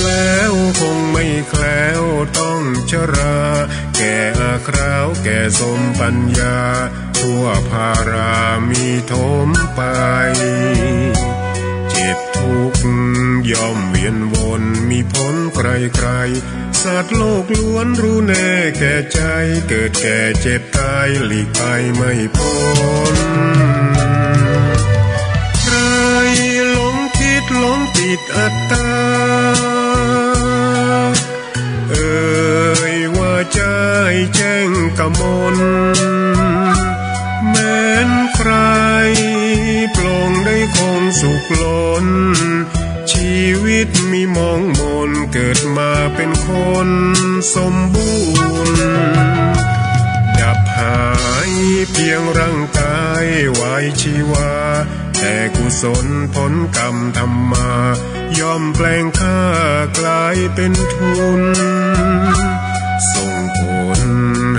แล้วคงไม่แคล้วต้องชราแก่อาคราวแก่สมปัญญาทั่วภารามีโถมไปเจ็บทุกข์ย่อมเวียนวนมีพ้นใครๆสัตว์โลกล้วนรู้แน่แก่ใจเกิดแก่เจ็บตายหลีกไปไม่พ้นใครหลงคิดหลงติดอัตตาว่าใจแจ้งกมลแม้นใครปลงได้คงสุขล้นชีวิตมีมองมนเกิดมาเป็นคนสมบูรณ์ดับหายเพียงร่างกายไว้ชีวาแต่กุศลผลกรรมทำมาย่อมแปลงค่ากลายเป็นทุนส่งผล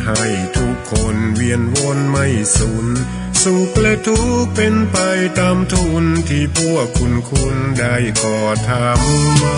ให้ทุกคนเวียนวนไม่สูญสุขและทุกข์เป็นไปตามทุนที่พวกคุณได้ก่อทำมา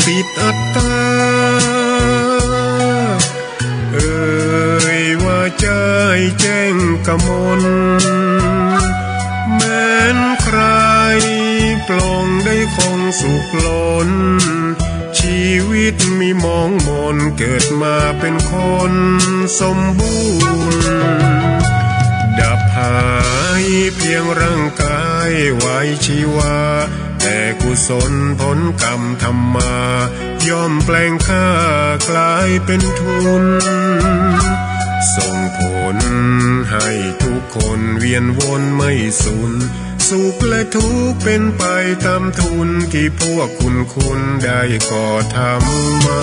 ติดอัตตาว่าใจแจ้งกมลแม้นใครปลงได้คงสุขล้นชีวิตมีมองมนเกิดมาเป็นคนสมบูรณ์ดับหายเพียงร่างกายไว้ชีวาแต่กุศลผลกรรมทำมาย่อมแปลงค่ากลายเป็นทุนส่งผลให้ทุกคนเวียนวนไม่สูญสุขและทุกข์เป็นไปตามทุนที่พวกคุณได้ก่อทำมา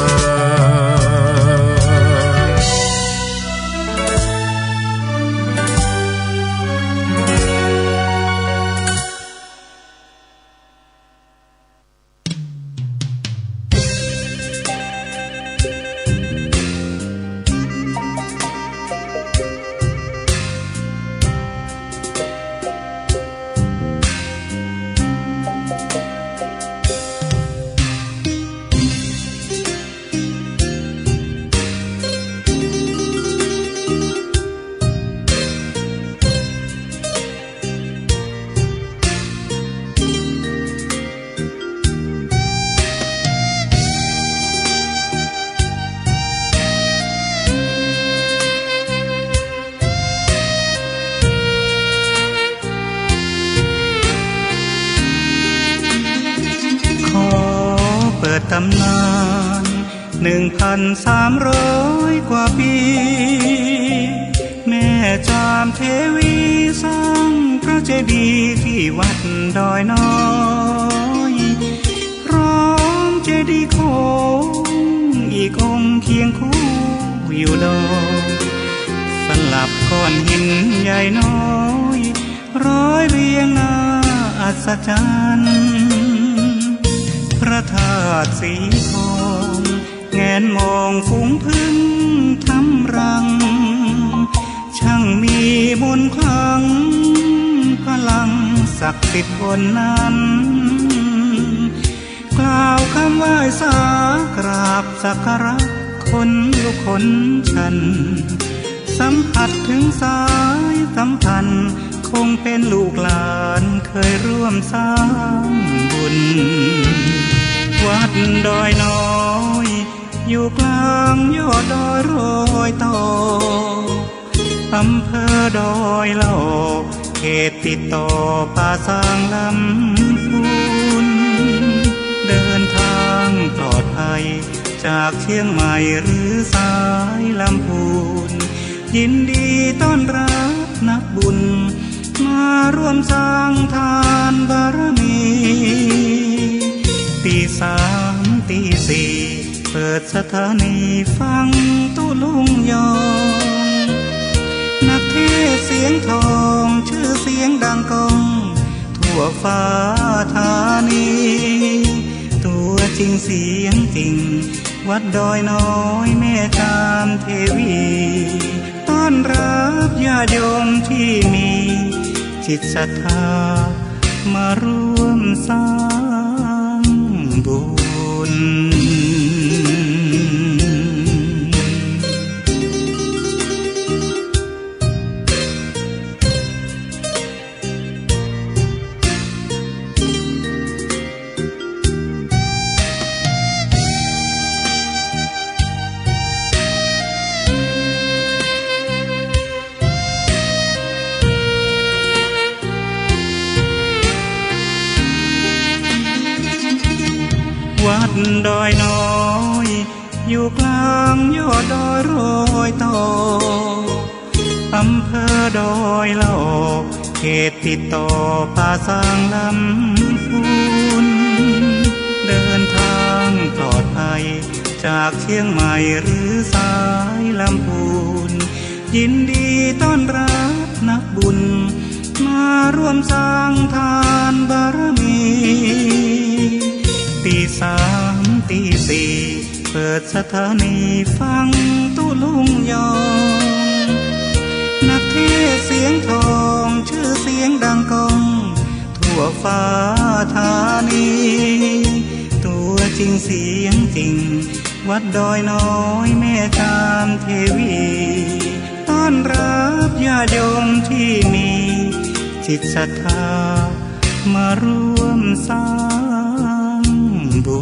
ตำนาน1,300 กว่าปีแม่จามเทวีสร้างพระเจดีย์ที่วัดดอยน้อยพร้อมเจดีย์โค้งอีกองค์เคียงคู่อยู่ดอยสลับก้อนหินใหญ่น้อยร้อยเรียงหน้าอัศจรรย์พระธาตุสีทองแงนมองฝูงพึ่งทำรังช่างมีมนต์ขลังพลังศักดิ์สิทธิ์บนนั้นกล่าวคำไหว้สากราบสักการะคนลุกคนชันสัมผัสถึงสายสัมพันธ์คงเป็นลูกหลานเคยร่วมสร้างบุญวัดดอยน้อยอยู่กลางยอดดอยโรยต่ออำเภอดอยเหล่าเขตติดต่อป่าสางลำพูนเดินทางปลอดภัยใจ จากเชียงใหม่หรือสายลำพูนยินดีต้อนรับนักบุญมาร่วมสร้างทานบารมีตีสามตีสี่เปิดสถานีฟังตุลุงยองนักเทศเสียงทองชื่อเสียงดังก้องทั่วฟ้าธานีตัวจริงเสียงจริงวัดดอยน้อยแม่จามเทวีต้อนรับญาติโยมที่มีจิตศรัทธามาร่วมสร้างบุญวัดดอยน้อยอยู่กลางยอดดอยโรยต่ออำเภอดอยละออกเขตติดต่อป่าสางลำพูนเดินทางปลอดภัยจากเชียงใหม่หรือสายลำพูนยินดีต้อนรับนักบุญมาร่วมสร้างทานบารมีตีสามตีสี่เปิดสถานีฟังตุลุงยองนักเทศเสียงทองชื่อเสียงดังก้องทั่วฟ้าธานีตัวจริงเสียงจริงวัดดอยน้อยแม่จามเทวีต้อนรับญาติโยมที่มีจิตศรัทธามาร่วมสร้างบุ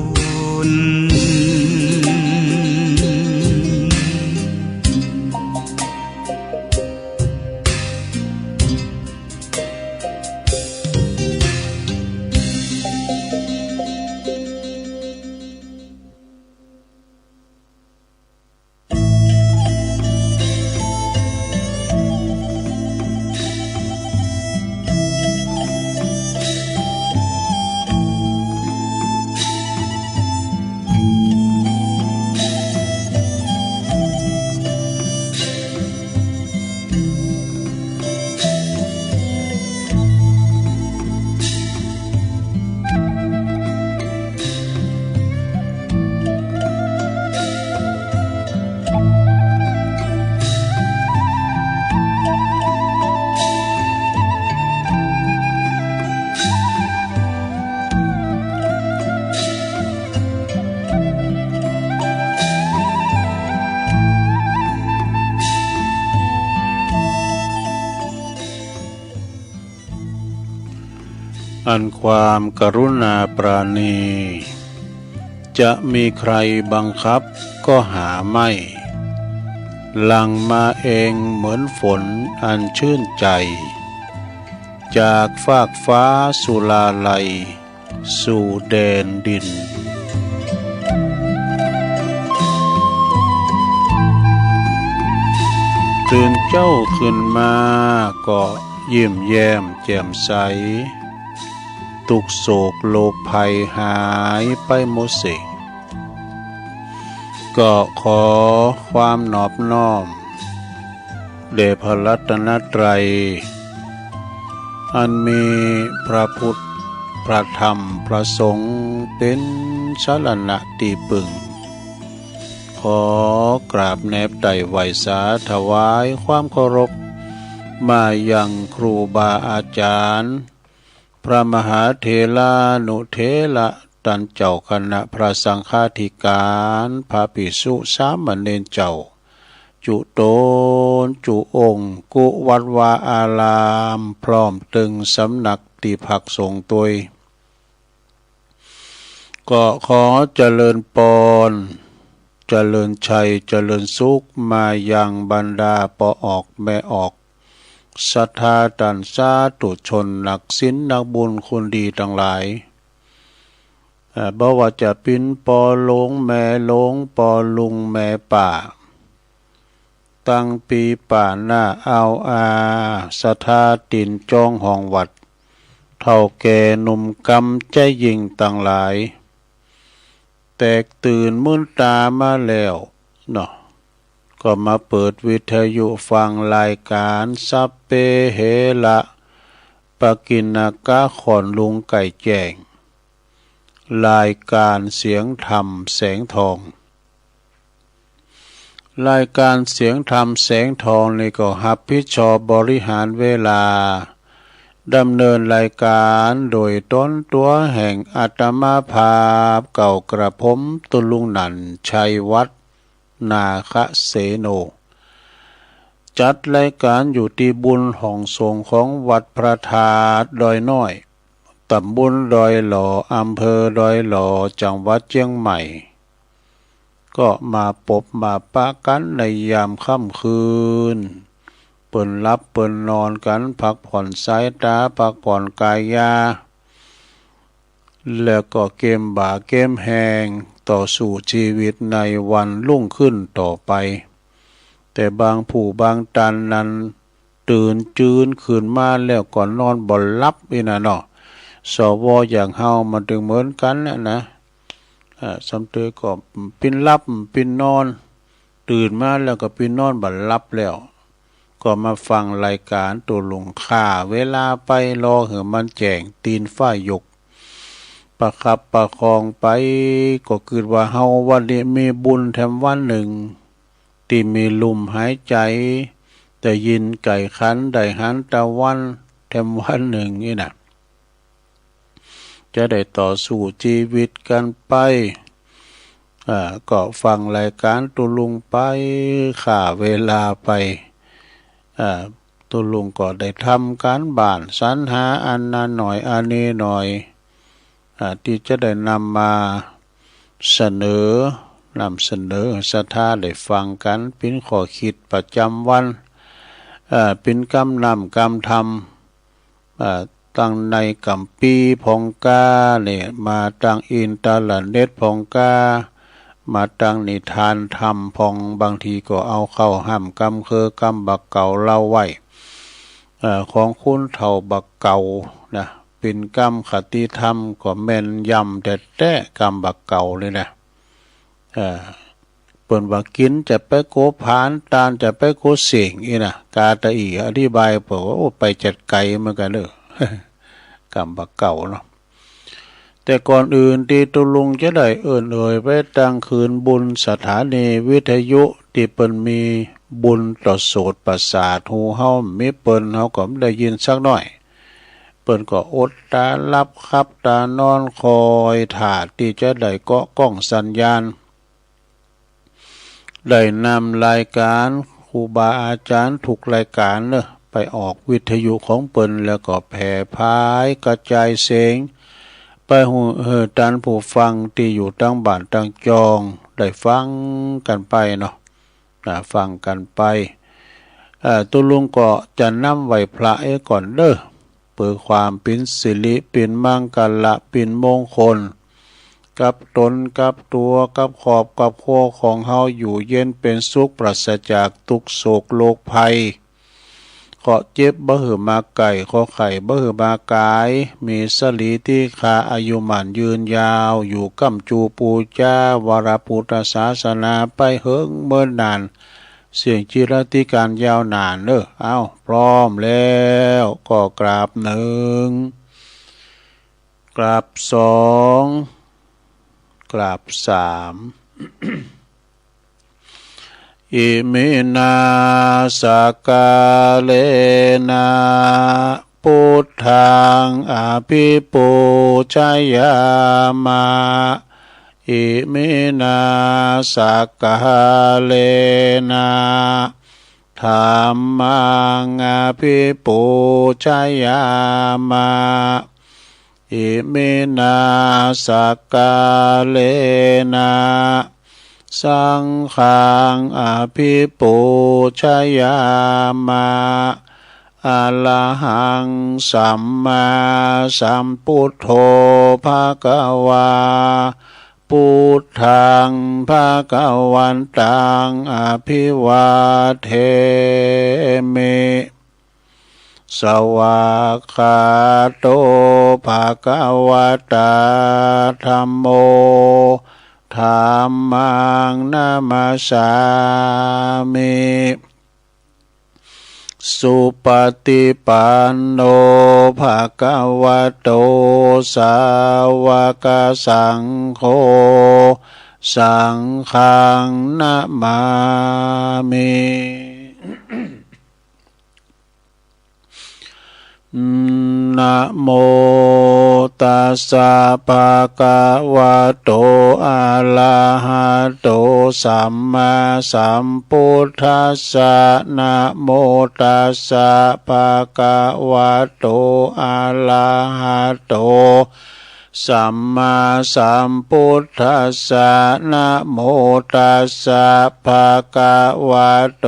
ญอันความกรุณาปราณีจะมีใครบังคับก็หาไม่หลั่งมาเองเหมือนฝนอันชื่นใจจากฟากฟ้าสุลาลัยสู่แดนดินตื่นเจ้าขึ้นมาก็ยิ้มแย้มแจ่มใสทุกโศกโลกภัยหายไปหมดสิ้นก็ขอความนอบน้อมแด่พระรัตนตรัยอันมีพระพุทธพระธรรมพระสงฆ์เป็นสรณะที่พึ่งขอกราบแนบไต่ไหวสาถวายความเคารพมายังครูบาอาจารย์พระมหาเถรานุเถระท่านเจ้าคณะพระสังฆาธิการพระภิกษุสามเณรเจ้าจุโตนจุองค์กุวัดวาอารามพร้อมตึงสำนักที่พักสงฆ์ตัวยก็ขอเจริญปอนเจริญชัยเจริญสุขมายังบรรดาปอออกแม่ออกศรัทธาตันสาธุชนนักศีลนักบุญคนดีทั้งหลาย บ่ว่าจะเป็นปอหลงแม่หลงปอลุงแม่ป่าตั้งปีป่าหน้าเอาสถาตินจองห้องวัดเท่าแก่หนุ่มกำใจยิงต่างหลายแตกตื่นมื่นตามาแล้วเนาะก็มาเปิดวิทยุฟังรายการสัพเพเหระปกิณกะขอนลุงไก่แจ้งรายการเสียงธรรมแสงทองรายการเสียงธรรมแสงทองนี่ก็รับผิดชอบบริหารเวลาดำเนินรายการโดยต้นตัวแห่งอาตมาภาพเก่ากระผมตุลุงหนันชัยวัฒน์นาคเสโนจัดรายการอยู่ที่บุญห้องสงฆ์ของวัดพระธาตุดอยน้อยตำบลดอยหล่ออำเภอดอยหล่อจังหวัดเชียงใหม่ก็มาพบมาปะกันในยามค่ำคืนเปิ่นรับเปิ่นนอนกันพักผ่อนสายตาพักผ่อนกายยาแล้วก็เกมบ่าเกมแหงต่อสู่ชีวิตในวันรุ่งขึ้นต่อไปแต่บางผู้บางตันนั้นตื่นจืนขึ้นมาแล้วก่อนนอนบ่หลับอีน่ะเนาะสวอย่างเฮามันถึงเหมือนกันนะสำเตอก็ปินหลับปินนอนตื่นมาแล้วก็ปินนอนบ่หลับแล้วก็มาฟังรายการตัวลงค่าเวลาไปรอเหือมันแจงตีนฝ้ายกประคับประคองไปก็คิดว่าเฮาวันนี้มีบุญแถมวันหนึ่งที่มีลมหายใจแต่ยินไก่ขันได้หันตะวันแถมวันหนึ่งนี่นะจะได้ต่อสู้ชีวิตกันไปก็ฟังรายการตุลุงไปข่าเวลาไปตุลุงก็ได้ทำการบ้านสรรหาอันนั้นหน่อยอันนี้หน่อยที่จะได้นำมาเสนศรัทธาได้ฟังกันเป็นข้อคิดประจำวันเป็นกำนำกำทำตั้งในกำปีพองกาเนี่ยมาตั้งอินตาลเน็ตพองกามาตั้งนิทานธรรมพองบางทีก็เอาเข้าห้ามกำคือกำบักเก่าเล่าไว้ของคุณเท่าบักเก่านะเป็นกำคติธรรมก็แม่นยำแต่กำบักเก่าเลยนะเปิ่นว่ากินจะไปโกผานตาลจะไปโกเสียงอีนะกาตะอีอธิบายบอกว่าโอ้ไปจัดไก่เหมือนกันเด้อกำบักเก่าเนาะแต่ก่อนอื่นที่ตุลุงจะได้เอ่ยไปตั้งคืนบุญสถานีวิทยุที่เปิ้นมีบุญต่อโสตประสาทหูเฮามีเปิ้นเฮาก็ได้ยินสักหน่อยเปิ้นก็อดตาลับครับตานอนคอยถาดที่จะได้เกาะกล้องสัญญาณได้นำรายการครูบาอาจารย์ทุกรายการเนอะไปออกวิทยุของเปิ้นแล้วก็แผ่พายกระจายเสียงไปหูตันผู้ฟังที่อยู่ตั้งบ้านตั้งจองได้ฟังกันไปเนาะฟังกันไปตุลุงก็จะนำไหวพระก่อนเด้อเพื่อความเป็นสิริเป็นมังกรเป็นมงคลกับตนกับตัวกับขอบกับครัวของเฮาอยู่เย็นเป็นสุขปราศจากทุกโศกโรคภัยขอเจ็บบ่หือมาไก่ขอไข่บ่หือมากายมีสลีที่คาอายุหมันยืนยาวอยู่กัมจูปูจ้าวรพุทธศาสนาไปเฮิงเมื่อนานเสียงจิรติการยาวนานเอาพร้อมแล้วก็กราบหนึ่งกราบสองกราบสามอิมินาสกาเลนะพุทธังอภิปูชยามาอิมินาสกาเลนะธัมมังอภิปูชยามาอิมินาสกาเลนะสังฆังอภิปูชยามา อะระหังสัมมาสัมพุทโธภะคะวาพุทธังภะคะวันตังอภิวาเทมิสวากขาโตภะคะวะตาธัมโมธัมมังนามัสสามิสุปฏิปันโนภะคะวะโตสาวกสังโฆสังฆังนะมามินะโมตัสสะภะคะวะโตอะระหะโตสัมมาสัมพุทธัสสะนะโมตัสสะภะคะวะโตอะระหะโตสัมมาสัมพุทธัสสะนะโมตัสสะภะคะวะโต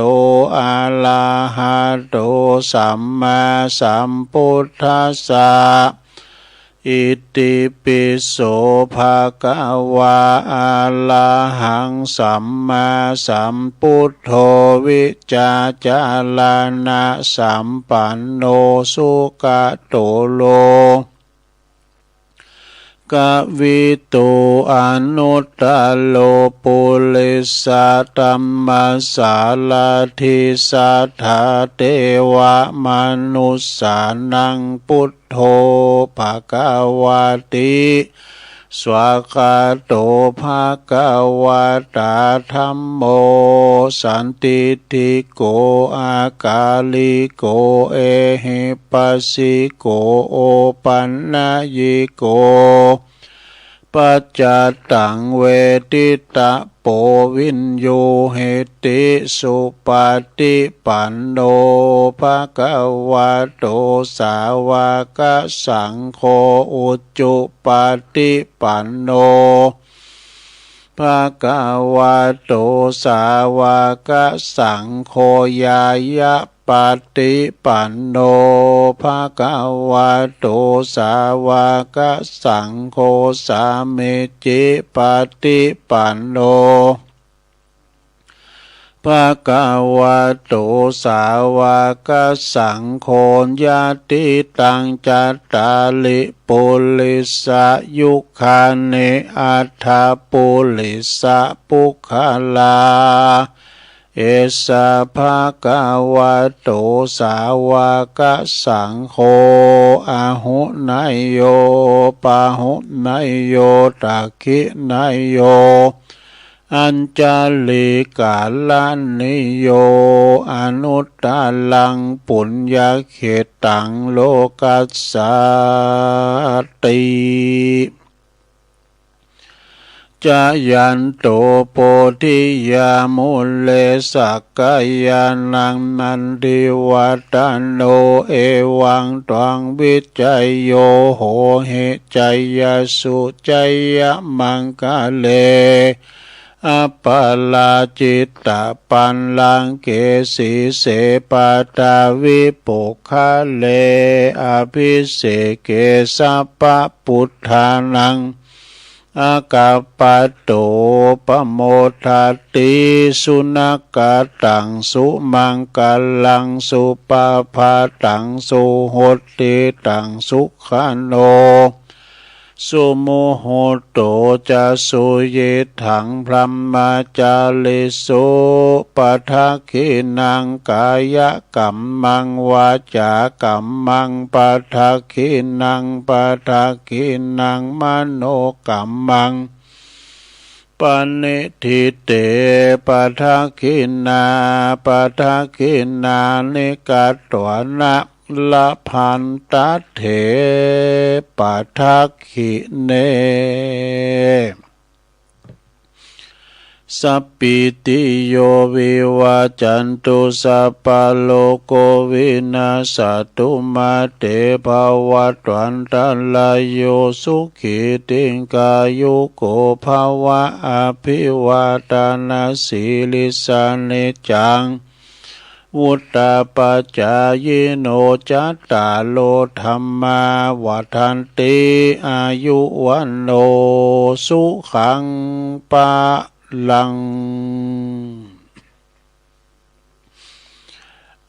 อะระหะโตสัมมาสัมพุทธัสสะอิติปิโสภะคะวะอะระหังสัมมาสัมพุทโธวิจาจารณะสัมปันโนสุขโตโลกวิตุอนุตตโลปุริสตัมมัสสาลาธิสัทธาเทวมนุสสานังพุทโธภควติสวากาโตภควตาธัมโมสันติติโกอากาลิโกเอหิปัสสิโกโอปันนายิโกปัจจตังเวทิตะโปวินโยเหติสุปฏิปันโนภะคะวะโตสาวกสังโฆอุจจุปฏิปันโนภะคะวะโตสาวกสังโฆยายะปฏิปันโนภะคะวะโตสาวกสังโฆสามิจิปฏิปันโนภะคะวะโตสาวกสังโฆญาติตังจัตตาลิปุริสยุคานิอัฏฐปุริสปุคคลาเอสะภะคะวะโตสาวกสังโฆอะหุนายโยปะหุนายโยตักขินายโยอัญจลิกาลานิโยอนุตตลังปุญญเขตังโลกัสสติจายันโตโพธิยามุเลสักกายานังนันทิวัตโนเอวังตวังวิจัยโยโหเหจัยยสุจัยยมังคะเลอัปปลาจิตตปันลังเกสีเสปตาวิปุคเลอภิเสเกสัพพพุทธานังอากาปโตปโมทัตติสุนักตังสุมังกลังสุปาภาตังสุโหติตังสุขันโนสุโมโหโตจะสุเยถังพรัมมาจาลิสุปัทขินังกายกัมมังวาจากัมมังปัทขินังปัทขินังมโนกัมมังปณิทิเตปัทขินาปัทขินานิกัตตวนะละพันตัตเถปัทขิเนสัพพิติโยวิวัจจันตุสัพพะโลกวินาศตุมาเตภวัตวันตรายโยสุขิติกายุโกภวะอภิวาทนาสีลิสานิจัง วุตตาปัจจายโนจัตตาโลธัมมาวัฏันติอายุวันโนสุขังปะลัง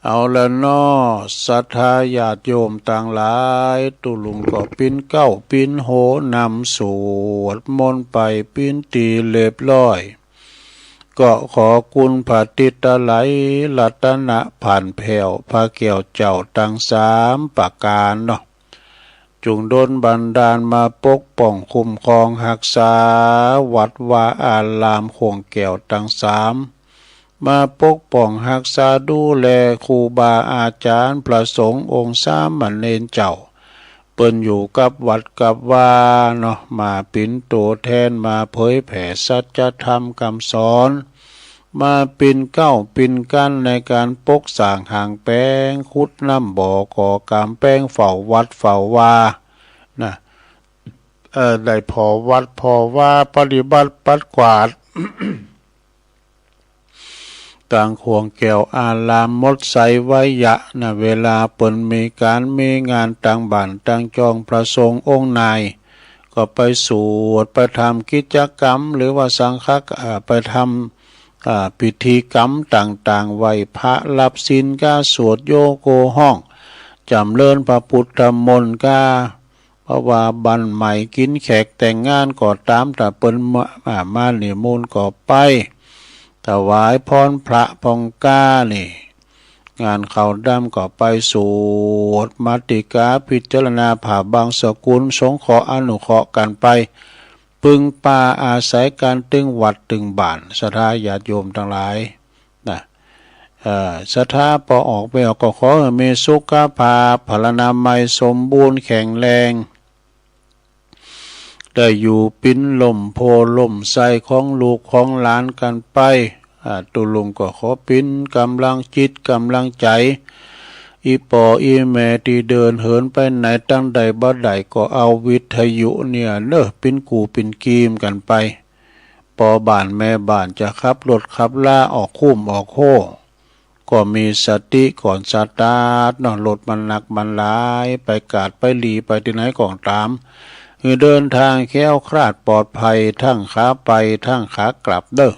เอาละน้อศรัทธาญาติโยมต่างหลายตุลุงก็ปิ้นเก้าปิ้นโหนำสวดมนต์ไปปิ้นตีเรียบร้อยก็ขอคุณพระติตไลรัตนะผ่านแผ่วพระเกี่ยวเจ้าตั้งสามประการเนาะจุงดลบันดาลมาปกป้องคุ้มครองรักษาวัดวาอารามคงแก้วตั้งสามมาปกป้องรักษาดูแลครูบาอาจารย์ประสงค์องค์สามเณรเจ้าเปิ้นอยู่กับวัดกับว่าเนาะมาเป็นตัวแทนมาเผยแผ่สัจธรรมคำสอนมาเป็นเก้าเป็นกันในการปกสร้างห่างแป้งขุดน้ำบ่อก่อกามแป้งเฝ้าวัดเฝ้าว่านะได้พอวัดพอว่าปฏิบัติปัดกวาด ต่างควงแก้วอารามมดใสไว้ยะนะเวลาเปิ่นมีการมีงานต่างบ้านต่างจองประสงค์องค์นายก็ไปสวดไปทำกิจกรรมหรือว่าสังฆะไปทำพิธีกรรมต่างๆไหวพระรับศีลกาสวดโยโกห้องจำเริญพระพุทธมนต์กาเพราะว่าบันใหม่กินแขกแต่งงานก็ตามแต่เปิ้นมานิมนต์ก็ไปถวายพรพระพองกานี่งานเขาดำก็ไปสวดมัตติกาพิจารณาผ่าบางสกุลสงเคราะห์อนุเคราะห์กันไปพึงปาอาศัยการตึงวัดตึงบ้านศรัทธาญาติโยมทั้งหลายนะศรัทธาพอออกไปออกก็ขอให้มีสุขภาพพลานามัยสมบูรณ์แข็งแรงได้อยู่ปิ้นลมโพลมใสของลูกของหลานกันไปตุลุงก็ขอปิ้นกำลังจิตกำลังใจอีปออีแม่ที่เดินเหินไปไหนตั้งใดบ่ใดก็เอาวิทยุเนี่ยเนอะปิ้นกูปิ้นกีมกันไปปอบ้านแม่บ้านจะขับรถขับล่าออกคุ้มออกโค้ก็มีสติก่อนสตาร์ทเนาะรถมันหนักมันหลายไปกาดไปหลีไปที่ไหนก่อนตามคือเดินทางแคล้วคลาดปลอดภัยทั้งขาไปทั้งขากลับเด้อ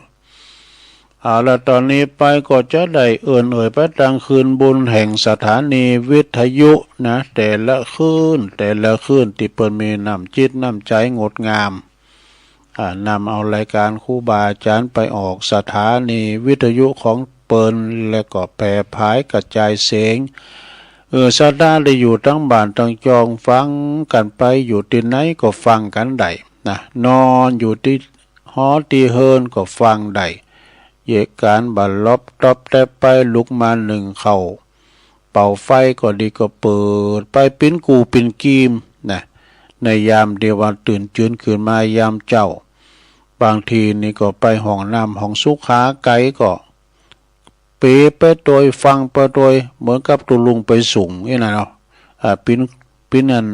เอาละตอนนี้ไปก็จะได้เอ่ยไปตังคืนบุญแห่งสถานีวิทยุนะแต่ละคืนที่เปิ้นมีน้ำจิตน้ำใจงดงามนำเอารายการครูบาอาจารย์ไปออกสถานีวิทยุของเปิ้นและก็แผ่พายกระจายเสียงซาดาได้อยู่ทั้งบ้านทั้งจองฟังกันไปอยู่ที่ไหนก็ฟังกันได้นะนอนอยู่ที่หอที่เฮินก็ฟังได้เหตุการณ์บัลลบตบแต่ไปลุกมาหนึ่งเข่าเป่าไฟก็ดีก็เปิดไปปิ้นกูปิ้นกีมนะในยามเดียววันตื่นจืนขึ้นมายามเจ้าบางทีนี่ก็ไปห้องน้ำห้องสุขาไกก็เปไปโดยฟังไปโดยเหมือนกับตุลุงไปสูงนี่นะเนาะปิ้นนั่น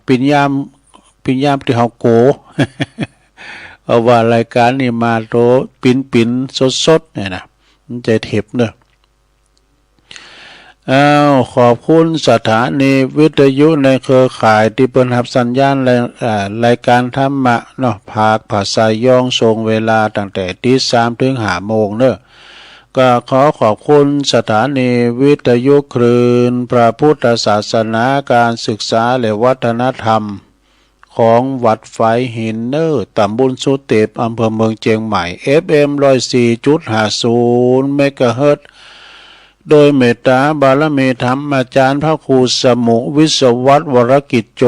ปิ้นยามที่เฮาโก เอาว่ารายการนี่มาโตปิ้นสดเนี่ยนะมันจะเทปเนอะขอบคุณสถานีวิทยุในเครือข่ายที่เปิดรับสัญญาณรายการธรรมะเนาะภาคภาษายองทรงเวลาตั้งแต่ตี 3 ถึง 5 โมงเนอะก็ขอบคุณสถานีวิทยุคลื่นพระพุทธศาสนาการศึกษาและวัฒนธรรมของวัดไฟหินเนอร์ตำบลสุเตปอำเภอเมืองเชียงใหม่ FM 104.50 เมกะเฮิรตซ์โดยเมตตาบารมีธรรมอาจารย์พระครูสมุวิศวัตวรกิจโจ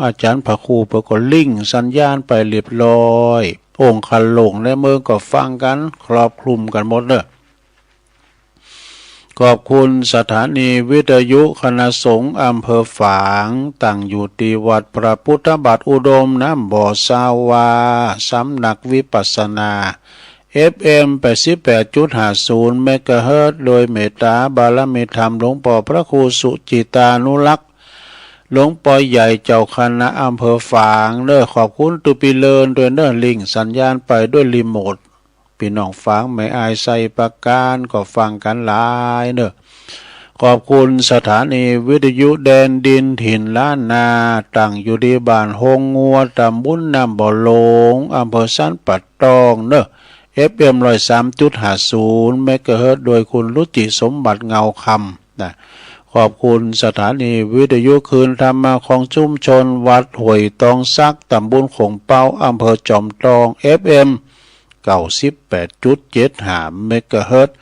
อาจารย์พระครูประกอบลิงสัญญาณไปเรียบร้อยองค์คันลงและเมืองก็ฟังกันครอบคลุมกันหมดเนอะขอบคุณสถานีวิทยุคณะสงฆ์อำเภอฝางตั้งอยู่ที่วัดพระพุทธบาทอุดมน้ำบ่อสาวาสำนักวิปัสสนา FM 88.50 เมกะเฮิรตซ์โดยเมตตาบารมีธรรมหลวงพ่อพระครูสุจิตานุรักษ์หลวงพ่อใหญ่เจ้าคณะอำเภอฝางเด้อขอบคุณตุปิเลินด้วยเด้อลิงสัญญาณไปด้วยรีโมท พี่น้องฟังไม่อายใส่ประการก็ฟังกันหลายเนอะขอบคุณสถานีวิทยุแดนดินถิ่นล้านนาตั้งอยู่ที่บ้านหงงัวตำบลน้ำบ่อหลงอำเภอสันปัดตองเนอะ FM 103.50 เมกะเฮิรตซ์โดยคุณรุจิสมบัติเงาคำนะขอบคุณสถานีวิทยุคืนธรรมาของชุมชนวัดห้วยตองซักตำบลขงเป้าอำเภอจอมทอง FM 98.75 เมกะเฮิรตซ์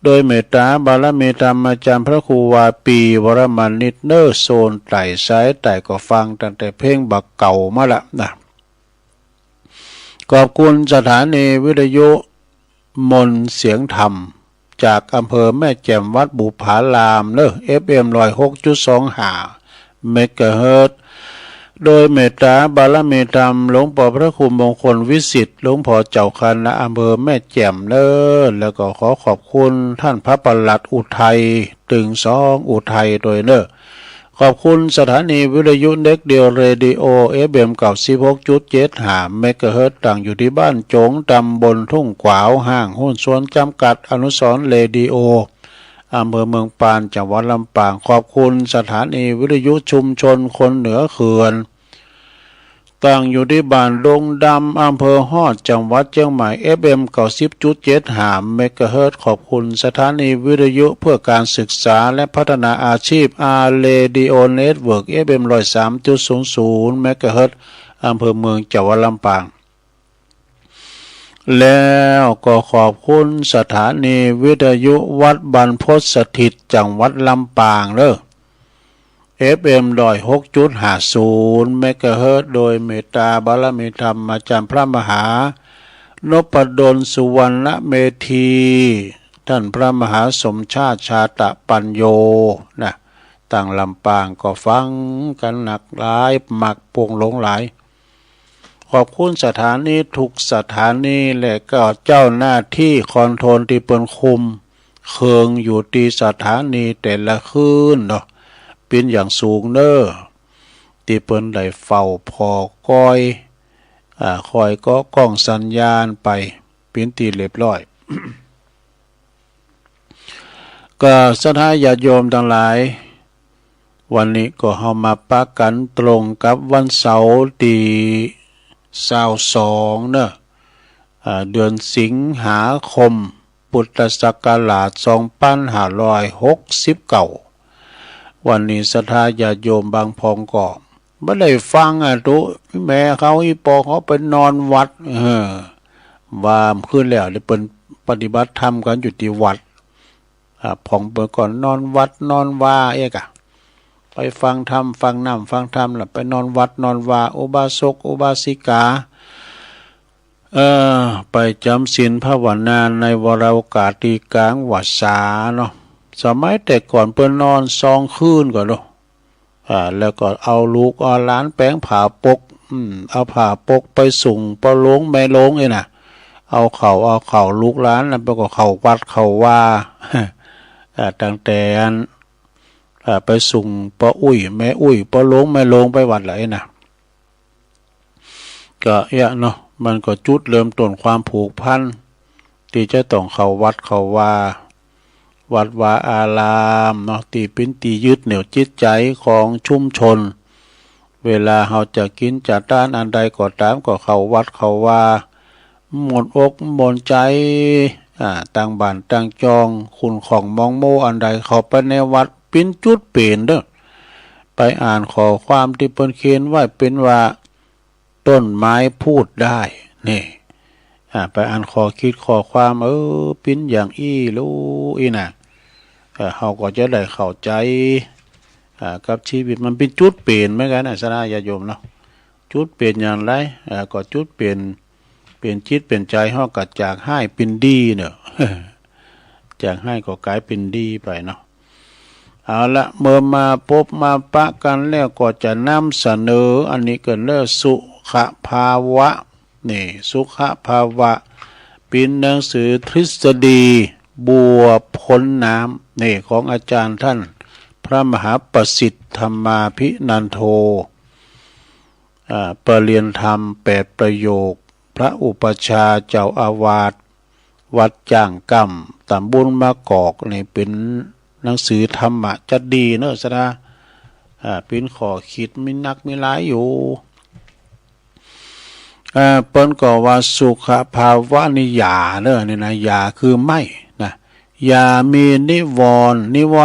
โดยเมตตาบารมีธรรมอาจารย์พระครูวาปีวรมันนิตเนอร์โซนไต่สายไต่ก็ฟังตั้งแต่เพลงบักเก่ามาละนะขอบคุณสถานีวิทยุมนเสียงธรรมจากอำเภอแม่แจ่มวัดบุผารามเนอะ FM 106.25 เมกะเฮิรตซ์โดยเมตตาบารมีธรรมหลวงพ่อพระครูมงคลวิสิทธิ์หลวงพ่อเจ้าคณะอำเภอแม่แจ่มเนอะแล้วก็ขอขอบคุณท่านพระปลัดอุทัยตึงสองอุทัยโดยเนอะขอบคุณสถานีวิทยุเด็กเดียวเรดิโอ FM 96.75 เมกะเฮิรตซ์ตั้งอยู่ที่บ้านโจงตำบลทุ่งขวาวห้างหุ้นส่วนจำกัดอนุสรณ์เรดิโออำเภอเมืองปานจังหวัดลำปางขอบคุณสถานีวิทยุชุมชนคนเหนือเขื่อนตั้งอยู่ที่บ้านดงดำอำเภอฮอดจังหวัดเชียงใหม่ FM 90.75 เมกะเฮิรตซ์ขอบคุณสถานีวิทยุเพื่อการศึกษาและพัฒนาอาชีพ Radio Network FM 103.00 เมกะเฮิรตซ์อำเภอเมืองจังหวัดลำปางแล้วก็ขอบคุณสถานีวิทยุวัดบรรพตสถิตจังหวัดลำปางเด้อ FM 106.50 เมกะเฮิรตซ์โดยเมตตาบารมีธรรมอาจารย์พระมหานพดลสุวรรณเมธีท่านพระมหาสมชาติชาตปัญโยนะต่างลำปางก็ฟังกันหนักหลายหมักปวงหลงหลายขอบคุณสถานีทุกสถานีและก็เจ้าหน้าที่คอนโทรลที่เปิ้นคุมเคืองอยู่ที่สถานีแต่ละคืนเนาะเป็นอย่างสูงเน้อที่เปิ้นได้เฝ้าพอคอยคอยก็กล้องสัญญาณไปเป็นที่เรียบร้อย ก็สถานญาติโยมทั้งหลายวันนี้ก็เฮามาปักกันตรงกับวันเสาร์ที่22เนอะเดือนสิงหาคมพุทธศักราช2569วันนี้สถานญาติโยมบางพองก็ไม่ได้ฟังตุแม่เขาอีปอเขาไปนอนวัดว่าขึ้นแล้วได้เป็นปฏิบัติธรรมกันอยู่ที่วัดพองเปิดก่อนนอนวัดนอนว่าเอกไปฟังธรรมฟังน้ำฟังธรรมแล้วไปนอนวัดนอนว่าอุบาสกอุบาสิกาไปจำศีลภาวนาในวรโอกาสที่กลางวัดสาเนาะสมัยแต่ก่อนเปิ้นนอน2 คืนก่อนเนาะแล้วก็เอาลูกเอาหลานแป้งผ่าปกเอาผ่าปกไปส่งปะลงไม่ลงเองน่ะเอาเข่าลูกหลานแล้วก็เข้าวัดเข้าว่าตั้งแต่ไปส่งปะอุ้ยแม่อุ้ยปะลงไม่ลงไปวัดไหนน่ะก็เนาะมันก็จุดเริ่มต้นความผูกพันที่จะต้องเข้าวัดเข้าว่าวัดวาอารามเนาะที่เป็นที่ยึดเหนี่ยวจิตใจของชุมชนเวลาเราจะกินจะต้านอันใดก็ตามก็เข้าวัดเข้าว่าหมดอกหมดใจต่างบ้านต่างจองคุณของมองโมอันใดเข้าไปในวัดเป็นจุดเปลี่ยนเด้อไปอ่านข้อความที่เพิ่นเขียนไว้เป็นว่าต้นไม้พูดได้นี่ไปอ่านข้อคิดข้อความเป็นอย่างรู้น่ะเขาก็จะได้เข้าใจกับชีวิตมันเป็นจุดเปลี่ยนเหมือนกันนะสนะญาติโยมเนาะจุดเปลี่ยนอย่างไรก็จุดเปลี่ยนจิตเปลี่ยนใจเฮาก็จากให้เป็นดีเนาะ จากให้ก็กลายเป็นดีไปเนาะเอาละเมื่อมาพบมาปะกันแล้วก็จะนำเสนออันนี้ก็เรียกสุขภาวะนี่สุขภาวะเป็นหนังสือทฤษฎีบัวพ้นน้ำนี่ของอาจารย์ท่านพระมหาประสิทธิ์ธรรมาภินันโทปรริยนธรรม8 ประโยคพระอุปัชฌาย์เจ้าอาวาส วัดจ้างกำตำบลมะกอกนี่เป็นหนังสือธรรมะจะดีเนอะสะดาเป็นขอคิดมีนักมีหลายอยู่เปิ้นก็ว่าสุขภาวะนิยาเนอะนี่นะยาคือไม่นะยามีนิว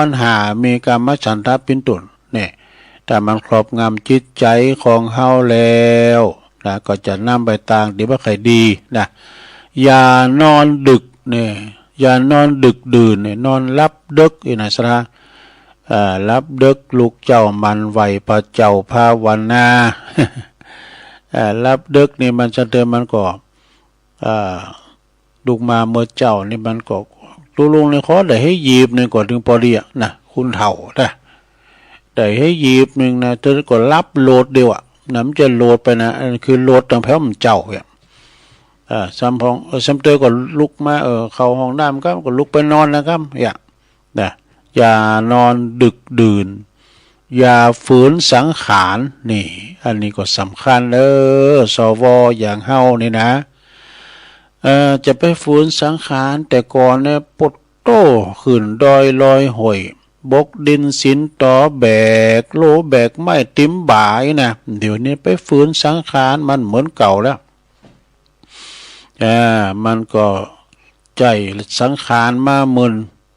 รณ์หามีกามฉันทะเป็นต้นเนี่ยแต่มันครอบงำจิตใจของเฮาแล้วนะก็จะนำไปต่างดีว่าใครดีนะอย่านอนดึกเนี่ยอย่านอนดึกดื่นเนี่ยนอนรับดึกอีนะสระรับดึกลูกเจ้ามันไหวพระเจ้าภาวนารับดึกนี่มันจะเดิมมันก็ลูกมาเมื่อเจ้านี่มันก็ลุงในข้อได้ให้ยีบหนึ่งก่อนถึงพอดีนะคุณเฒ่านะได้ให้ยีบหนึ่งนะเธอก็รับโหลดเดียวน้ำจะโหลดไปนะอันคือโหลดตั้งแผ่มเจ้าเนี่ยซ้ำพองซ้ำเตยก็ลุกมาเข้าห้องน้ำก็ลุกไปนอนนะครับอย่านอนดึกดื่นอย่าฝืนสังขารนี่อันนี้ก็สำคัญสวอย่างเฮานี่นะจะไปฝืนสังขารแต่ก่อนเนี่ยปดโต้ขึ้นดอยลอยห่วยบกดินสินต่อแบกโลแบกไม้ติ้มบ่ายนะเดี๋ยวนี้ไปฝืนสังขารมันเหมือนเก่าแล้วมันก็ใจสังขารมามึน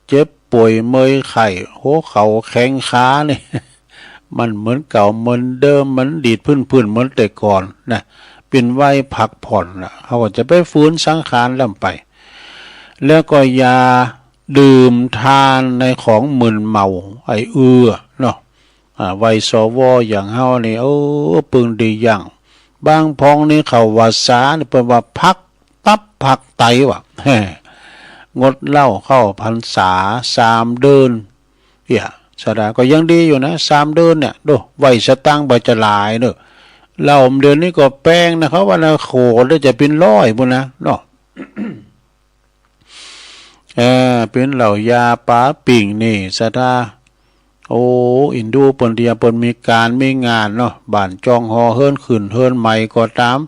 เจ็บป่วยเมยไข้หัวเข่าแข็งขาเนี่ยมันเหมือนเก่าเหมือนเดิมมันดีดพื้นเหมือนแต่ก่อนนะเป็นไว้พักผ่อนนะเขาก็จะไปฟื้นสังขารลำไปแล้วก็ยาดื่มทานในของมึนเมาไอเนาะไวสวอย่างเฮานี่ปึงดีอย่างบางพองนี่เขาว่าสานี่เป็นว่าพักตับพักไตว่ะงดเหล้าเข้าพรรษา3 เดือนสดาก็ยังดีอยู่นะ3 เดือนเนี่ยดูไว้สตังค์ใบจะลายเนอะเหล้าเดือนนี้ก็แป้งนะเขาว่านะโขแล้วจะเป็น100บุญนะเนาะ เป็นเหล่ายาป้าปิ่งนี่สดาอินดูปนเดียปนมีการมีงานเนาะบ้านจองหอเฮิรนขึ้นเฮิรนใหม่ก็ตาม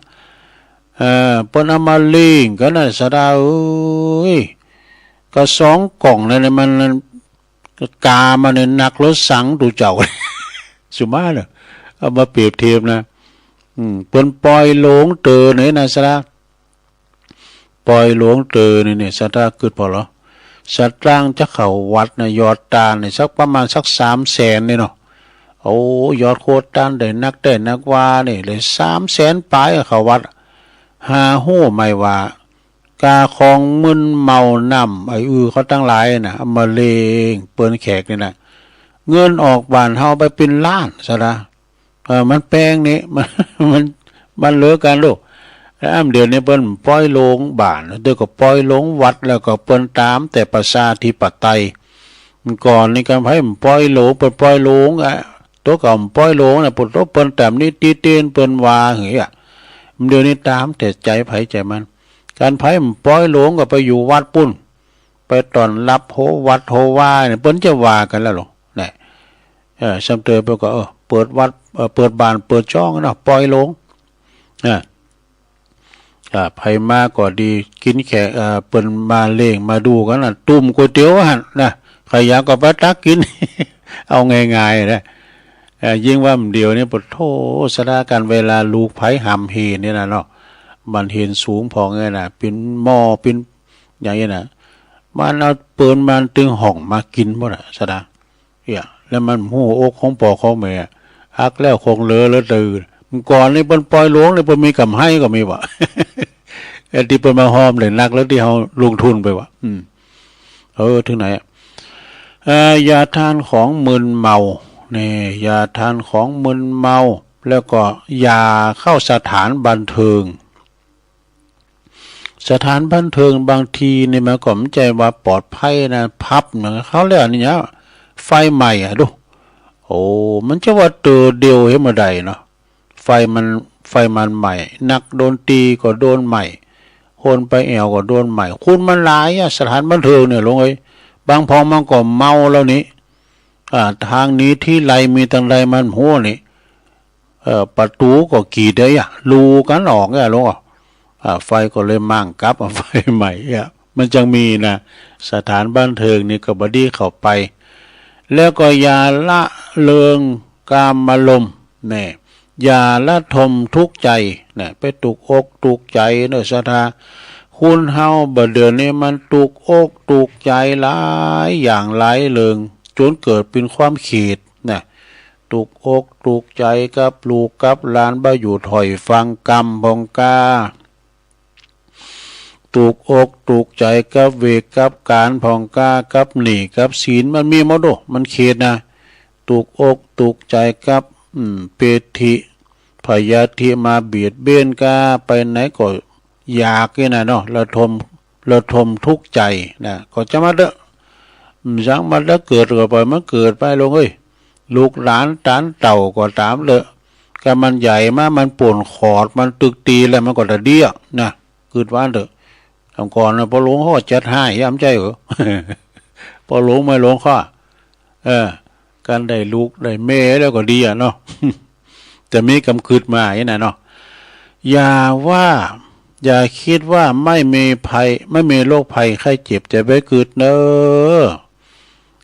ปนเอามาลิงกันนะสดาก็2 กล่องนั่นมันกามาเนี่ยหนักรถสังดูเจ้า สุมาเนอะเอามาเปรียบเทียบนะเปิ้นปล่อยหลงเตอเนี่ยนะสดาปล่อยหลงเตอเนี่ยสดาเกิดพอเหรอสัตว์ร่างจะเข้าวัดนะยอดตาเนี่ยสักประมาณสัก300,000เนี่ยเนาะยอดโคตรตานได้นักว่าเนี่ยเลย300,000ปลายเข้าวัดหาหู้ไม่ว่ากาของมึนเมานำเขาตั้งหลายนะเอามาเลงเปิ้นแขกนี่นะเงินออกบ้านเฮาไปเป็นล้านซะนะมันแพงนี่มันเหลือกันลูกแล้วเดี๋ยวนี้เปิ้นปล่อยลงบ้านเดี๋ยวก็ปล่อยลงวัดแล้วก็เปิ้นตามแต่ประชาธิปไตยก่อนนี่กันให้มันปล่อยลงเปิ้นปล่อยลงตัวเก่าปล่อยลงน่ะปุ๊บเปิ้นตามนี่ตีเตียนเปิ้นว่าเฮ้ยเดี๋ยวนี้ตามแต่ใจไผใจมันการไผมันปล่อยหลงก็ไปอยู่วัดปุ้นไปตอนรับโหวัดโหว่าเนี่ยเปิ้นจะว่ากันแล้วหรอเนี่ยซัมเตอไปก็เปิดวัดเปิดบ้านเปิดช่องเนาะปล่อยหลงไผมาก็ดีกินแขกเปิ้นมาเล่งมาดูกันน่ะตุ่มก๋วยเตี๋ยวหั่นนะใครอยากก็ไปตักกิน เอาง่ายๆนะยิ่งว่าเดี๋ยวนี้ปะโทสถานการณ์เวลาลูกไผหำเฮนี่นะเนาะมันเห็นสูงพอไงน่ะเป็นหม้อเป็นอย่างนี้น่ะมันเอาเปินมันตึงห้องมากินบ่น่ะสดาแล้วมันหูอกของพ่อของแม่ฮักแล้วคงเลอะตื่นมันก่อนนี่เปิ้นปล่อยหลวงนี่เปิ้นมีกำให้ก็มีว่ะ ที่เปิ้นมาหอมเลยนักแล้วที่เฮาลงทุนไปว่ะถึงไหนยาทานของมึนเมานี่ยาทานของมึนเมาแล้วก็ยาเข้าสถานบันเทิงสถานบันเทิงบางทีนี่มันก็ไม่ใจว่าปลอดภัยนะพับนะเขาเรียกนี่เนี่ยไฟใหม่ดูมันจะว่าตัวเดียวให้มาได้เนาะไฟมันใหม่นักโดนตีก็โดนใหม่คนไปแอวก็โดนใหม่คุณมันหลายสถานบันเทิงเนี่ยลงไอ้บางพอมันก็เมาแล้วนี้ทางนี้ที่ไรมีทางไรมันหัวนี่ประตูก็กี่ได้รูกันออกลงไฟก็เลยมั่งกับไฟใหม่ มันจึงมีนะสถานบันเทิงนี่ก็บดีเข้าไปแล้วก็อย่าละเลิงกามารมณ์เนี่ยอย่าละทมทุกข์ใจเนี่ยไปตุกอกตุกใจเนอะสถาคุณเฮาบ่เดือนนี้มันตุกอกตุกใจหลายอย่างหลายเลิงจนเกิดเป็นความขีดนะตุกอกตุกใจกับลูกกับหลานบ่อยู่ถอยฟังกรรมพองกาตุกอกตุกใจกับเวกกับการพองกากับหนีกับศีลมันมีหมดโดมันเขตนะตุกอกตุกใจกับเปติพยาธิมาเบียดเบียนกาไปไหนก็อยากนี่นะเนาะระทมทุกข์ใจนะก็จะมาเด้อสังมาแล้วเกิดก็ปล่อยมันเกิดไปลงเอ้ยลูกหลานตานเต่าก็ตามเลยก็มันใหญ่มามันป่วนขอดมันตึกตีแล้วมันก็จะเดี้ยนะคือว่าเด้อทำก่อนนะพอหลวงข้อจัดให้ย้ำใจเหรอ พอหลวงไม่หลวงข้อการได้ลูกได้แม่แล้วก็ดีอ่ะเนาะ แต่มีกำคืดมาอย่างนั้นเนาะอย่าคิดว่าไม่มีภัยไม่มีโรคภัยไข้เจ็บจะไปเกิดเนอ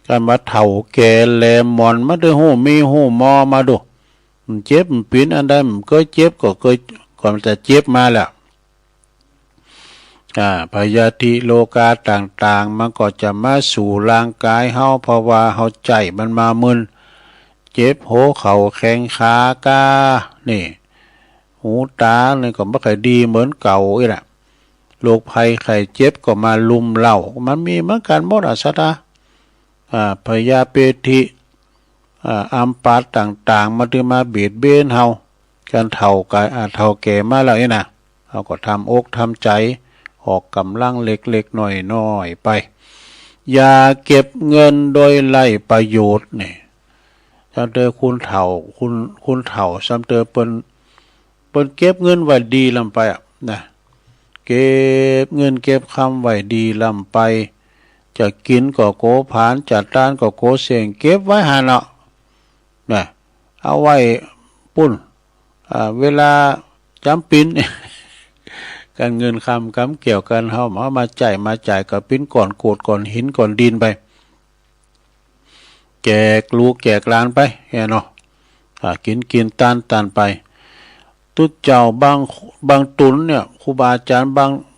การมาเฒ่าแก่แลมอนมาด้วยหูมีหูมอมาดูมันเจ็บมันปีนอันใดมันก็เจ็บก็เคยก่อนจะเจ็บมาแล้วพยาธิโลกาต่างๆมันก็จะมาสู่ร่างกายเฮาเพราะว่าเฮาใจมันมามึนเจ็บหัวเข่าแข้งขากานี่หูตาเนี่ยก็ไม่ค่อยดีเหมือนเก่าอีกแหละโรคภัยไข้เจ็บก็มาลุมเล่ามันมีเหมือนกันหมดอ่ะสัตว์พยาเปติอัมพาตต่างๆมันถึงมาเบียดเบียนเฮาการเฒ่ากายเฒ่าแก่มาแล้วนี่นะเฮาก็ทำอกทำใจออกกำลังเล็กๆหน่อยๆไปอย่าเก็บเงินโดยไล่ประโยชน์นี่ซ้ำเตอคุณเฒ่าคุณเฒ่าซ้ำเตอเปิ้นเก็บเงินไว้ดีลำไปนะเก็บเงินเก็บคำไว้ดีลำไปจะกินก็โกผานจัดร้านก็โกเสียงเก็บไว้หาเนาะนะเอาไว้ปุ้นเวลาจำปิน การเงินคำกำเกี่ยวกันเฮามาจ่ายกับปิ้นก่อนโกดก่อนหินก่อนดินไปแจกลูกแจกหลานไปเนาะกินตานไปตุเจ้าบางตุนเนี่ยครูบาอาจารย์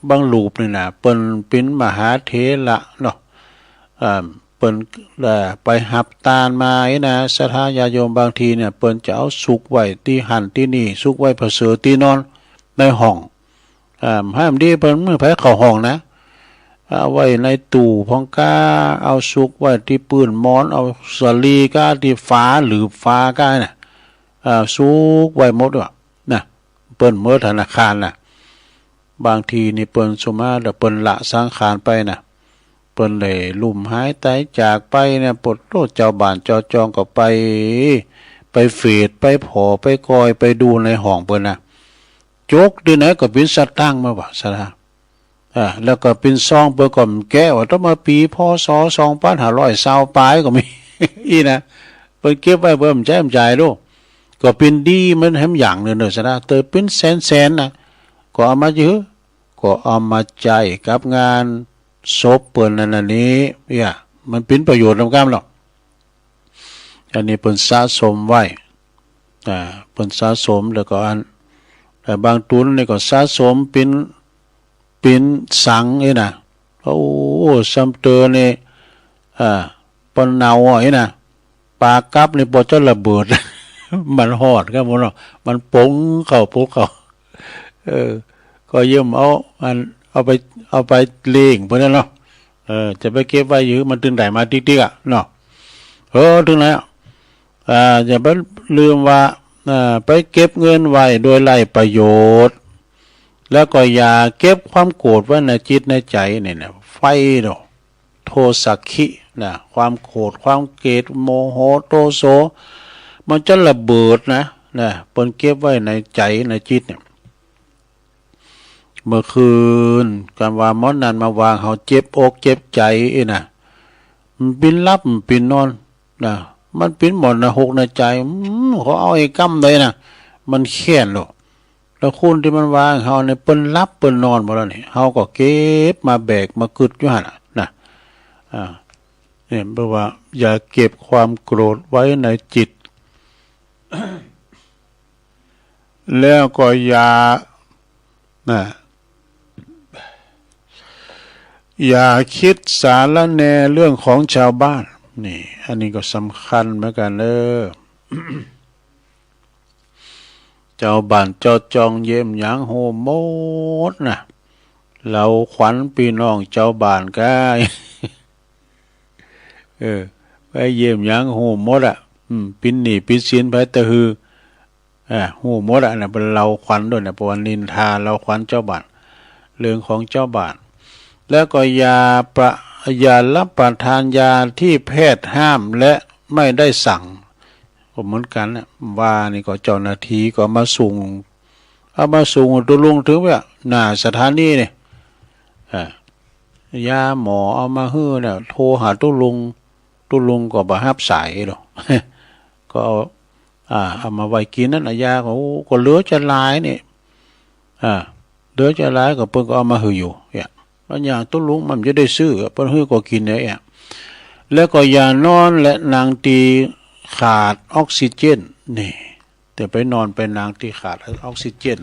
บางลูปนี่นะเปิ้นปิ้นมหาเถระเนาะเปิ้นไปหับตาลมาไอ้นะศรัทธาญาโยมบางทีเนี่ยเปิ้นจะเอาสุกไว้ที่หันที่นี่สุกไว้พระเสือที่นอนในห้องห้ามดีเปิ้นมือไผเข้าห้องนะเอาไว้ในตู้พองกาเอาสุกไว้ที่ปืนมอนเอาสลีกาที่ฟ้าหรือฟ้ากาน่ะสุกไว้หมดว่ะนะเปิ้นเมื่อธนาคารน่ะบางทีนี่เปิ้นสมาแล้วเปิ้นละสังขารไปน่ะเปิ้นเลยลุ่มหายตายจากไปเนี่ยปดโตเจ้าบ้านเจ้าจองก็ไปเฟดไปผอไปกอยไปดูในห้องเปิ้นน่ะจกดีไหนก็เป็นสัตว์ตั้งมาว่าซะนะแล้วก็เป็นซองเปิ้นก็แก้ว่าต้องมาปีพศ2520ปลายก็มี อีนะเปิ้นเก็บไว้เบิ่มใจดูก็เป็นดีมันแฮมอย่างนึงเด้อซะนะเตอเป็นแสนๆนะก็เอามายื้อก็เอามาใจกับงานศพเปิ้นนั่นนี้มันเป็นประโยชน์นำกันหรอกอันนี้เปิ้นสะสมไว้เปิ้นสะสมแล้วก็แต่บางตุนนี่ก็สะสมเป็นสังนี่นะโอ้ซัมเตอร์นี่ปนเนาไอ้นะปลากับนี่บ่จะระเบิด มันหอดครับผมเนาะมันปงเข้าปุ๊กเข้าก็เยี่ยมเอาไปเลี้ยงเพิ่นเนาะจะไปเก็บไว้อยู่มันถึงได้มาติ๊กๆเนาะถึงแล้วอย่าไปลืมว่าไปเก็บเงินไว้โดยไร้ประโยชน์แล้วก็อย่าเก็บความโกรธไว้ในจิตในใจนี่นะไฟเนาะโทสักขินะความโกรธความเกลียดโมโหโทโสมันจะระเบิดนะเปิ้นเก็บไว้ในใจในจิตเนี่ยเมื่อคืนการว่ามอนนั้นมาวางเฮาเจ็บอกเจ็บใจนะมันปินรับมันปินนอนมันปินหมดนะหกในใจเขาเอาไอ้กำเลยนะมันแค้นหรอก แล้วคุณที่มันวางเฮาเนี่ยเปิ้นรับเปิ้นนอนบ่แล้วนี่เฮาก็เก็บมาแบกมากึดอยู่หั่นนะเนี่ยแปลว่าอย่าเก็บความโกรธไว้ในจิต แล้วก็อย่าคิดสารแหน่เรื่องของชาวบ้านนี่อันนี้ก็สำคัญเหมือนกันเจ้าบ้านเจ้าจองเยี่ยมหยังโหมดนะเราขวัญพี่น้องเจ้าบ้านกายไปเยี่ยมหยังโหมดปินหนีปินศีลไปตะฮือหูมดน่ะเป็นเราขวัญด้วยนะปวันนินทาเราขวัญเจ้าบ้านเรื่องของเจ้าบ้านแล้วก็อย่ารับประทานยาที่แพทย์ห้ามและไม่ได้สั่งก็เหมือนกันนะว่านี่ก็เจ้าหน้าที่ก็มาส่งตัวลุงถึงว่าหน้าสถานีนี่ยาหมอเอามาฮื้อเนี่ยโทรหาตัวลุงก็บ่รับสายหรอกก็เอามาไว้กินนั่นยาก็เหลือจะหลายนี่เหลือจะหลายก็เพิ่นก็เอามาฮื้ออยู่เนี่ยบางอย่างตัวลุงมันจะได้ซื้อเพิ่นฮื้อก็กินเนี่ยแล้วก็อย่านอนและนางตีขาดออกซิเจนนี่แต่ไปนอนเป็นนางตีขาดออกซิเจน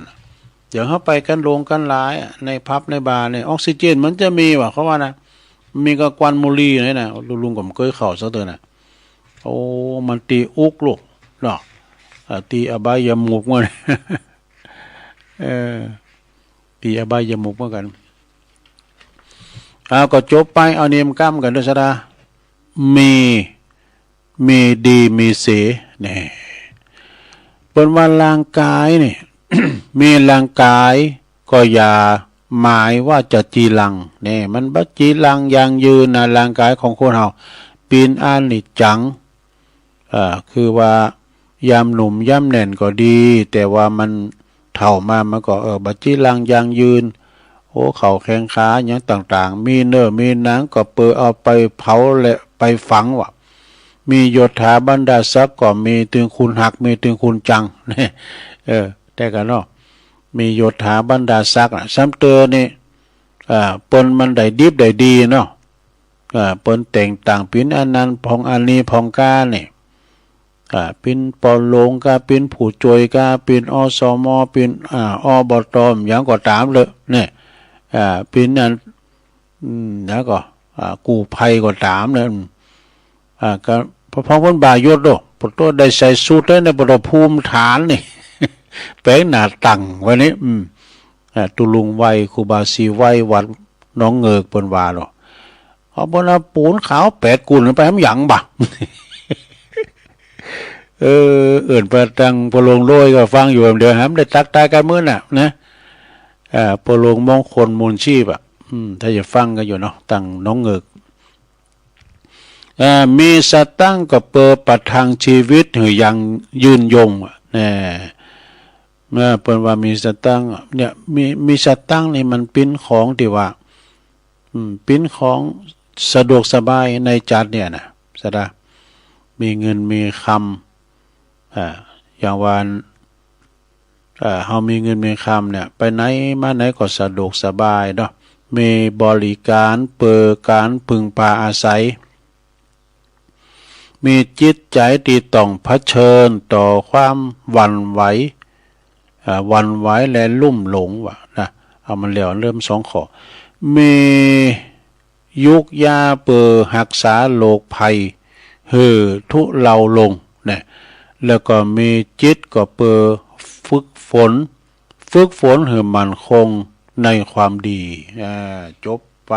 เดี๋ยวเขาไปกันโรงกันหลายในพับในบาร์เนี่ยออกซิเจนมันจะมีว่ะเขาว่านะมีก็ควันมูลีนี่นะลุงก็เคยเข้าซะเถอะนะโอ้มันตีอุกลูกเนาะตีอบายามุกมันตีอบายามุกเหมือนกันก็จบไปเอาเนียมกล้ำกันด้วยซะดามีดีมีเสียนี่เป็นว่าร่างกายนี่ มีร่างกายก็อย่าหมายว่าจะจีรังนี่มันบัจีรังยังยืนนะร่างกายของคนเฮาปีนอานิจจังคือว่ายามหนุ่มยามแน่นก็ดีแต่ว่ามันเฒ่ามามันก็บัจีรังยังยืนโอ้เข่าแข้งขาอย่างต่างๆมีเนื้อมีหนังก็เอาไปเผาและไปฝังว่ะมีโยธาบรรดาศักดิ์ก็มีถึงคุณหักมีถึงคุณจังนี่แต่กันเนาะมีโยธาบรรดาศักดิ์ซ้ำเตอนี่เปิ้นมันได้ดิบได้ดีเนาะเปิ้นแต่งต่างปินอันนั้นพองอันนี้พองกานี่ปินปอลงกาปินผู้จวยกาปินอสมปินอบตอย่างก็ตามเลยนี่ปินอันแล้วก็กู้ภัยก็ตามเนี่ยก็พอพ้นบายศโดปตัวได้ใส่สูทในบรภูมิฐานนี่ แปลงหน้าตั้งวันนี้ตุลุงไว้ครูบาสีไว้วัดน้องเงิกบนวาเนาะเอาบนปูนขาว8กุลไปให้มันหยังบ่ เอื่นประตังปลงโรยก็ฟังอยู่เดี๋ยวครับได้ตักตายกันมื้อน่ะนะปลงมงคลมูลชีพถ้าจะฟังกันอยู่เนาะตั้งน้องเงิกมีสตังก็เปิดประทังชีวิตหือยังยืนยงเนี่ยเมื่อเปิดว่ามีสตังเนี่ยมีสตังนี่มันเป็นของที่ว่าเป็นของสะดวกสบายในจัดเนี่ยนะสะดามีเงินมีคำอย่างวันเฮามีเงินมีคำเนี่ยไปไหนมาไหนก็สะดวกสบายเนาะมีบริการเปิดการพึ่งพาอาศัยมีจิตใจที่ต้องเผชิญต่อความหวั่นไหวและลุ่มหลงว่ะนะเอามันเหลียวเริ่ม2ข้อมียุกยาเปิดรักษาโรคภัยทุเลาลงเนี่ยแล้วก็มีจิตก็เปิดฝึกฝนให้มันคงในความดีจบไป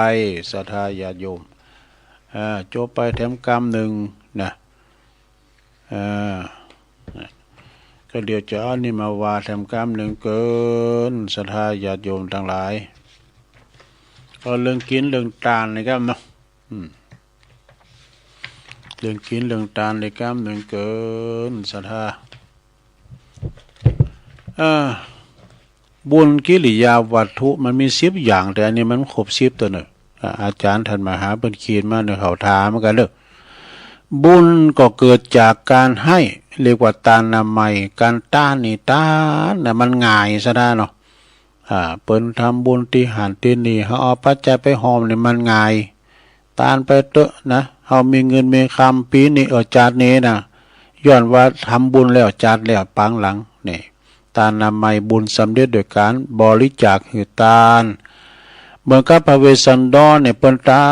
ศรัทธาญาติโยมจบไปแถมกรรมหนึ่งนะก็เดี๋ยวจะเอานี่มาว่าแถมกรรมหนึ่งเกินศรัทธาญาติโยมทั้งหลายก็เรื่องกินเรื่องทานนะครับเนาะเรื่องกินเรื่องทานในกรรมหนึ่งเกินศรัทธาบุญกิริยาวัตถุมันมี10อย่างแต่อันนี้มันครบ10ตัวเนอะอาจารย์ท่านมหาเพิ่นเขียนมาในเขาถามกันเด้อบุญก็เกิดจากการให้ เรียกว่าตานามัยการต้านนี่ต้านน่ะมันง่ายซะได้เนาะเปิ้นทำบุญที่หันที่นี่เฮาเอาปัจจัยไปหอมนี่มันง่ายตานไปเตอะนะเฮามีเงินมีคำปีนี้จาดนี้นะย้อนว่าทำบุญแล้วจาดแล้วปังหลังนี่ตานามัยบุญสำเร็จโดยการบริจาคคือทานเหมือนกับพระเวสสันดรเนี่ยเปิ้นทา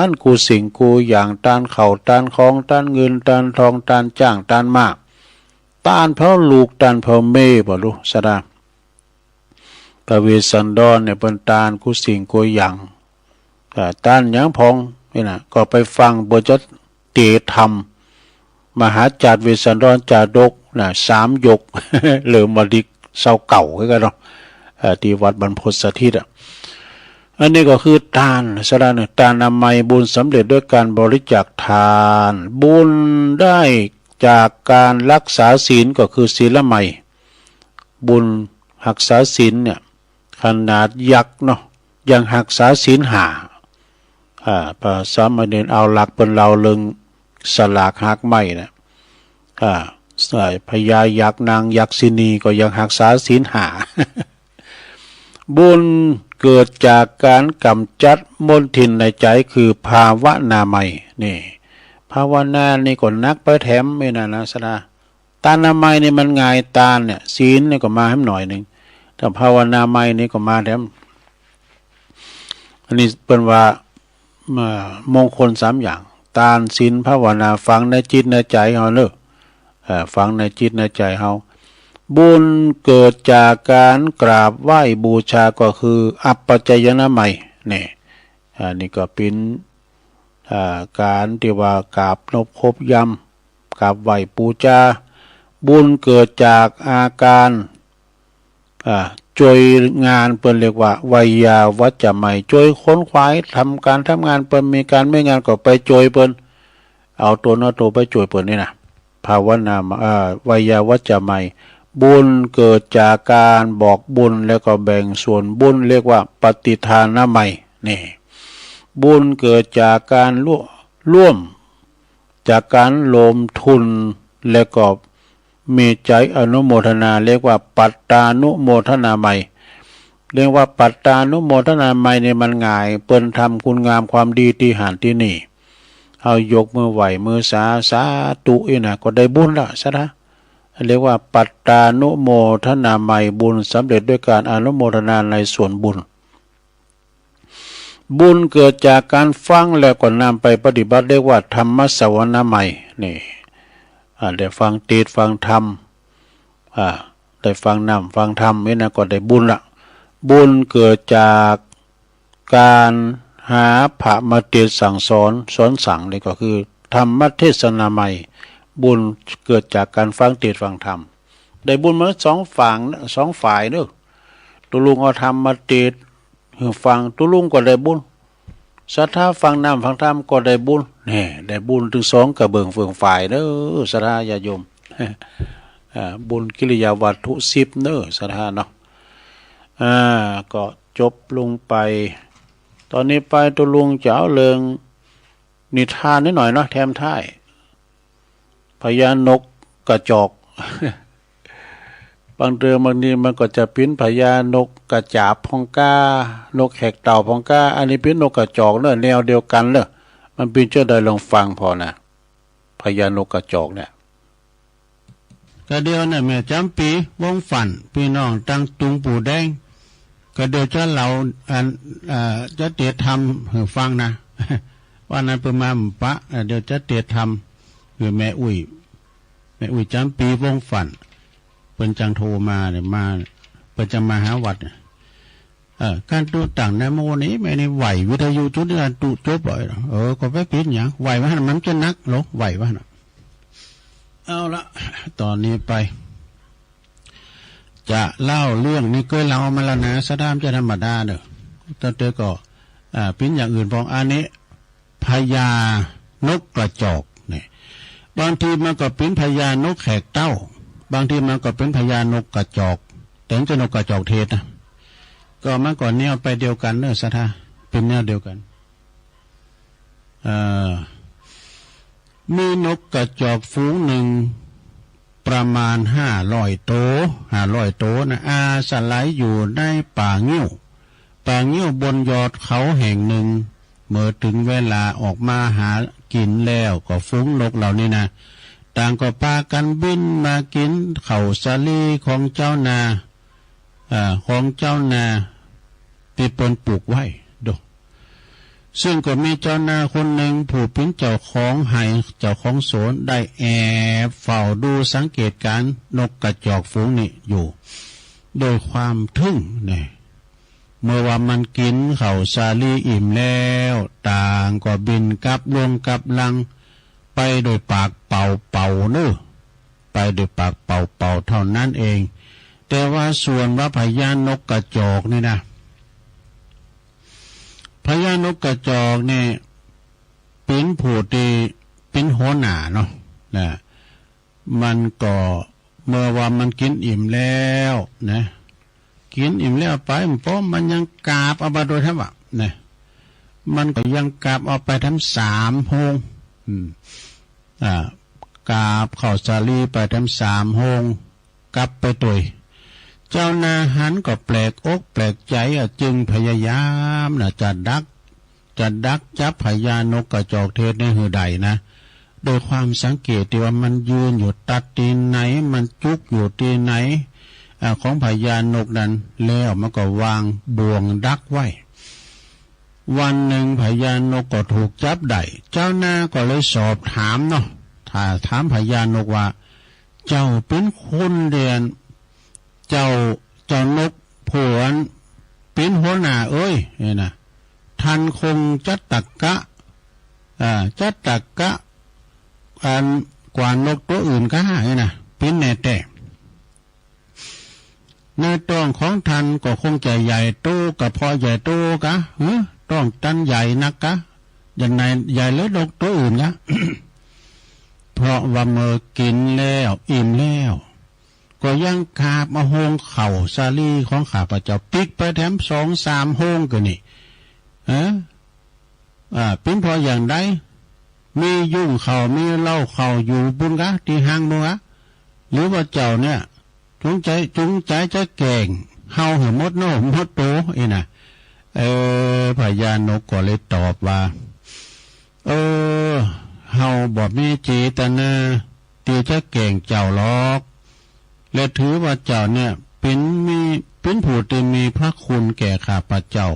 นกูสิ่งกูอย่างทานข้าวทานของทานเงินทานทองทานจ้างทานมากทานเพราะลูกทานเพราะแม่บ่รู้ซะดาพระเวสสันดรเนี่ยเปิ้นทานกูสิ่งกูอย่างทานหยังพองนี่นะก็ไปฟังบทจะเตธรรมมหาจารย์เวสสันดรจาดกนะ3 ยก เหลือมาดิเศร้าเก่าคือกันเนาะที่วัดบรรพตสถิตอันนี้ก็คือทานสระหนึ่งทานนามัยบุญสำเร็จด้วยการบริจาคทานบุญได้จากการรักษาศีลก็คือศีลใหม่บุญรักษาศีลเนี่ยขนาดยักษ์เนาะยังรักษาศีลพระสามเณรเอาหลักเป็นเราเลึงสลากหักไม้นะใส่พญายักษ์นางยักษินีก็ยังรักษาศีลบุญเกิดจากการกำจัดมลทินในใจคือภาวนาใหม่นี่ภาวนานี่ก็นักไปแถมไม่นะสนาตานามัยนี่มันง่ายตาเนี่ยศีลนี่ก็มาให้หน่อยหนึ่งแต่ภาวนาใหม่นี่ก็มาแถมอันนี้เป็นว่ามงคล3 อย่างทานศีลภาวนาฟังในจิตในใจเฮาเนอะฟังในจิตในใจเฮาบุญเกิดจากการกราบไหว้บูชาก็คืออัปปัจจยนะใหม่นี่นี่ก็เป็นการที่ว่ากราบนบครบยำกราบไหว้บูชาบุญเกิดจากอาการช่วยงานเปิ้นเรียกว่าไวยาวัจจะใหม่ช่วยค้นคว้าทำการทำงานเปิ้นมีการไม่งานก็ไปช่วยเปิ้นเอาตัวน้อตัวไปช่วยเปิ้นนี่นะภาวนาไวยาวัจจะใหม่บุญเกิดจากการบอกบุญแล้วก็แบ่งส่วนบุญเรียกว่าปฏิทานใหม่นี่บุญเกิดจากการร่วมจากการลงทุนแล้วก็มีใจอนุโมทนาเรียกว่าปัตตานุโมทนาใหม่เรียกว่าปัตตานุโมทนาใหม่เนี่ยมันง่ายเปิ้นทำคุณงามความดีที่หันที่นี่เอายกมือไหวมือสาธุอีน่ะก็ได้บุญละซะนะเรียกว่าปัตตานุโมทนาใหม่บุญสำเร็จด้วยการอนุโมทนาในส่วนบุญบุญเกิดจากการฟังแล้วก็นำไปปฏิบัติเรียกว่าธรรมสวนาใหม่นี่ได้ฟังเทศฟังธรรมได้ฟังนำฟังธรรมนี่นะก็ได้บุญละบุญเกิดจากการหาพระมาเทศสั่งสอนสั่งนี่ก็คือธรรมเทศนาใหม่บุญเกิดจากการฟังเทศฟังธรรมได้บุญมา2 ฝั่ง2 ฝ่ายเด้อตุลุงเอาธรรมมาเทศฟังตุลุงก็ได้บุญศรัทธาฟังนำฟังธรรมก็ได้บุญนี่ได้บุญถึง2กระเบื้องเฟืองฝ่ายเด้อศรัทธาญาโยมบุญกิริยาวัตถุ10เด้อศรัทธาเนาะก็จบลงไปตอนนี้ไปตุลุงจะเอาเรื่องนิทานนิดหน่อยเนาะแถมท้ายพญานกกระจอก บางเดือนบางนี้มันก็จะเป็นพญานกกระจาบพองก้านกแขกเต่าพองก้าอันนี้เป็นนกกระจอกเนอะแนวเดียวกันเนอะมันเป็นเจ้าใดลองฟังพอนะพญานกกระจอกเนี่ยก็เดียวเนี่ยแม่จำปีวงฝันพี่น้องตั้งตุงปู่แดงก็เดี๋ยวจะเราจะเตะทำให้ฟังนะ ว่านั้นเป็นมาปะเดี๋ยวจะเตะทำคือแม่อุ้ยจำปีวงฝันเป็นจังโทรมาเนี่ยมาเป็นจะมาหาวัดการตัวต่างในโมนี้ไม่ได้ไหววิทยุจุดนี้ตุจบบ่อยก็ไปปิดอย่างไหวว่ามันจะนักหรอไหวว่านะเอาละตอนนี้ไปจะเล่าเรื่องนี้เคยเล่ามาแล้วนะสะดามจะธรรมดาเนอะตอนเจอก็เป็นอย่างอื่นพองอันนี้พญานกกระจอกเนี่ยบางทีมันก็เป็นพญานกแขกเต้าบางทีมันก็เป็นพญานกกระจอกแต่จะนกกระจอกเทศนะก็มันก่อนแนวไปเดียวกันเนอะสะท่าเป็นแนวเดียวกันมีนกกระจอกฝูงหนึ่ง ประมาณ500 โตนะอาศัยอยู่ในป่างิ้วบนยอดเขาแห่งหนึ่งเมื่อถึงเวลาออกมาหากินแล้วก็ฟุ้งนกเหล่านี้นะต่างก็พากันบินมากินข้าวสาลีของเจ้านาที่เปิ้นปลูกไว้ดูซึ่งก็มีเจ้านาคนหนึ่งผู้เป็นเจ้าของไห่เจ้าของสวนได้แอบเฝ้าดูสังเกตการนกกระจอกฝูงนี้อยู่โดยความทึ่งเนี่ยเมื่อว่ามันกินข้าวสาลีอิ่มแล้วต่างก็บินกลับลงกลับลังไปโดยปากเป่าเน้อไปโดยปากเป่าเท่านั้นเองแต่ว่าส่วนว่าพญานกกระจอกนี่นะพญานกกระจอกนี่เป็นผู้ที่เป็นหัวหน้าเนาะนะมันก็เมื่อว่ามันกินอิ่มแล้วนะกินอิ่มแล้วไปเพราะมันยังกาบเอาไปโดยทั้งว่านะมันก็ยังกาบเอาไปทั้ง3 โฮงกาบข้าวสาลีไปทั้ง3 โฮงกลับไปตัวเจ้านาหันก็แปลกอกแปลกใจจึงพยายามจะดักจับพญานกกระจอกเทศในหือใดนะโดยความสังเกตที่ว่ามันยืนอยู่ตัดตีนไหนมันจุกอยู่ตีนไหนของพญานกนั้นแล้วมันก็วางบ่วงดักไว้วันหนึ่งพญานกก็ถูกจับได้เจ้านาก็เลยสอบถามเนาะถามพญานกว่าเจ้าเป็นคนเรียนเจ้านกผวนเป็นหัวหน้าเอ้ยนี่นะท่านคงจัดตักกะกว่านกตัวอื่นก็หายนะเป็นแน่แต่ในต้องของท่านก็คงจะใหญ่โตกับพอใหญ่โตกะต้องตันใหญ่นักกะอย่างไรใหญ่เลยนกตัวอื่นกะ เพราะว่าเมื่อกินแล้วอิ่มแล้วก็ยังคาบมาโฮงเข่าซาลีของข้าพเจ้าปิกไปแถม2-3 โฮงก็นี่เป็นพออย่างใดมียุ่งเข่ามีเล่าเข่าอยู่บุญกะที่ห้างบุญกะหรือว่าเจ้าเนี่ยจงใจจะแก่งเฮาหือมดโนมดโตอีน่ะพญานกก็เลยตอบว่าเฮาบ่มีเจตนาที่จะแก่งเจ้าหรอกและถือว่าเจ้าเนี่ยเป็นผู้ที่มีพระคุณแก่ข้าพเจ้า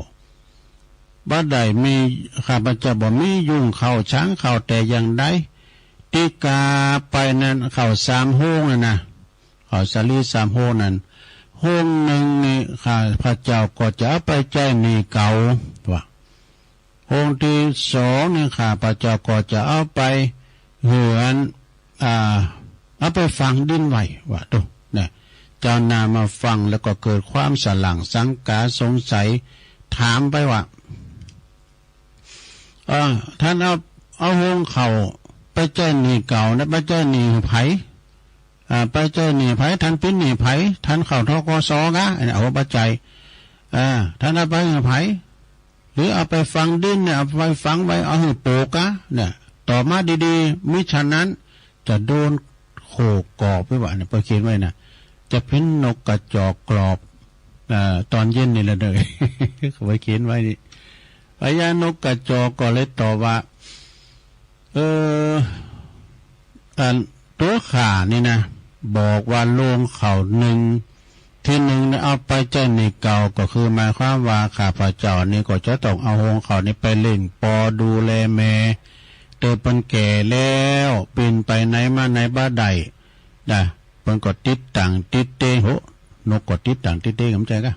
บ่ได้มีข้าพเจ้าบ่มียุ่งเข้าช้างเข้าแต่อย่างใดติกาไปนั้นเข้า3 โฮงนะเข้าสาลี3 โฮงนั้นโฮงหนึ่งนี่ข้าพเจ้าก็จะไปแจ้งหนี้เก่าว่าโฮงที่2นี่ข้าพเจ้าก็จะเอาไปเหือนเอาไปฝังดินไว้ว่าดูเนี่ยเจ้านามาฟังแล้วก็เกิดความสลั่งสังกาสงสัยถามไปว่าท่านเอาโฮงเข่าไปแจ้งหนี้เก่านะไปแจ้งหนี้ไผไปแจ้งหนี้ไผท่านเป็นหนี้ไผท่านเข้าทกสกะเอาปัจจัยท่านเอาไปให้ไผหรือเอาไปฝังดินเนี่ยเอาไปฝังไว้เอาให้โปกะเนี่ยต่อมาดีๆมิฉะนั้นจะโดนโขกกรอบไว้ว่าเนี่ยไปเขียนไว้นะจะเป็นนกกระจอกกรอบตอนเย็นนี่แหละเลยเขาไปเขียนไว้นี่พญานกกระจอกก็เลยตอบว่าตัวข่านี่นะบอกว่าโลงเข่าที่หนึ่งเอาไปแจ้งหนี้เก่าก็คือหมายความว่าข้าพเจ้านี่ก็จะต้องเอาโฮงเข่านี่ไปเล่นปอดูแลแม่เติบเป็นแก่แล้วปีนไปไหนมาไหนบ้าใดนะเพิ่นก็ติดต่างติดเตโหนกก็ติดต่างติดเตเข้าใจกะ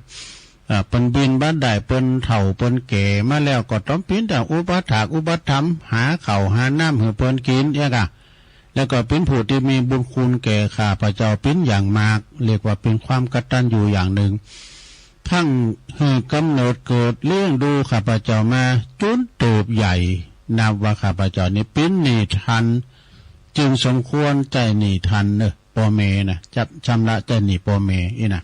เปิ้นบินบ้านใดเปิ้นเฒ่าเปิ้นแก่มาแล้วก็ต้องปีนแต่อุปถากอุปถัมภ์หาข้าวหาน้ำให้เปิ้นกินเนี่ยกะแล้วก็เป็นผู้ที่มีบุญคุณแก่ข้าพเจ้าเป็นอย่างมากเรียกว่าเป็นความกตัญญูอย่างหนึ่งทั้งให้กำเนิดเกิดเลี้ยงดูข้าพเจ้ามาจนเติบใหญ่นับว่าข้าพเจ้านี่เป็นหนี้ทันจึงสมควรใจหนี้ทันเนอะปอเมนะจับชำระใจหนี้ปอเมอีนะ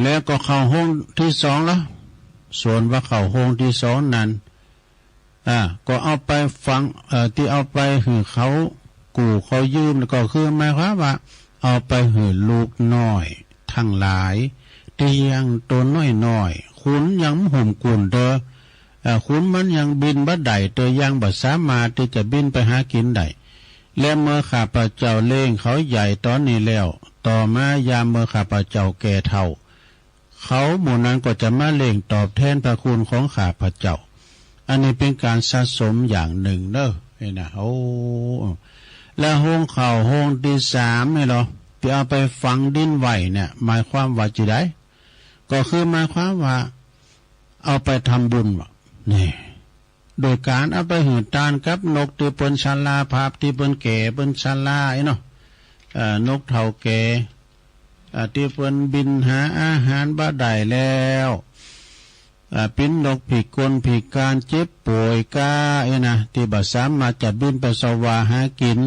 แล้วก็เข้าห้องที่2แล้วส่วนว่าเข้าห้องที่2นั้นก็เอาไปฟังที่เอาไปคือเขา กูเขายืมก็คือหมายความว่าเอาไปหือลูกน้อยทั้งหลายเตียงตัวน้อยๆขุนยังห่มกุ่นเด้อขุนมันยังบินบ่ได้เตยังบ่สามารถที่จะบินไปหากินได้และเมื่อข้าพเจ้าเล่งเขาใหญ่ตอนนี้แล้วต่อมายามเมื่อข้าพเจ้าแก่เฒ่าเขาหมู่นั้นก็จะมาเล่งตอบแทนพระคุณของข้าพเจ้าอันนี้เป็นการสะสมอย่างหนึ่งเด้อนี่นะโอ้แล้วห้องข่าวห้องที่3นี่เหรอไปเอาไปฝังดินไว้เนี่ยหมายความว่าจีได้ก็คือหมายความว่าเอาไปทำบุญวะนี่โดยการเอาไปหืดตานกับนกที่เปิ้นชาลาภาพที่เปิ้นแก่เปิ้นชาลาไอ้เนาะนกเฒ่าแก่ที่เปิ้นบินหาอาหารบ่ได้แล้วปิ้นนกผีกลผีการเจ็บป่วยกาไอ้นะที่บ่สามารถจะบินไปสวาหากิน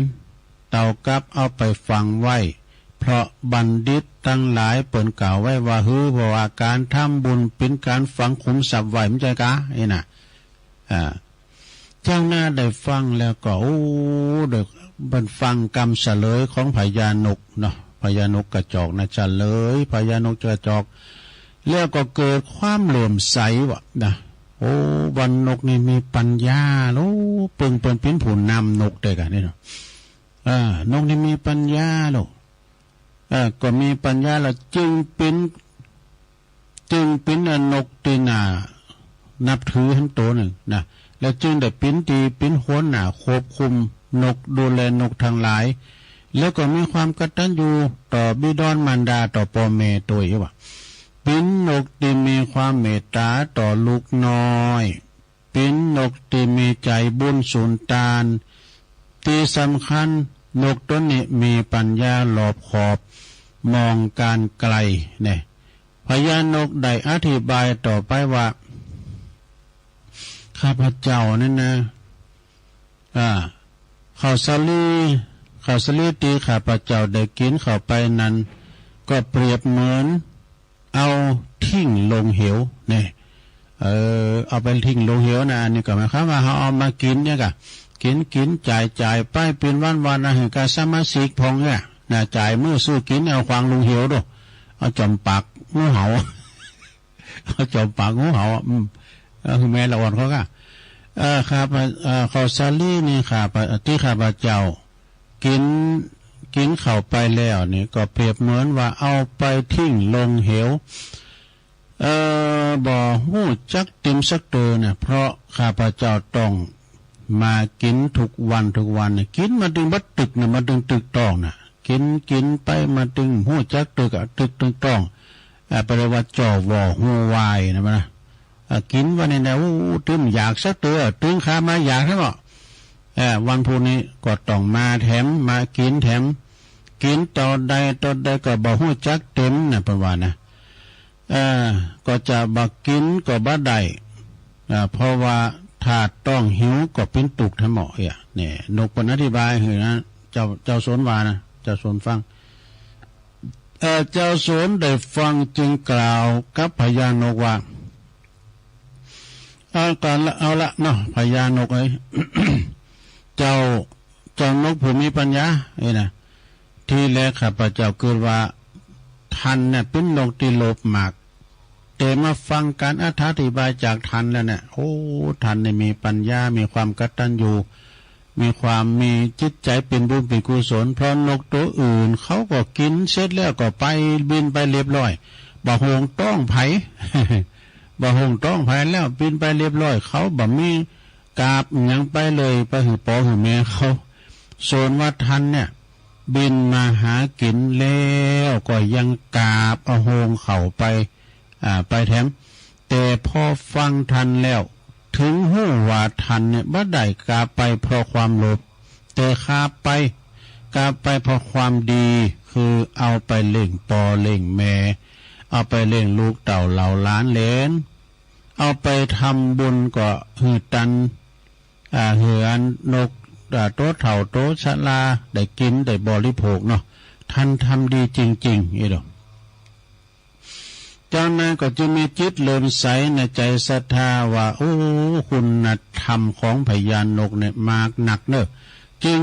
เต่ากับเอาไปฝังไว้เพราะบัณฑิตทั้งหลายเปิ้นกล่าวไว้ว่าเพราะว่าการทำบุญเป็นการฝังขุมทรัพย์ไว้ไม่ใช่กะไอ้นะเจ้าหน้าได้ฟังแล้วก็โอ้เด็กบันฟังกรรมเฉลยของพญานกเนาะพญานกกระจอกนะเฉลยพญานกกระจอกแล้วก็เกิดความเหลื่อมใสวะนะโอ้วันนกนี่มีปัญญาโอ้เปิงเปิ้นเป็นผู้นำนกได้กันนี่เนาะนกนี่มีปัญญาโลก็มีปัญญาแล้วจึงเป็นนกตีนานับถือทั้งตัวหนึ่งนะแล้วจึงได้เป็นหัวหน้าควบคุมนกดูแลนกทั้งหลายแล้วก็มีความกตัญญูต่อบิดามารดาต่อพ่อแม่ตัวเองว่าเป็นนกที่มีความเมตตาต่อลูกน้อยเป็นนกที่มีใจบุญสุนทานที่สำคัญนกตัวนี้มีปัญญาหลอบขอบมองการไกลเนี่ยพญานกได้อธิบายต่อไปว่าข้าพเจ้านั่นนะข้าวสาลีที่ข้าพเจ้าได้กินเข้าไปนั้นก็เปรียบเหมือนเอาทิ้งลงเหวเนี่ยเอาไปทิ้งลงเหวนะอันนี้ก็หมายความว่าเขาเอามากินเนี่ยกะกินจ่ายไปเป็นวันนะให้การสมาชิกพองเนี่ยนะจ่ายมื้อสู้กินเอาควางลงเหวด้วยเอาจอมปากงูเห่าเอาจอมปากงูเห่าคือแม่ละอ่อนเขาก็ครับข้าวสาลีนี่ครับที่ข้าพเจ้ากินเข้าไปแล้วนี่ก็เปรียบเหมือนว่าเอาไปทิ้งลงเหวบ่ฮู้จักติมสักเตอเนี่ยเพราะข้าพเจ้าต้องมากินทุกวันเนี่ยกินมาถึงบัดตึกน่ะมาถึงตึกต้องน่ะกินไปมาถึงฮู้จักตึกตึกต้องแปลว่าจ่อวอฮู้วายนะมันกินวันนี้นะตึมอยากสักเตอตึงขามาอยากใช่ป่ะวันพรุ่งนี้ก็ต้องมาแถมมากินแถมกินต่อใดก็บ่ฮู้จักเต็มนะประว่านะก็จะบ่กินก็บ่ได้เพราะว่าถ้าต้องหิวก็เป็นตุกทั้งหมดเนี่ยนกปนอธิบายคือนะเจ้าสนว่านะเจ้าสนฟังเจ้าสนได้ฟังจึงกล่าวกับพญานกว่าเอาละเนาะพญานกไอ้ เจ้านกผู้มีปัญญานะที่แรกข้าพเจ้าเกิดว่าท่านเนี่ยเป็นนกที่โลภมากแต่มาฟังการอธิบายจากท่านแล้วเนี่ยโอ้ท่านเนี่ยมีปัญญามีความกตัญญูมีจิตใจเป็นบุญเป็นกุศลเพราะนกตัวอื่นเขาก็กินเสร็จแล้วก็ไปบินไปเรียบร้อยบ่โหงต้องไผ บ่โหงต้องไผแล้วบินไปเรียบร้อยเขาบ่มีกาบยังไปเลยไปหือปอหือแม่เขาส่วนว่าท่านเนี่ยบินมาหากินแล้วก็ยังกาบเอาโหงเข่าไปแถมแต่พอฟังทันแล้วถึงหู้ว่าทันเนี่ยบ่ได้กาบไปเพราะความโลภแต่กาบไปเพราะความดีคือเอาไปเล่งปอเล่งแม่เอาไปเล่งลูกเต่าเหล่าล้านเหลนเอาไปทำบุญก็หือตันเหือนนกโต๊ะเถ่าโต๊ะชะลาได้กินได้บริโภคเนาะท่านทำดีจริงๆอีดอกจากนั้นก็จะมีจิตเลื่อมใสในใจศรัทธาว่าโอ้คุณธรรมของพญานกเนี่ยมากหนักเนอะจึง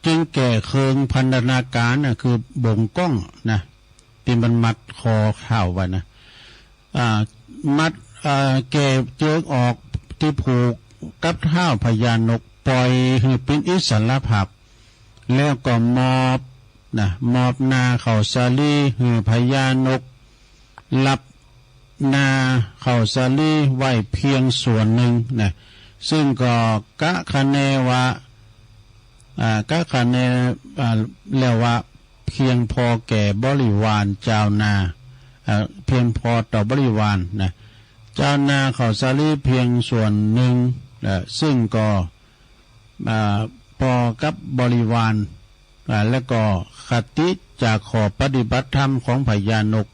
จึงแก่เคืองพันธนาการน่ะคือบ่งก้องนะที่มันมัดคอข้าวไว้นะมัดแก่เจือกออกที่ผูกกับเท้าพญานกปล่อยให้เป็นอิสระภาพแล้วก็มอบนาเขาสาลีให้พญานกรับนาเขาสาลีไว้เพียงส่วนหนึ่งนะซึ่งก็กะคะเนว่าแล้วว่าเพียงพอแก่บริวารเจ้านาเพียงพอต่อบริวารนะเจ้านาเขาสาลีเพียงส่วนหนึ่งซึ่งก็พอกับบริวารและก็คติจากขอปฏิบัติธรรมของพญานก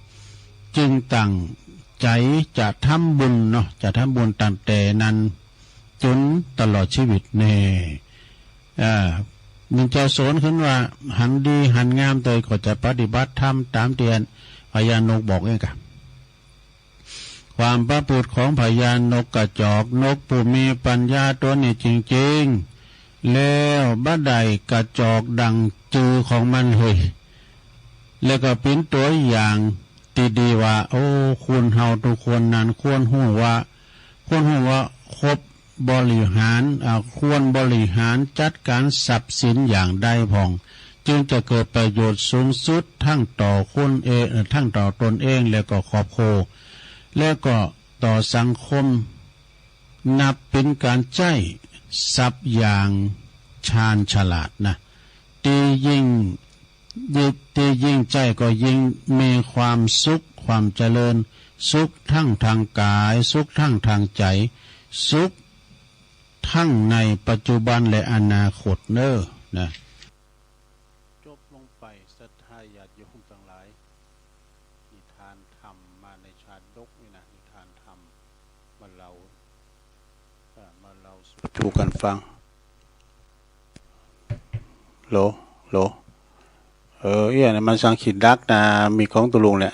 จึงตั้งใจจะทำบุญเนาะจะทำบุญตั้งแต่นั้นจนตลอดชีวิตเน่มึงจะสอนขึ้นว่าหันดีหันงามเตยก็จะปฏิบัติธรรมตามเตียนพญานกบอกเองครับความประพฤติของพญานกกระจอกนกผู้มีปัญญาตัวนี้จริงๆแล้วบัดใดกระจอกดังจือของมันเฮ้ยแล้วก็เป็นตัวอย่างตีดีว่าโอ้คุณเฮาทุกคนนั้นควรหูว่าครบบริหารควรบริหารจัดการทรัพย์สินอย่างใดพองจึงจะเกิดประโยชน์สูงสุดทั้งต่อคนทั้งต่อตนเองแล้วก็ครอบครัวแล้วก็ต่อสังคมนับเป็นการใช้ทรัพย์อย่างชาญฉลาดนะตียิ่งใจก็ยิ่งมีความสุขความเจริญสุขทั้งทางกายสุขทั้งทางใจสุขทั้งในปัจจุบันและอนาคตเนอะนะจบลงไปศรัทธาญาติโยมทั้งหลายนิทานธรรมมาในชาดกนี่นะนิทานธรรมมาเล่าสู่กันฟังโหลเนี่ยมันสังขีดดักนะมีของตุลุงแหละ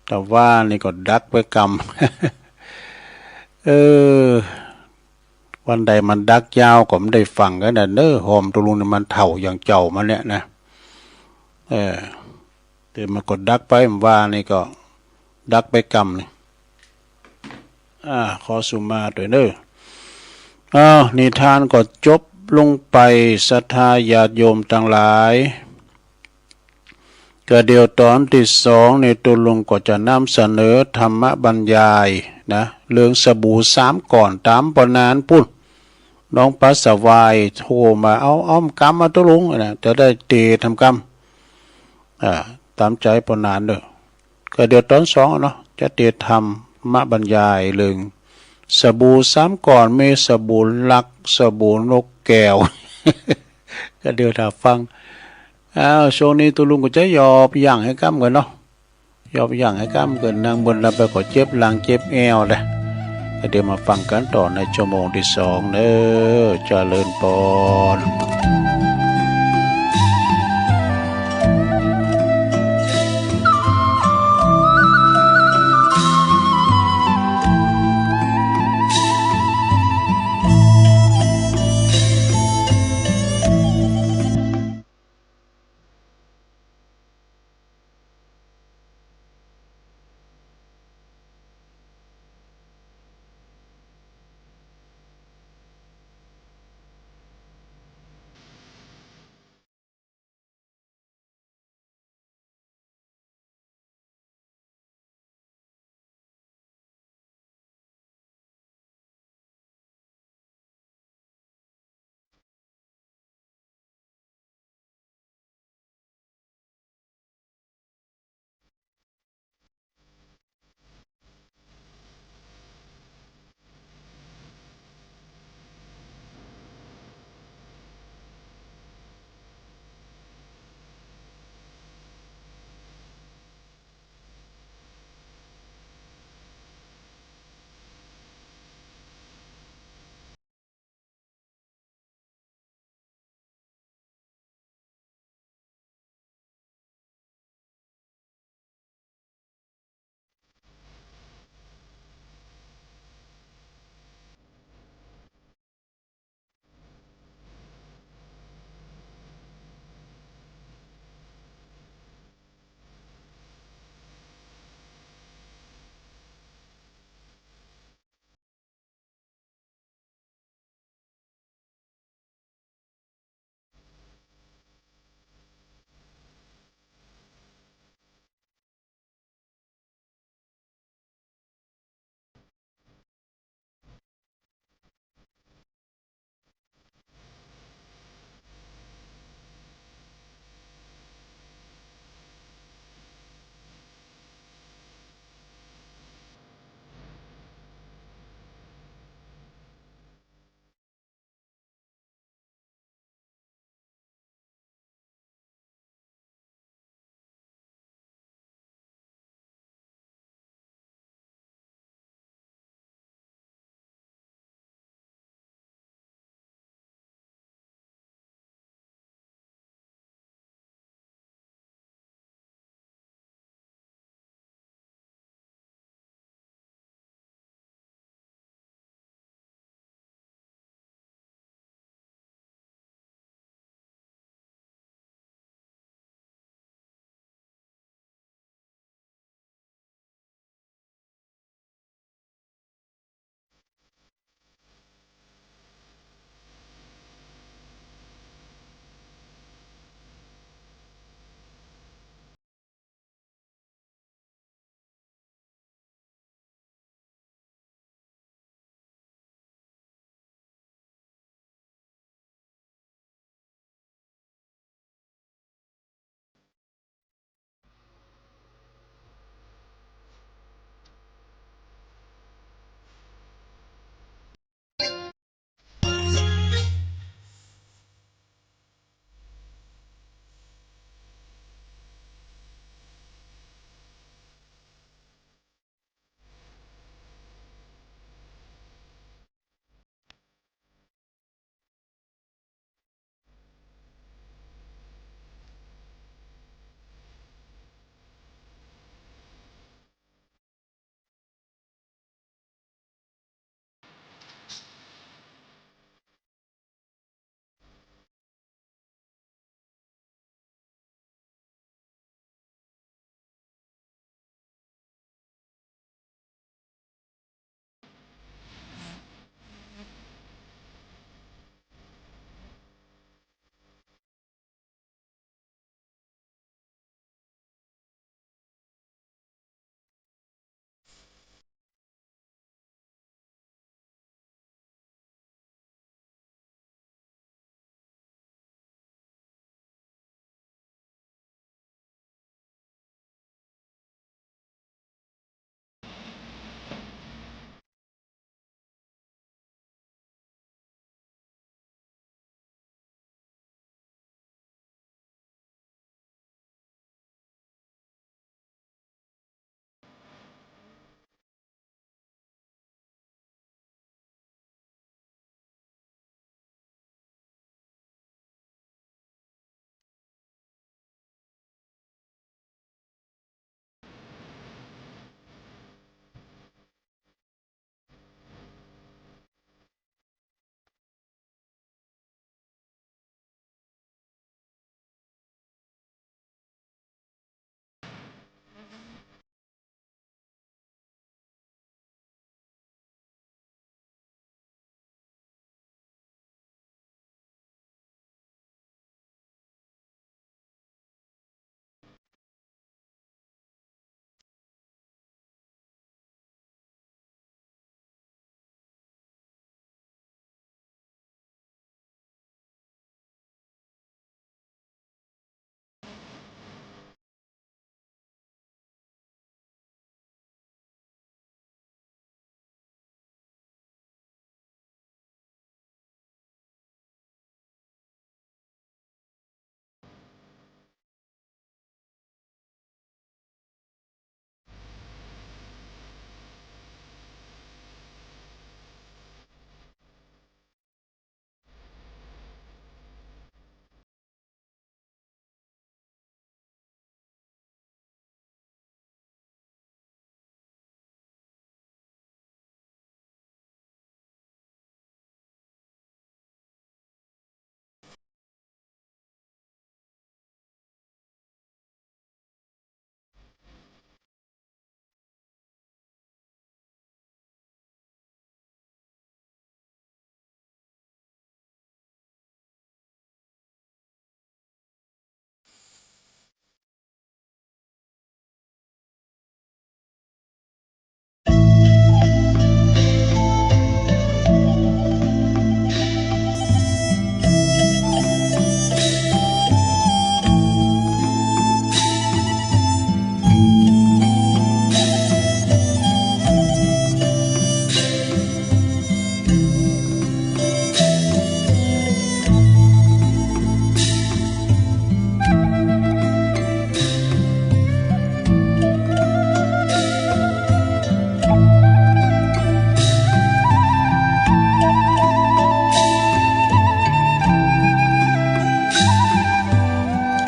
แต่ว่านี่ก็ดักไว้กรรม วันใดมันดักยาวก็ไม่ได้ฟังกันนะหอมตุลุงเนี่ยมันเถ่าอย่างเจ้ามันเนี่ยนะแต่มันก็ดักไปมันว่านี่ก็ดักไปกรรมนี่ขอสุมาด้วยนิทานก็จบลงไปศรัทธาญาติโยมทั้งหลายก็เดี๋ยวตอนที่สองในตุลุงก็จะนำเสนอธรรมบรรยายนะเรื่องสบู่3ก่อนตามปนานพุ่นน้องปัสสาวายโทรมาเอาอ้อมกรรมมาตุลุงนะจะได้เตะทำกรรมตามใจปนานเด้อก็เดี๋ยวตอนสองเนาะจะเตะธรรมบรรยายเรื่องสบู่3ก่อนมีสบู่ลักสบู่นกแก้ว ก็เดี๋ยวถ้าฟังช่วงนี้ตุลุงก็จะยอบย่างให้กำกันเนาะยอบย่างให้กำกันนางบนลำไปก็เจ็บหลังเจ็บแอวเลยก็เดี๋ยวมาฟังกันต่อในชั่วโมงที่2เนอะเจริญพร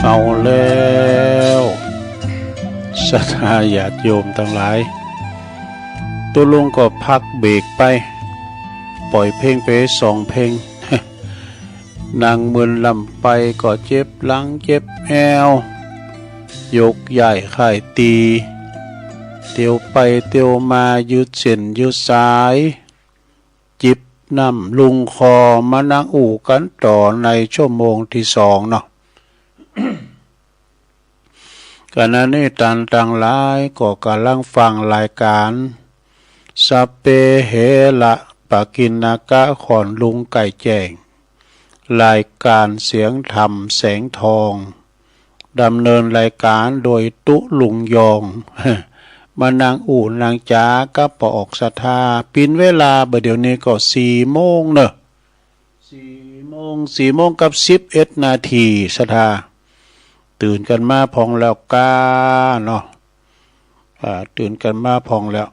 เอาแล้วศรัทธาญาติโยมทั้งหลายตัวลุงก็พักเบรกไปปล่อยเพลงไป2 เพลง นางมึนลำไปก็เจ็บหลังเจ็บแอวยกใหญ่ไข่ตีเตียวไปเตียวมายืดเส้นยืดสายจิบน้ำลุงคอมานั่งอู่กันต่อในชั่วโมงที่2เนาะ ขณะนี้ต่างหลายก็กำลังฟังรายการสัพเพเหระปะกินนากะขอนลุงไก่แจ้งรายการเสียงธรรมแสงทองดำเนินรายการโดยตุลุงยอง มานางอู่นางจ๋ากับปออกศรัทธาปินเวลาเดี๋ยวนี้ก็4 โมงเนอะ4 โมงกับ11 นาทีศรัทธาตื่นกันมาพองแล้วกาเนาะตื่นกันมาพองแล้ว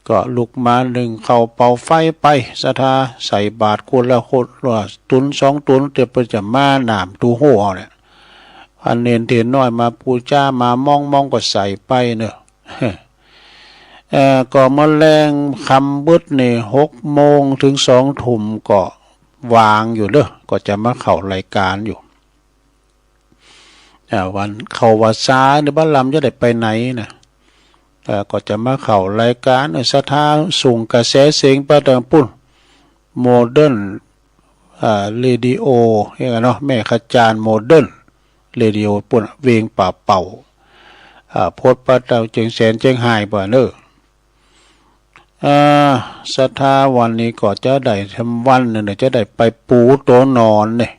ก็ลุกมา1เข้าเป่าไฟไปศรัทธาใส่บาตรคนละคนว่าตุน2 ตุนเดี๋ยวไปจะมาหนามตูโหเนี่ยอันเนนเทนน้อยมาปูจ้ามามองก็ใส่ไปเนอะ ก็มาแรงคำบึดนี่6 โมงถึง2 ทุ่มก็วางอยู่เด้อก็จะมาเข้ารายการอยู่วันเข้าวัดซ้ายในบ้านลำจะได้ไปไหนนะก็จะมาเข้ารายการศรัทธาส่งกระแสเสียงไปทางปุ่นโมเดิร์นเรดิโอเนาะแม่ขจารโมเดิร์นเรดิโอปุ่นเวงป่าเป่าโพดปะเต่าเจียงแสนเจียงหายบ่เนอะศรัทธาวันนี้ก็จะได้ทำวันเนี่ยจะได้ไปปูตัวนอนเนี่ย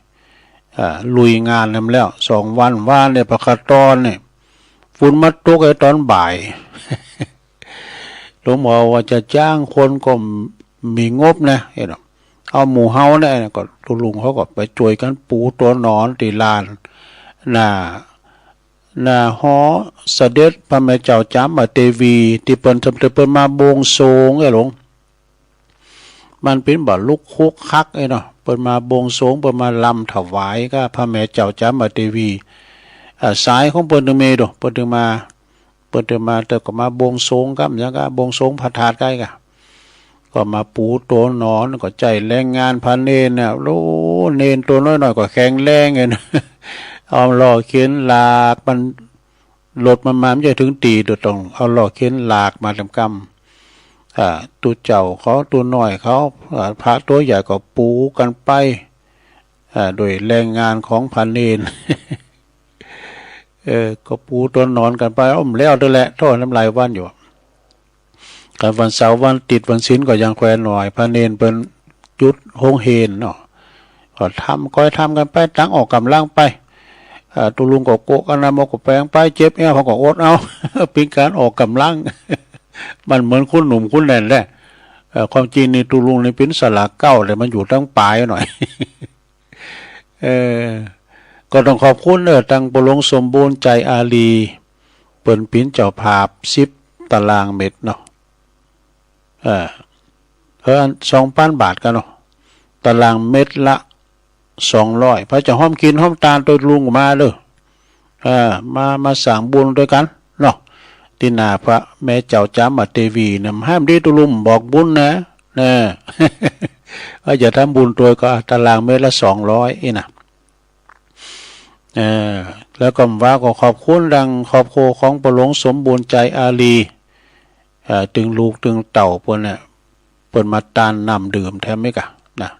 ลุยงานทำแล้ว2 วันว่าเนี่ยประคาตอนเนี่ยฝุ่นมัดตกไอ้ตอนบ่าย หลวงหมอว่าจะจ้างคนก็มีงบนะเห็นหรอเอาหมู่เฮาเนี่ยก็ตุลุงเขาก็ไปช่วยกันปูตัวนอนตีลานหน้าหอเสด็จพระแม่เจ้าจามเทวีที่เปิ้นมาบวงสรวงไอ้หลวงมันเป็นบ่ลุกคุกคักไอ้เนาะเปิ้นมาบวงสรวงเปิ้นมาลำถวายก็พระแม่เจ้าจามเทวีสายของเปิ้นถึงเมดเปิ้นถึงมาแต่ก็มาบวงสรวงครับยังก็บวงสรวงพระธาตุใกล้ก็มาปูตัวนอนก็ใจแรงงานพระเนนเนี่ยโลเนนตัวน้อยๆก็แข็งแรงไงนะ เอาหล่อเข็นหลากมันรถมันมาไม่ใช่ถึงตีตัวตรงเอาหล่อเข็นหลากมาทำกรรมตัวเจ้าเขาตัวน้อยเขาพระตัวใหญ่ก็ปูกันไปโดยแรงงานของพระเนน ก็ปูตัวนอนกันไปแล้วด้วยแหละท่อน้ำลายว่านอยู่กันวันเสาร์วันติดวันศีลก็ยังแควนหน่อยพระเนนเป็นจุดโฮงเฮนเนาะก็ค่อยทำกันไปตั้งออกกำลังไปตุลุงก็โกะกันนะมก็แปลงไปเจ็บเขาก็อดเอา เป็นการออกกำลัง มันเหมือนคุณหนุ่มคุณแน่นแหละความจริงในตุลุงในเป็นสลากเก้าแต่มันอยู่ตั้งปลายหน่อย ก็ต้องขอบคุณตั้งปลงสมบูรณ์ใจอาลีเปิ่นปิ้นเจ้าภาพ10 ตารางเมตรเนาะ2,000 บาทกันเนาะตารางเมตรละ200พระจะห้อมกินห้อมตาลตัวลุงมาเลยมาสั่งบุญด้วยกันเนาะที่นาพระแม่เจ้าจามเทวีเนี่ยห้ามดีตัวลุงบอกบุญนะว่าจะทำบุญตัวก็ตารางเมตรละ200นะแล้วก็ว่าก็ขอบคุณดังขอบโคของปลงสมบูรณ์ใจอาลีตึงลูกตึงเต่าเปิ้นเนี่ยเปิ้นมาตานนำดื่มแท้ไหมกะนะ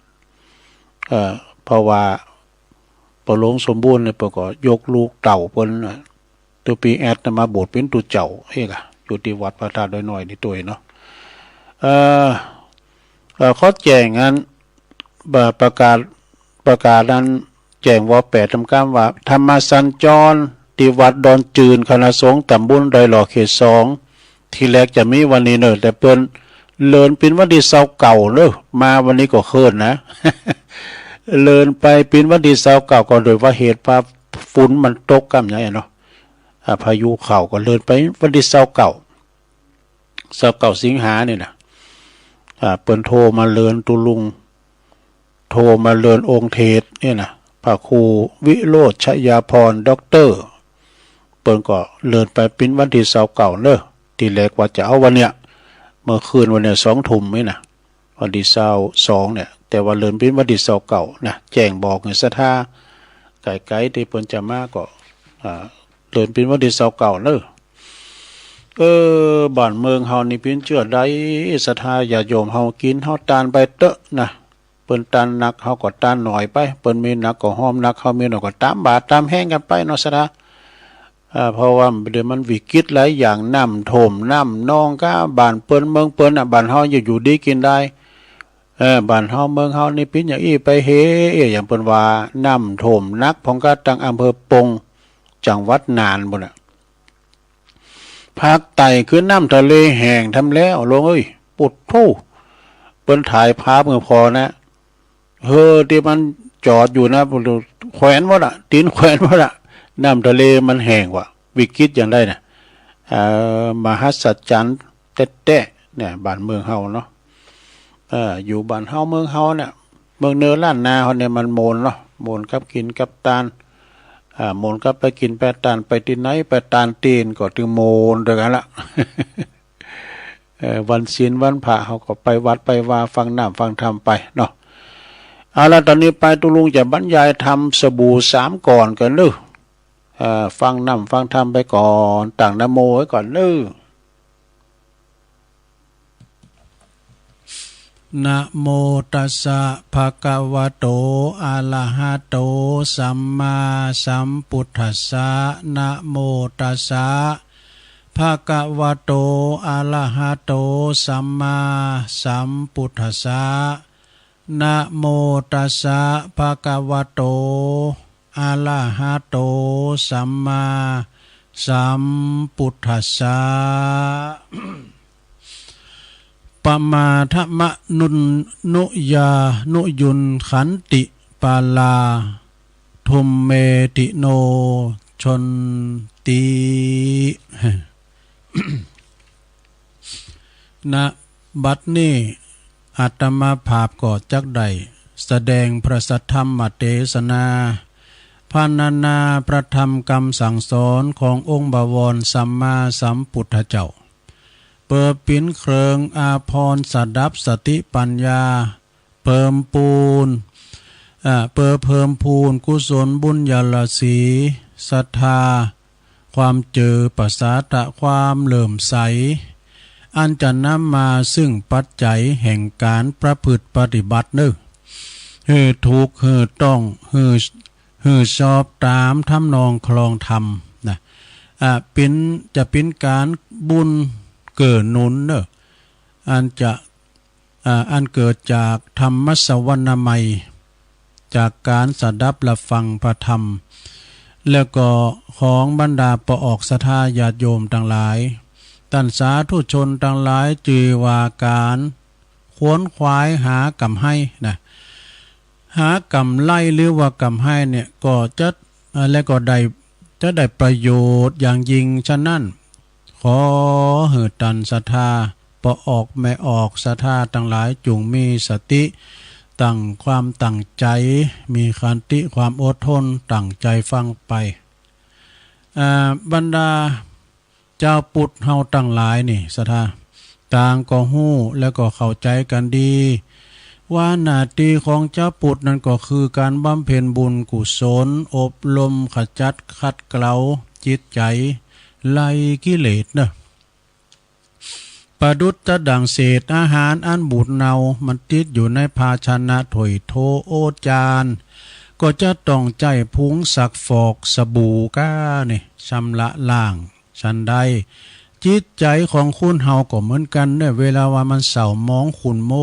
เพราะว่าปลงสมบูรณ์เนี่ยเปิ้นก็ยกลูกเต่าเปิ้นตัวปีแอดมาโบสถ์เป็นตัวเจ้าเฮ้กะอยู่ที่วัดพระธาตุน้อยๆนี่ตัวเนาะข้อแจ้งงั้นประกาศนั้นแจ้งว.8 ทำการว่าธรรมสัญจรที่วัดดอนจืนคณะสงฆ์ตำบลดอยหล่อเขต2ที่แรกจะมีวันนี้เนอะแต่เปิ้นเลินเป็นวันที่เก่าเนอะมาวันนี้ก็เคินนะ เลินไปเป็นวันที่เก่าก็โดยว่าเหตุว่าฝุ่นมันตกกันอย่างเนาะพายุเข้าก็เลินไปวันที่เก่าสิงหาเนี่ยนะเปิ้นโทรมาเลินตุลุงโทรมาเลินองค์เทศเนี่ยนะ พระครูวิโรจน์ชยาพรด็อกเตอร์เปิ้นก็เลื่อนไปปิ้นวันที่29เนอะที่แรกว่าจะเอาวันเนี้ยเมื่อคืนวันเนี้ย2 ทุ่มนี่นะวันที่22เนี่ยแต่ว่าเลื่อนปิ้นวันที่29นะแจ้งบอกให้ศรัทธาไกลๆที่เปิ้นจะมาก็เลื่อนปิ้นวันที่29เนอะบ้านเมืองเฮานี่ปิ้นเชื่อได้ศรัทธาญาติโยมเฮากินเฮาตานไปเตอะนะเปิ้นตานหนักเฮาก็ตานหน่อยไปเปิ้นมีหนักก็หอมหนักเฮามีหน่อยก็ตามบาทตามแห้งกันไปเนาะศรัทธาเพราะว่าเดี๋ยวมันวิกฤตหลายอย่างน้ำท่วมน้ำนองก็บ้านเปิ้นเมืองเปิ้นบ้านเฮาอยู่ดีกินได้บ้านเฮาเมืองเฮานี่ปิ้นอย่างอี้ไปเฮอย่างเปิ้นว่าน้ำท่วมนักของก็ตั้งอำเภอปงจังหวัดน่านพุ่นน่ะภาคใต้คือน้ำทะเลแห้งทำแล้วลงปุดทู่เปิ้นถ่ายภาพมือพอนะที่มันจอดอยู่นะแขวนว่าล่ะตีนแขวนว่าล่ะน้ำทะเลมันแห้งว่ะวิกฤตอย่างได้นะมหัศจรรย์แต๊ะเนี่ยบ้านเมืองเฮาเนาะอยู่บ้านเฮาเมืองเฮาเนี่ยเมืองเนื้อล้านนาเฮาเนี่ยมันโมนเนาะโมนกับกินกับตาลโมนกับไปกินไปตาลไปที่ไหนไปตาลตีนก็ถึงโมนด้วยกันละวันศีลวันพระเฮาก็ไปวัดไปว่าฟังน้ำฟังธรรมไปเนาะเอาละตอนนี้ไปตุลุงจะบรรยายทำสบู่3ก่อนกันเลยฟังน้ำฟังธรรมไปก่อนตั้งนะโมไว้ก่อนนะโมตัสสะภะคะวะโตอะระหะโตสัมมาสัมพุทธัสสะนะโมตัสสะภะคะวะโตอะระหะโตสัมมาสัมพุทธัสสะนะโมตัสสะภะคะวะโตอะระหะโตสัมมาสัมพุทธัสสะปมาทมะนุยานุยุนขันติปาลาทุมเมติโนชนติณบัดนี้อาตมาภาพก็จักได้แสดงพระสัทธรรมเทศนาพรรณนาพระธรรมคำสั่งสอนขององค์บวรสัมมาสัมพุทธเจ้าเปิดปิ้นเคริงอาพรสดับสติปัญญาเพิ่มพูนกุศลบุญญาลสีศรัทธาความเจอประสาทะความเลื่อมใสอันจะนำมาซึ่งปัจจัยแห่งการประพฤติปฏิบัตินึกถูกต้องชอบตามทำนองคลองธรรมนะจะเป็นการบุญเกิดหนุนเนอะอันเกิดจากธรรมสวรรณไมัยจากการสดับรับฟังพระธรรมแล้วก็ของบรรดาประออกศรัทธาญาติโยมทั้งหลายท่านสาธุชนทั้งหลายจือว่าการขวนขวายหากรรมให้นะหากรรมไล่หรือว่ากรรมให้เนี่ยก็และก็จะได้ประโยชน์อย่างยิ่งฉะนั้นขอหืดตันศรัทธาปออกแม่ออกศรัทธาทั้งหลายจุงมีสติตั้งความตั้งใจมีขันติความอดทนตั้งใจฟังไปบรรดาเจ้าปุถเฮาตั้งหลายนี่ศรัทธาต่างก็ฮู้แล้วก็เข้าใจกันดีว่าหน้าที่ของเจ้าปุถนั้นก็คือการบำเพ็ญบุญกุศลอบรมขจัดขัดเกลาจิตใจไล่กิเลสนะประดุจจะดังเศษอาหารอันบูดเนามันติดอยู่ในภาชนะถ้วยโถโอจานก็จะต้องใจพุงสักฟอกสบู่ก้านี่ชำระล้างฉันใดจิตใจของคุณเฮาก็เหมือนกันเนี่ยเวลาว่ามันเศร้ามองขุ่นโม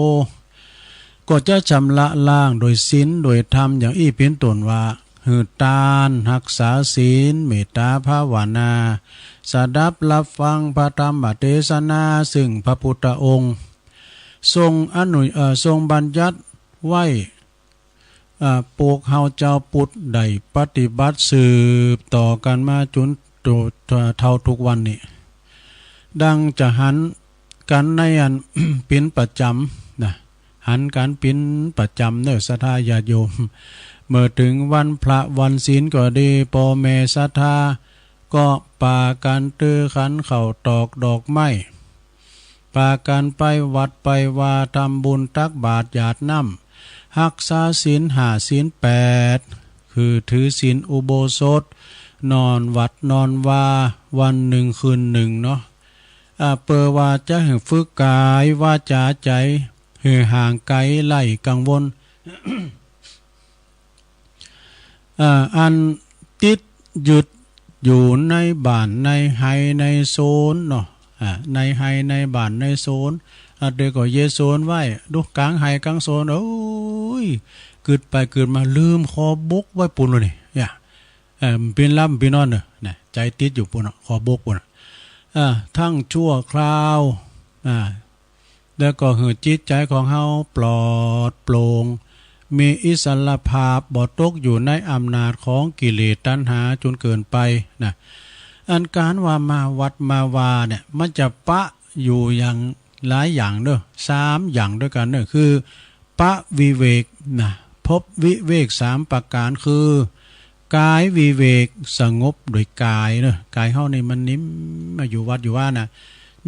ก็จะชำระล้างโดยศีลโดยธรรมอย่างอี้เป็นต้นว่าหือตานรักษาศีลเมตตาภาวนาสดับรับฟังพระธรรมเทศนาซึ่งพระพุทธองค์ทรงบัญญัติไว้ปลูกเฮาเจ้าปุถได้ปฏิบัติสืบต่อกันมาจนเท่าทุกวันนี้ดังจะหันกันในอัน เป็นประจำนะ หันการปิ้นประจำเนอศรัทธาญาติโยมเมื่อถึงวันพระวันศีลก็ดีพ่อแม่ศรัทธาก็ปากันตื้อขันเข่าตอกดอกไม้ปากันไปวัดไปว่าทำบุญตักบาตรหยาดน้ำรักษาศีล5 ศีล 8คือถือศีลอุโบสถนอนวัดนอนวาวันหนึ่งคืนหนึ่งเนาะเปิดว่าจะหึงฝึกกายวาจาใจหือห่างไกลไล่กังวล อันติดหยุดอยู่ในบ้านในไฮในโซนเนาะในไฮในบ้านในโซนเด็กก็เยโซนไว้ดูกลางไฮกลางโซนโอ้ยเกิดไปเกิดมาลืมคอบกไว้ปุ่นเลยเนี่ยเป็นล่ำเป็นนอนเนอะใจติดอยู่ปุ่นคอบกปุ่นทั้งชั่วคราวแล้วก็หือจิตใจของเฮาปลอดโปร่งมีอิสรภาพบ่ตกอยู่ในอำนาจของกิเลสตัณหาจนเกินไปนะอันการว่ามาวัดมาวาเนี่ยมันจะปะอยู่อย่างหลายอย่างเด้อ3อย่างด้วยกันเด้อคือปะวิเวกนะพบวิเวก3ประการคือกายวิเวกสงบโดยกายเนอะกายเฮานี่มันนิ่มมาอยู่วัดอยู่ว่านะ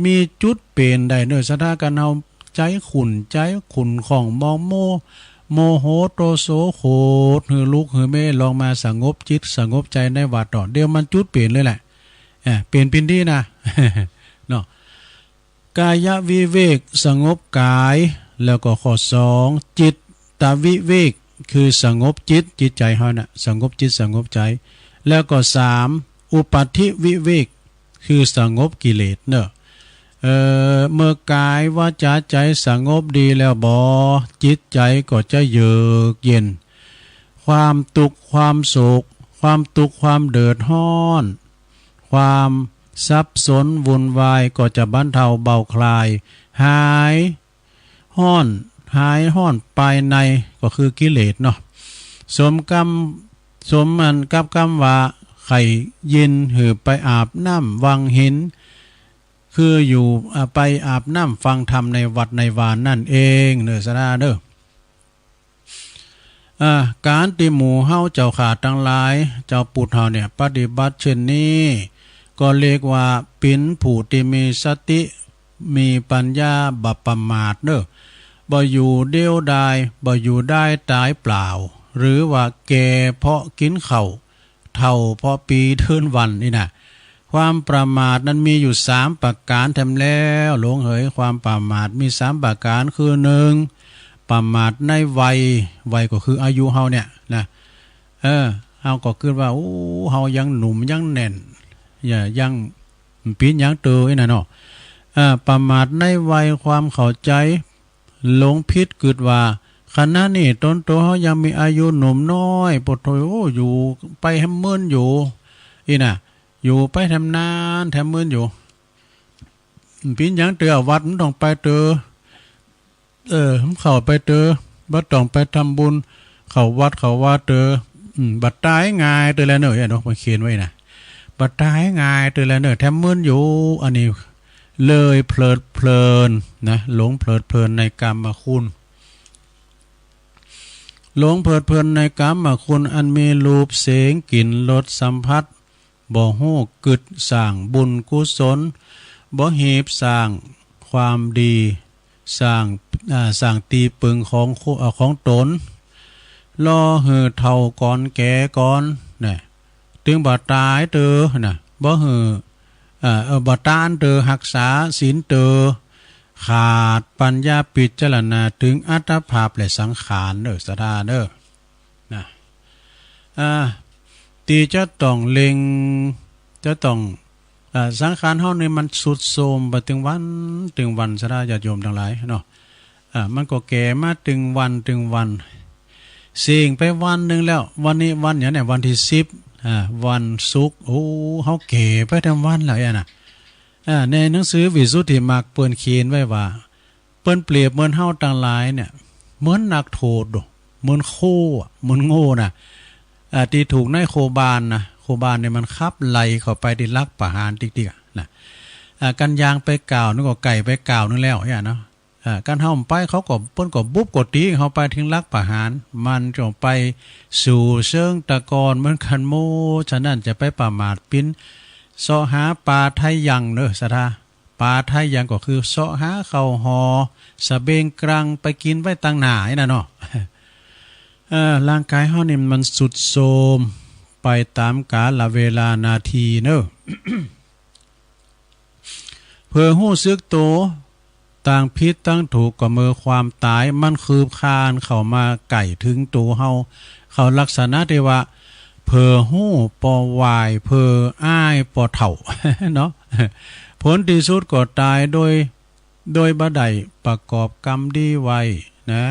มีจุดเปลี่ยนได้เนอะสถานการณ์เฮาใจขุ่นของมองโมโหโตโสโคตรหือลูกหือแม่ลองมาสงบจิตสงบใจในวัดต่อเดี๋ยวมันจุดเปลี่ยนเลยแหละเปลี่ยนเป็นที่นะ เนาะกายวิเวกสงบกายแล้วก็ข้อ2จิตตวิเวกคือสงบจิตใจเฮาน่ะสงบจิตสงบใจแล้วก็3อุปัฏฐิวิเวกคือสงบกิเลสเนอะเมื่อกายวาจาใจสงบดีแล้วบ่จิตใจก็จะเยือกเย็นความทุกข์ความโศกความทุกข์ความเดือดร้อนความสับสนวุ่นวายก็จะบรรเทาเบาคลายหายห้อนภายในก็คือกิเลสเนาะสมมันกับกรรมว่าไข่เย็นหือไปอาบน้ำวังหินคืออยู่ไปอาบน้ำฟังธรรมในวัดในวานนั่นเองเนอสราเด้อการที่หมู่เฮาเจ้าขาทั้งหลายเจ้าปุถุเฮาเนี่ยปฏิบัติเช่นนี้ก็เรียกว่าเป็นผู้ที่มีสติมีปัญญาบ่ประมาทเด้อบ่อยู่เดียวดายบ่อยู่ได้ตายเปล่าหรือว่าแก่เพราะกินข้าวเฒ่าเพราะปีเทินวันนี่นะความประมาทนั้นมีอยู่3ประการแถมแล้วหลวงเอ๋ยความประมาทมี3ประการคือ1ประมาทในวัยก็คืออายุเฮาเนี่ยนะเฮาก็คิดว่าโอ้เฮายังหนุ่มยังแน่นยังปีนยังเตอไอ้น่ะเนาะประมาทในวัยความเข้าใจหลงผิดคิดว่าขณะนี้ต้นโตเฮายังมีอายุหนุ่มน้อยปดโถอยู่ไปแฮมเมินอยู่อีน่ะอยู่ไปทำนานแถมมืนอยู่ปีนยังเตอวัดมันต้องไปเตอเข้าไปเตอบัดต้องไปทำบุญเข้าวัดเข้าว่าเตอบัดตายง่ายเตอแล้วเนอะเนาะมาเขียนไว้นะบัดตายง่ายเตอแล้วเนอะแถมมืนอยู่อันนี้เลยเพลินนะหลงเพลินในกามคุณหลงเพลินในกามคุณอันมีรูปเสียงกลิ่นรสสัมผัสบ่ฮู้กึดสร้างบุญกุศลบ่เหีบสร้างความดีสร้างตีปึงของตนรอหือเฒ่าก่อนแก่ก่อนน่ะถึงบ่ตายเตอน่ะบ่หือบ่ตานเตอรักษาศีลเตอขาดปัญญาพิจารณาถึงอัตภาพและสังขารเด้อสถาเด้อนะที่จะต้องเล็งจะต้องสังขารเฮานี่มันสุดโทรมไปถึงวันสระญาติโยมทั้งหลายเนาะมันก็แก่มาถึงวันเสี่ยงไปวันนึงแล้ววันนี้วันหยังเนี่ยวันที่10วันศุกร์โอ้เฮาแก่ไปทั้งวันแล้วน่ะในหนังสือวิสุทธิมรรคเปิ้นเขียนไว้ว่าเปิ้นเปรียบเหมือนเฮาทั้งหลายเนี่ยเหมือนนักโทษเหมือนโคเหมือนโง่น่ะที่ถูกในโคบานเนี่ยมันคับไหลเข้าไปที่ลักประหารติ๊กๆนะกันยางไปกล่าวนึกว่าไก่ไปกล่าวนึงแล้วเนาะ การเฮาไปเขาก็เปิ้นก็บุบกดตีเฮาไปถึงลักประหารมันจงไปสู่เชิงตะกอนเหมือนคันโมฉะนั้นจะไปประมาทปิ้นเสาะหาปลาไทยยังเด้อสะทาปลาไทยยังก็คือเสาะหาข้าวหอสะเบงกลางไปกินไว้ตั้งหน้าไอ้น่ะเนาะร่างกายเฮานี่มันสุดโทรมไปตามกาลเวลานาทีเนอะ เพื่อหู้ซึกโตต่างพิษตั้งถูกกับมือความตายมันคือคานเข้ามาไก่ถึงตัวเฮาเขาลักษณะที่ว่าเพื่อหู้ปอวายเพื่ออ้ายปอเถ่า เนาะผลที่สุดก็ตายโดยบ่ได้ประกอบกรรมดีไว้นะ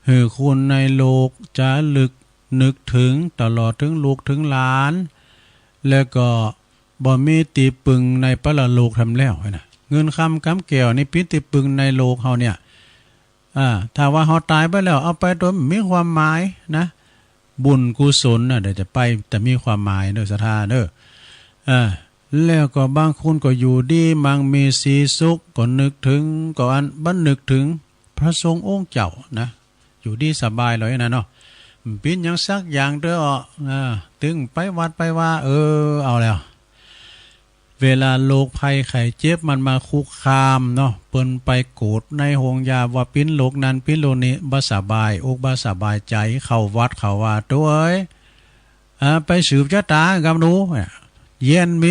หือคุณในโลกจะลึกนึกถึงตลอดถึงลูกถึงหลานแล้วก็บ่มีตีปึงในปรโลกทำแล้วนะเงินคำกำแก้วในพิติปึงในโลกเฮาเนี่ยถ้าว่าเฮาตายไปแล้วเอาไปโดยมีความหมายนะบุญกุศลน่ะเดี๋ยวจะไปแต่มีความหมายเด้อศรัทธาเด้อแล้วก็บางคนก็อยู่ดีมังมีสีสุขก็นึกถึงก็อันบันนึกถึงพระทรงองค์เจ้านะอยู่ดีสบายเลยนะเนาะเป็นอย่างสักอย่างเด้อตึงไปวัดไปว่าเอาแล้วเวลาโรคภัยไข้เจ็บมันมาคุกคามเนาะเปิ้นไปโกรธในหงยาว่าปิ้นโรคนั้นปิ้นโรคนี้บ่สบายอกบ่สบายใจเข้าวัดเข้าว่าตัวไปสืบชะตากับหนูเย็นมี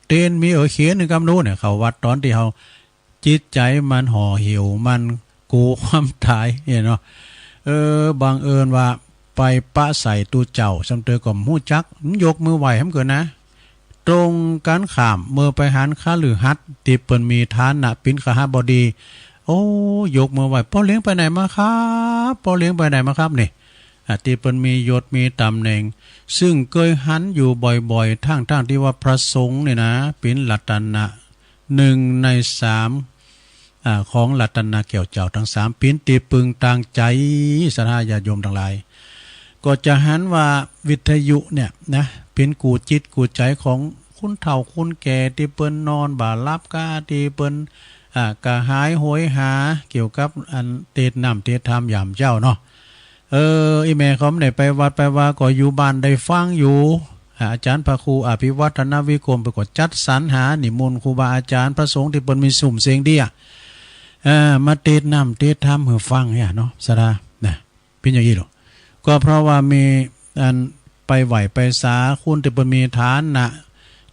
เต้นมีเขียนกับหนูเนี่ยเข้าวัดตอนที่เฮาจิตใจมันห่อเหี่ยวมันกูความตายเนาะบังเอิญว่าไปปะใส่ตูเจ้าสำเตอก็ฮู้จักยกมือไหว้ให้มันเกินนะตรงกันข้ามเมื่อไปหันข้าหรือฮัดติเปิ้นมีฐานะปินขหบดีโอ้ยกมือไหว้พ่อเลี้ยงไปไหนมาครับพ่อเลี้ยงไปไหนมาครับนี่ติเปิ้นมียศมีตำแหน่งซึ่งเคยหันอยู่บ่อยๆทั้งที่ว่าพระสงฆ์นี่นะปินรัตนะ1 ใน 3ของรัตนะแก้วเจ้าทั้ง3ปินติปึงต่างใจศรัทธาญาติโยมทั้งหลายก็จะหันว่าวิทยุเนี่ยนะเป็นกูจิตกูใจของคุณเฒ่าคุณแก่ที่เปิ้นนอนบ่ารับกาที่เปิ้นกะหายโหยหาเกี่ยวกับอันเตดน้ำเตดธรรมยามเจ้าเนาะอีแม่เขาได้ไปวัดไปว่าก็อยู่บ้านได้ฟังอยู่อาจารย์พระครูอภิวัฒนวิกรมไปก็จัดสรรหานิมนต์ครูบาอาจารย์พระสงฆ์ที่เปิ้นมีสุ่มเสียงเดียมาเตดน้ำเตดธรรมให้ฟังเนี่ยเนาะสดานะเป็นอย่างนี้หรอก็เพราะว่ามีอันไปไหวไปสาคุณที่มีฐานนะ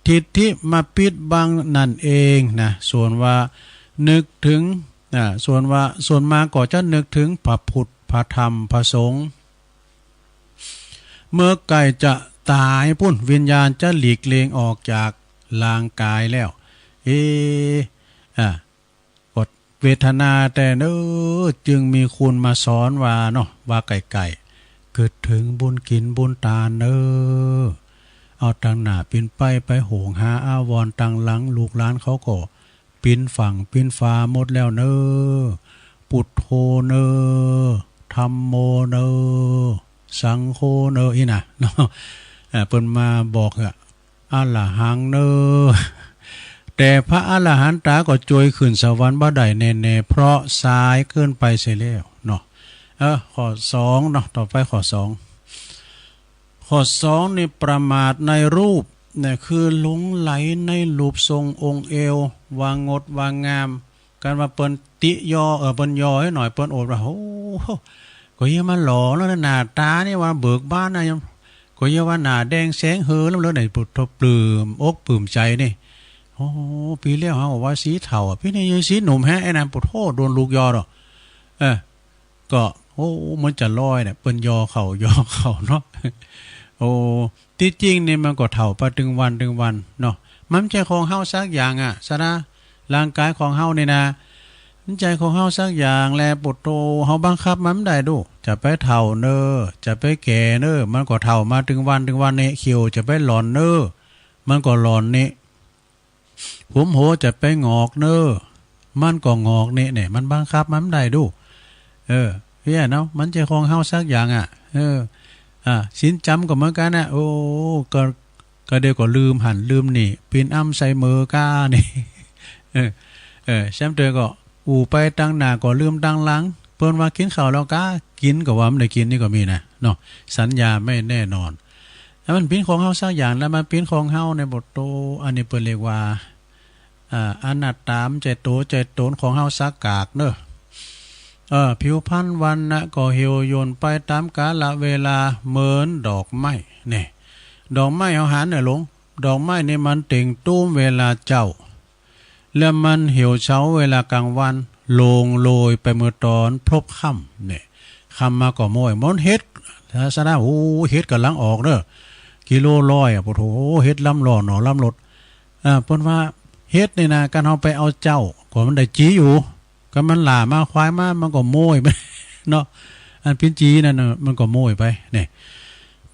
ทิฏฐิมาปิดบังนั่นเองนะส่วนว่านึกถึงส่วนมาก็จะนึกถึงพระพุทธพระธรรมพระสงฆ์เมื่อไก่จะตายพุ่นวิญญาณจะหลีกเลียงออกจากร่างกายแล้วกดเวทนาแต่จึงมีคุณมาสอนว่าเนาะว่าไก่เกิดถึงบุญกินบุญตาเอาตังหน้าปินไปโหงหาอาวรตังหลังลูกหลานเขาก็ปินฝั่งปินฟ้าหมดแล้วปุตโธธัมโมสังโฆอีน่ะเนาะเพิ่นมาบอกอรหังแต่พระอรหันตาก็จอยขึ้นสวรรค์บ่ได้แน่ๆเพราะสายเกินไปเสียแล้วเนาะข้อ2เนาะต่อไปข้อ2นี่ประมาทในรูปเนี่ยคือหลงไหลในรูปทรงองค์เอววางงดวางงามการมาเปิ้นติยอเปิ้นยอให้หน่อยเปิ้นโอดว่าโอ้ก็ยังมาหล่อแล้วหน้าตานี่ว่าเบิกบานนะยังก็ยังว่าหน้าแดงแสงเฮอแล้วไหนปุถปลื้มอกปลื้มใจนี่โอ้ปีแล้วเฮาว่าสีเฒ่าพี่นี่ยังสีหนุ่มแฮะไอ้นั่นปุถโธโดนลูกยอดอกก็โอ้มันจะลอยเนี่ยเปิ้นยอเข่าเนาะโอ้ที่จริงนี่มันก็เฒ่าไปถึงวันเนาะมันใจของเฮาสักอย่างซะนะร่างกายของเฮานี่นะมันใจของเฮาสักอย่างแลปุถโธเฮาบังคับมันไม่ได้ดูจะไปเฒ่าจะไปแก่มันก็เฒ่ามาถึงวันนี่เขียวจะไปหลอนมันก็หลอนนี่ผมโหจะไปงอกมันก็งอกนี่เนี่ยมันบังคับมันไม่ได้ดูเฮียเนาะมันใจของเฮาสักอย่างสินจำก็เหมือนกันนะโอ้ก็เดี๋ยวก็ลืมหันลืมนี่ปีนอ้ำใส่มือก้านี่แซมเตอก็ อู่ไปตั้งหน้าก็ลืมตั้งหลังเปิ้นว่ากินข้าวแล้วก็กินก็ว่าไม่ได้กินนี่ก็มีนะเนาะสัญญาไม่แน่นอนแล้วมันเป็นของเฮาสักอย่างแล้วมันเป็นของเฮาในบทโตอันนี้เปิ้นเรียกว่าอนัตตามใจโตใจโตนของเฮาสักกากเด้อผิวพรรณวันนะก็เหี่ยวย่นไปตามกาลเวลาเหมือนดอกไม้นี่ดอกไม้เฮาหันน่ะหลงดอกไม้นี่มันเต่งตุ้มเวลาเจ้าแล้วมันเหี่ยวเช้าเวลากลางวันลงโรยไปเมื่อตอนพลบค่ำเนี่ยค่ำมาก็ม้อยมันเฮ็ดถ้าซะนะโอ้เฮ็ดกำลังออกเด้อกิโลร้อยอ่ะโอ้โหเฮ็ดลำหล่อหนอลำรถเพิ่นว่าเฮ็ดนี่นะการเอาไปเอาเจ้าก็มันได้จีอยู่ก็มันหล่ามาควายมามันก็โม้ยไปเนาะอันพินจีนั่นน่ะมันก็โม้ยไปเนี่ย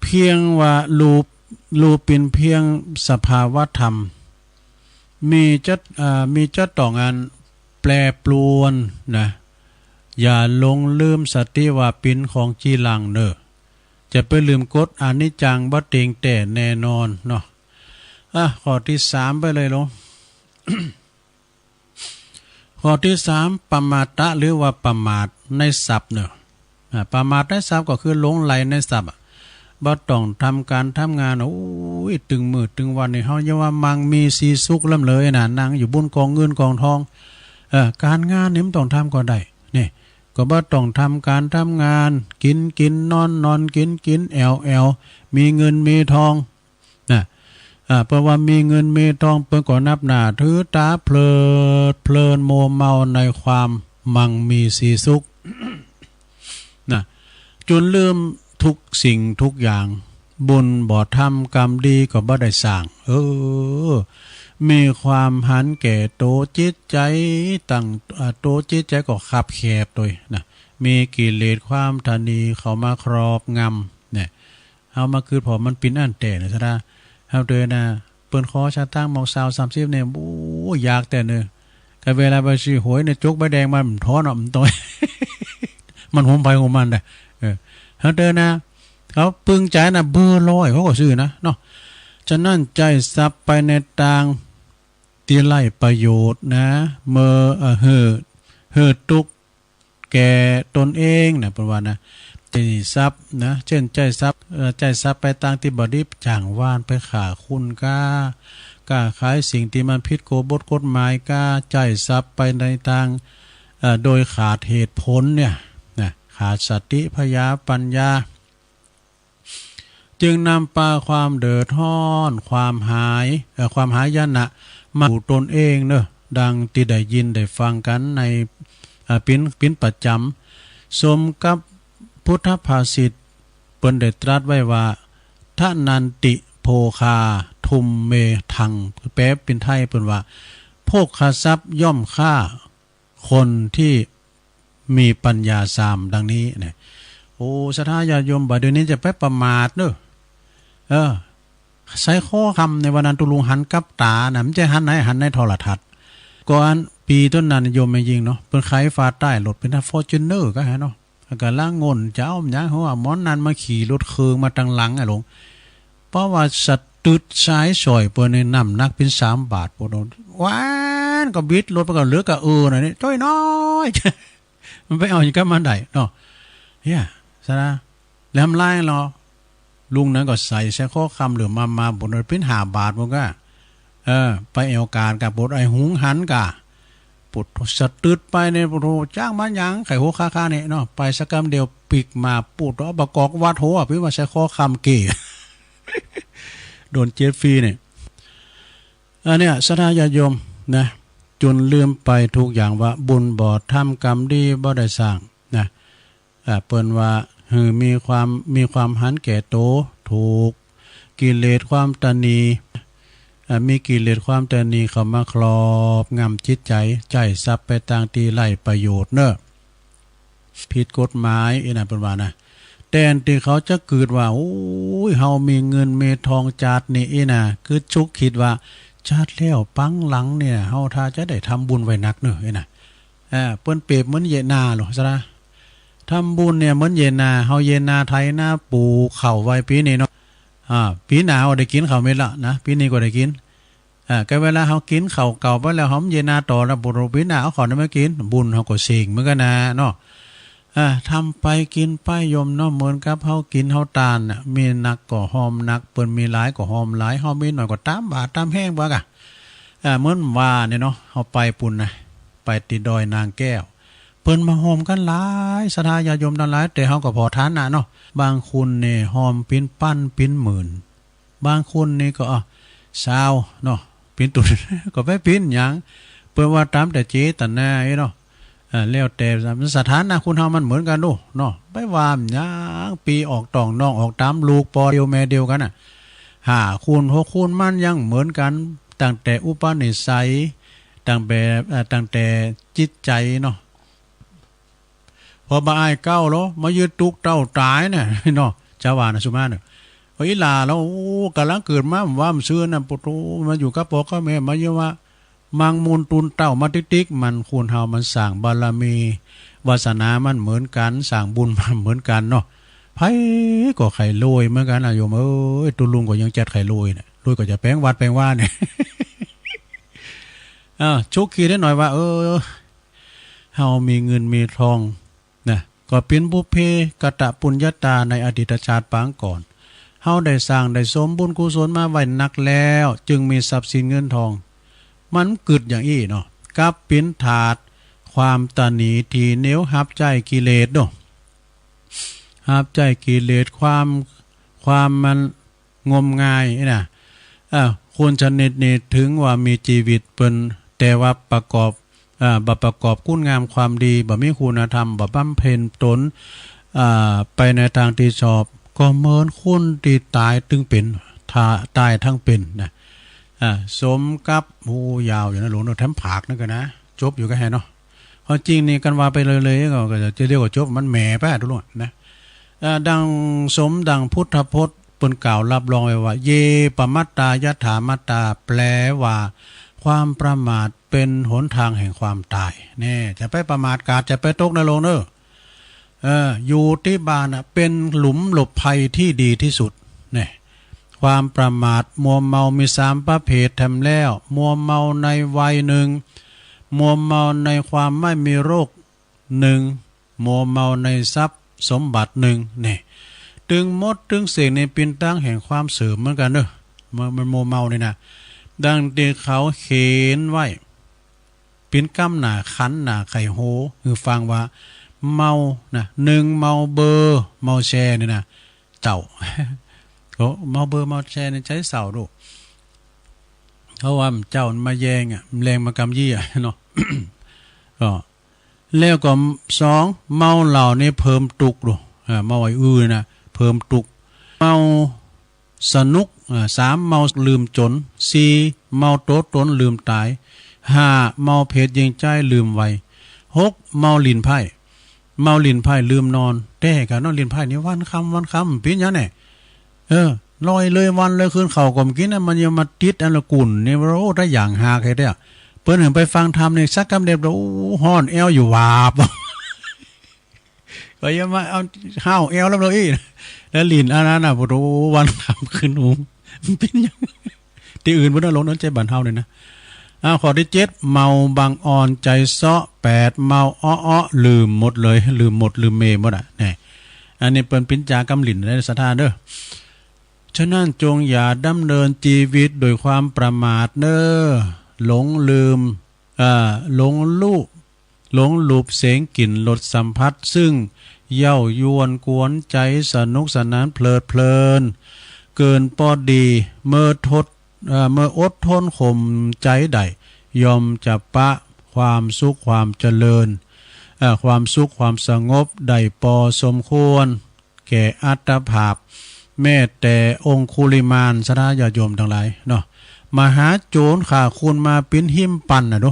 เพียงว่ารูปเป็นเพียงสภาวะธรรมมีจัดต่องานแปรปรวนนะอย่าลงลืมสติว่าปินของจีรังเนอจะไปลืมกฎอนิจจังบ่เต็งแต่แน่นอนเนาะข้อที่3ไปเลยลง ข้อที่3ปมาตะหรือว่าประมาทในศัพท์เนอะประมาทในศัพท์ก็คือหลงไหลในศัพท์บ่ต้องทำการทำงานโอ้ยตึงมืดตึงวันนี่เฮาอย่าว่ามังมีสีสุขล่ำเลยน่ะนั่งอยู่บนกองเงินกองทองการงานนี่มันต้องทำก็ได้นี่ก็บ่ต้องทำการทำงานกินนอนกินแอลมีเงินมีทองนะเพราะว่ามีเงินมีทองเพิ่นก็นับหน้าถือตาเพลินโมเมาในความมั่งมีสีสุข นะจนลืมทุกสิ่งทุกอย่างบุญบ่ทำกรรมดีก็บ่ได้สร้างมีความหันแก่โตจิตใจตั้งโตจิตใจก็ขับแคบโดยนะมีกิเลสความทนีเข้ามาครอบงำเนี่ยเอามาคือพอมันปินอันแต่นะซะนะเฮาเด้อนะเปิ้นขอชาตั้งมอง20-30เนี่ยโอ้อยากแต่เด้อก็เวลาไปสิหวยเนี่ยจกใบแดงมันท้อเนาะมันต้อย มันโหมไปของมันน่ะเฮาเด้อนะเขาปึงใจนะเบอร์ร้อยเขาก็ซื้อนะเนาะฉะนั้นใจซับไปในทางตีไล่ประโยชน์นะเมื่อเฮอตุกแก่ตนเองนะประมาณนะใจซับนะเช่นใจซับไปทางที่บดีจ่างว่านไปขาคุณก้าขายสิ่งที่มันผิดกฎหมายก้าใจซับไปในทางโดยขาดเหตุผลเนี่ยนะขาดสติปัญญาจึงนำปาความเดือดร้อนความหายนะมาสู่ตนเองเนอะดังที่ได้ยินได้ฟังกันในปิ้นประจำสมกับพุทธภาษิตเปิ้นได้ตรัสไว้ว่าทะนันติโภคาทุมเมทังแปลเป็นไทยเปิ้นว่าโภคทรัพย์ย่อมฆ่าคนที่มีปัญญาสามดังนี้เนี่ยโอ้ศรัทธาญาติโยมบัดเดี๋ยวนี้จะไปประมาทเนอะใช้ข้อคำในวันนั้นตุลุงหันกับตานะมันจะหันในโทรทัศน์ก่อนปีต้นนั้นโยมไม่ยิงเนาะเป็นไขฟ้าใต้รถเป็นฟอร์จูเนอร์ก็ฮะเนาะก็ล่างงนจะเอาอย่างเขาว่าหมอนนั้นมาขี่รถเคืองมาตั้งหลังไอ้หลงเพราะว่าสัตว์ตึดสายสอยเปิ้นในน้ำหนักเป็น3 บาทปนว้านก็บิดรถไปก็เหลือก็น่ะนี่จ้อยน้อยมันไปเอาอย่างกับมันได้เนาะเฮียซะนะแล้วทำลายเนาะลุงนั้นก็ใส่แค่ข้อคำหรือมาบนเป็น5 บาทมันก็ไปเอวการกับบทไอหุงหันกะปุดสะตืดไปในปุดจ้างมันยังไข่หัวค่าเนี่ยเนาะไปสักกำเดียวปิกมาปุดแล้วประกอบวัดหัวพี่ว่าใช้ข้อคำเก๋ โดนเจ็ดฟรีเนี่ยอันเนี้ยศรัทธาญาติโยมนะจนลืมไปทุกอย่างว่าบุญบ่ทำกรรมดีบ่ได้สร้างนะเปิ้นว่ามีความหันแก่โตถูกกิเลสความตนีมีกิเลสความตนีเข้ามาครอบงำจิตใจซับไปทางตีไล่ประโยชน์เนอะผิดกฎหมายอีนั่นเป็นว่านะแต่ที่เขาจะเกิดว่าโอ้ยเฮามีเงินมีทองจาดนี่อีน่ะคือชุกคิดว่าชาติแล้วปังหลังเนี่ยเฮาถ้าจะได้ทำบุญไว้นักเนอะอีน่ะเปิ้นเปรียบเหมือนเยนาหรอซะนะทำบุญเนี่ยเหมือนเยนาเฮาเยนาไทยหน้าปูเข่าไว้ปีนี้เนาะปีหน้าได้กินข้าวเม็ดละนะปีนี้ก็ได้กิน ก็เวลาเฮากินข้าวเก่าไปแล้วหอมเย็นหน้าต่อแล้วบุรุษวินาเอาของนั้นมากินบุญเฮาก็เสกเหมือนกันนะเนาะทำไปกินไปยมเนาะเหมือนกับเฮากินเฮาตาลน่ะมีนักก็หอมนักเปิ้นมีหลายก็หอมหลายเฮามีน้อยก็ตามบาดตามแห้งบ่กะเหมือนว่าเนี่ยเนาะเฮาไปปุ่นนะไปติดดอยนางแก้วเปิ้นมาหอมกันหลายศรัทธาญาติโยมทั้งหลายแต่เฮาก็พอทานน่ะเนาะบางคนนี่หอมปิ้นปั้นปิ้นหมื่นบางคนนี่ก็20,000เนาะปิ้นตุน ก็ไปปิ้นหยังเปิ้นว่าตามแต่เจตนาเนาะแล้วแต่สถานะคุณเฮามันเหมือนกันดูเนาะไปว่าหยังปีออกตองน้องออกตามลูกปอเดียวแม่เดียวกันน่ะ5คูณ6คูณมันยังเหมือนกันตั้งแต่อุปนิสัยตั้งแต่จิตใจเนาะพอมาอ้ายเก้าแล้วมายืดตุกเต้าตายเนี่ยเนาะจาวานะสุมาเนี่ยเฮ้ยลาแล้วกำลังเกิดมาว่ามันซื้อน่ะปุตุมาอยู่กับพ่อกับแม่มาเยอะว่ามังมูลตุนเต้ามาติ๊กมันคูณเฮามันสร้างบารมีวาสนามันเหมือนกันสร้างบุญมันเหมือนกันเนาะไผก็ไข่ลอยเหมือนกันโยมตุลุงก็ยังจัดไข่ลอยเนี่ยลอยก็จะแป้งวัดแป้งว่าเนี่ยชุกคีได้หน่อยว่าเฮามีเงินมีทองนะก็เป็นบุพเพกตปุญญาตาในอดีตชาติปางก่อนเฮาได้สร้างได้สมบุญกุศลมาไว้นักแล้วจึงมีทรัพย์สินเงินทองมันกึดอย่างอี้เนาะกับเป็นถาดความตนีทีเหนียวหับใจกิเลสเนาะหับใจกิเลสความมันงมงายนะคนชนิดนี้ถึงว่ามีชีวิตเป็นแต่ว่าประกอบคุณงามความดีบ่มีคุณธรรมบ่บำเพ็ญตนไปในทางที่ชอบก็เหมือนคนที่ตายตึงเป็นตายทั้งเป็นนะสมกับยาวอยู่นะหลวงเนาะแถมผากนั่นก็นะจบอยู่ก็แห่เนาะเพราะจริงนี่กันว่าไปเลยก็จะเรียกว่าจบมันแหมไปทุกคนนะดังสมดังพุทธพจน์เปิ้นกล่าวรับรองไว้ว่าเยปมัตตายถามัตตาแปลว่าความประมาทเป็นหนทางแห่งความตายแน่จะไปประมาทกาดจะไปตกนรกเนอะอยู่ที่บ้านเป็นหลุมหลบภัยที่ดีที่สุดเนี่ยความประมาทมัวเมามี3ประเภททำแล้วมัวเมาในวัยหนึ่งมัวเมาในความไม่มีโรค1มัวเมาในทรัพย์สมบัติ1เนี่ยตึงมดตึงเสียงในปินตั้งแห่งความเสื่อมเหมือนกันเนอะมันมัวเมาเนี่ยนะดังที่เขาเขียนไว้ปินกำหนาขันหนาไข่โหคือฟังว่าเมานะ1เมาเบอร์เมาแชร์เนี่ยนะเจ้าเมาเบอร์เมาแชร์ในใจเสาดูเพราะว่าเจ้ามาแยงแรงมากำยี่เนาะ ก็แล้วก็2เมาเหล่านี่เพิ่มตุกดูเมาไอ้นะเพิ่มตุกเมาสนุก3เมาลืมจน4เมาโตตนลืมตาย5เมาเพศยิงใจลืมไว6เมาลินไพ่ลืมนอนแต่กันนอนลินไพ่นี่วันคำเป็นยังไงลอยเลยวันเลยคืนเขาก็มกินมันยังมาติดอันละกุ่นนี่ว่าได้อย่างหาใครได้เปิ้นเห็นไปฟังธรรมในสักกำเด็บแล้วฮ้อนแอวอยู่วาบก็ยังมาเอาห้าวแอวแล้วเลยแล้วลินอันนั้นน่ะบ่รู้วันคำคืนหูมันเป็นยังที่อื่นบ่ได้ลงนั้นใจบั่นเฮาเลยนะข้อที่7เมาบางอ่อนใจเซาะ8เมาอ้อลืมหมดเลยลืมเมหมดนี่อันนี้เปิ้นปิญจากำลินในศรัทธาเด้อฉะนั้นจงอย่าดำเนินชีวิตโดยความประมาทเน้อหลงลืมหลงลูบเสียงกลิ่นรสสัมผัสซึ่งเย้ายวนกวนใจสนุกสนานเพลินเกินพอดีเมื่ออดทนข่มใจใดยอมจะปะความสุขความเจริญความสุขความสงบได้พอสมควรแก่อัตภาพแม้แต่องคุลิมานสราญาโยมทั้งหลายเนาะมหาโจรข่าคุณมาปิ้นหิมปันนะดู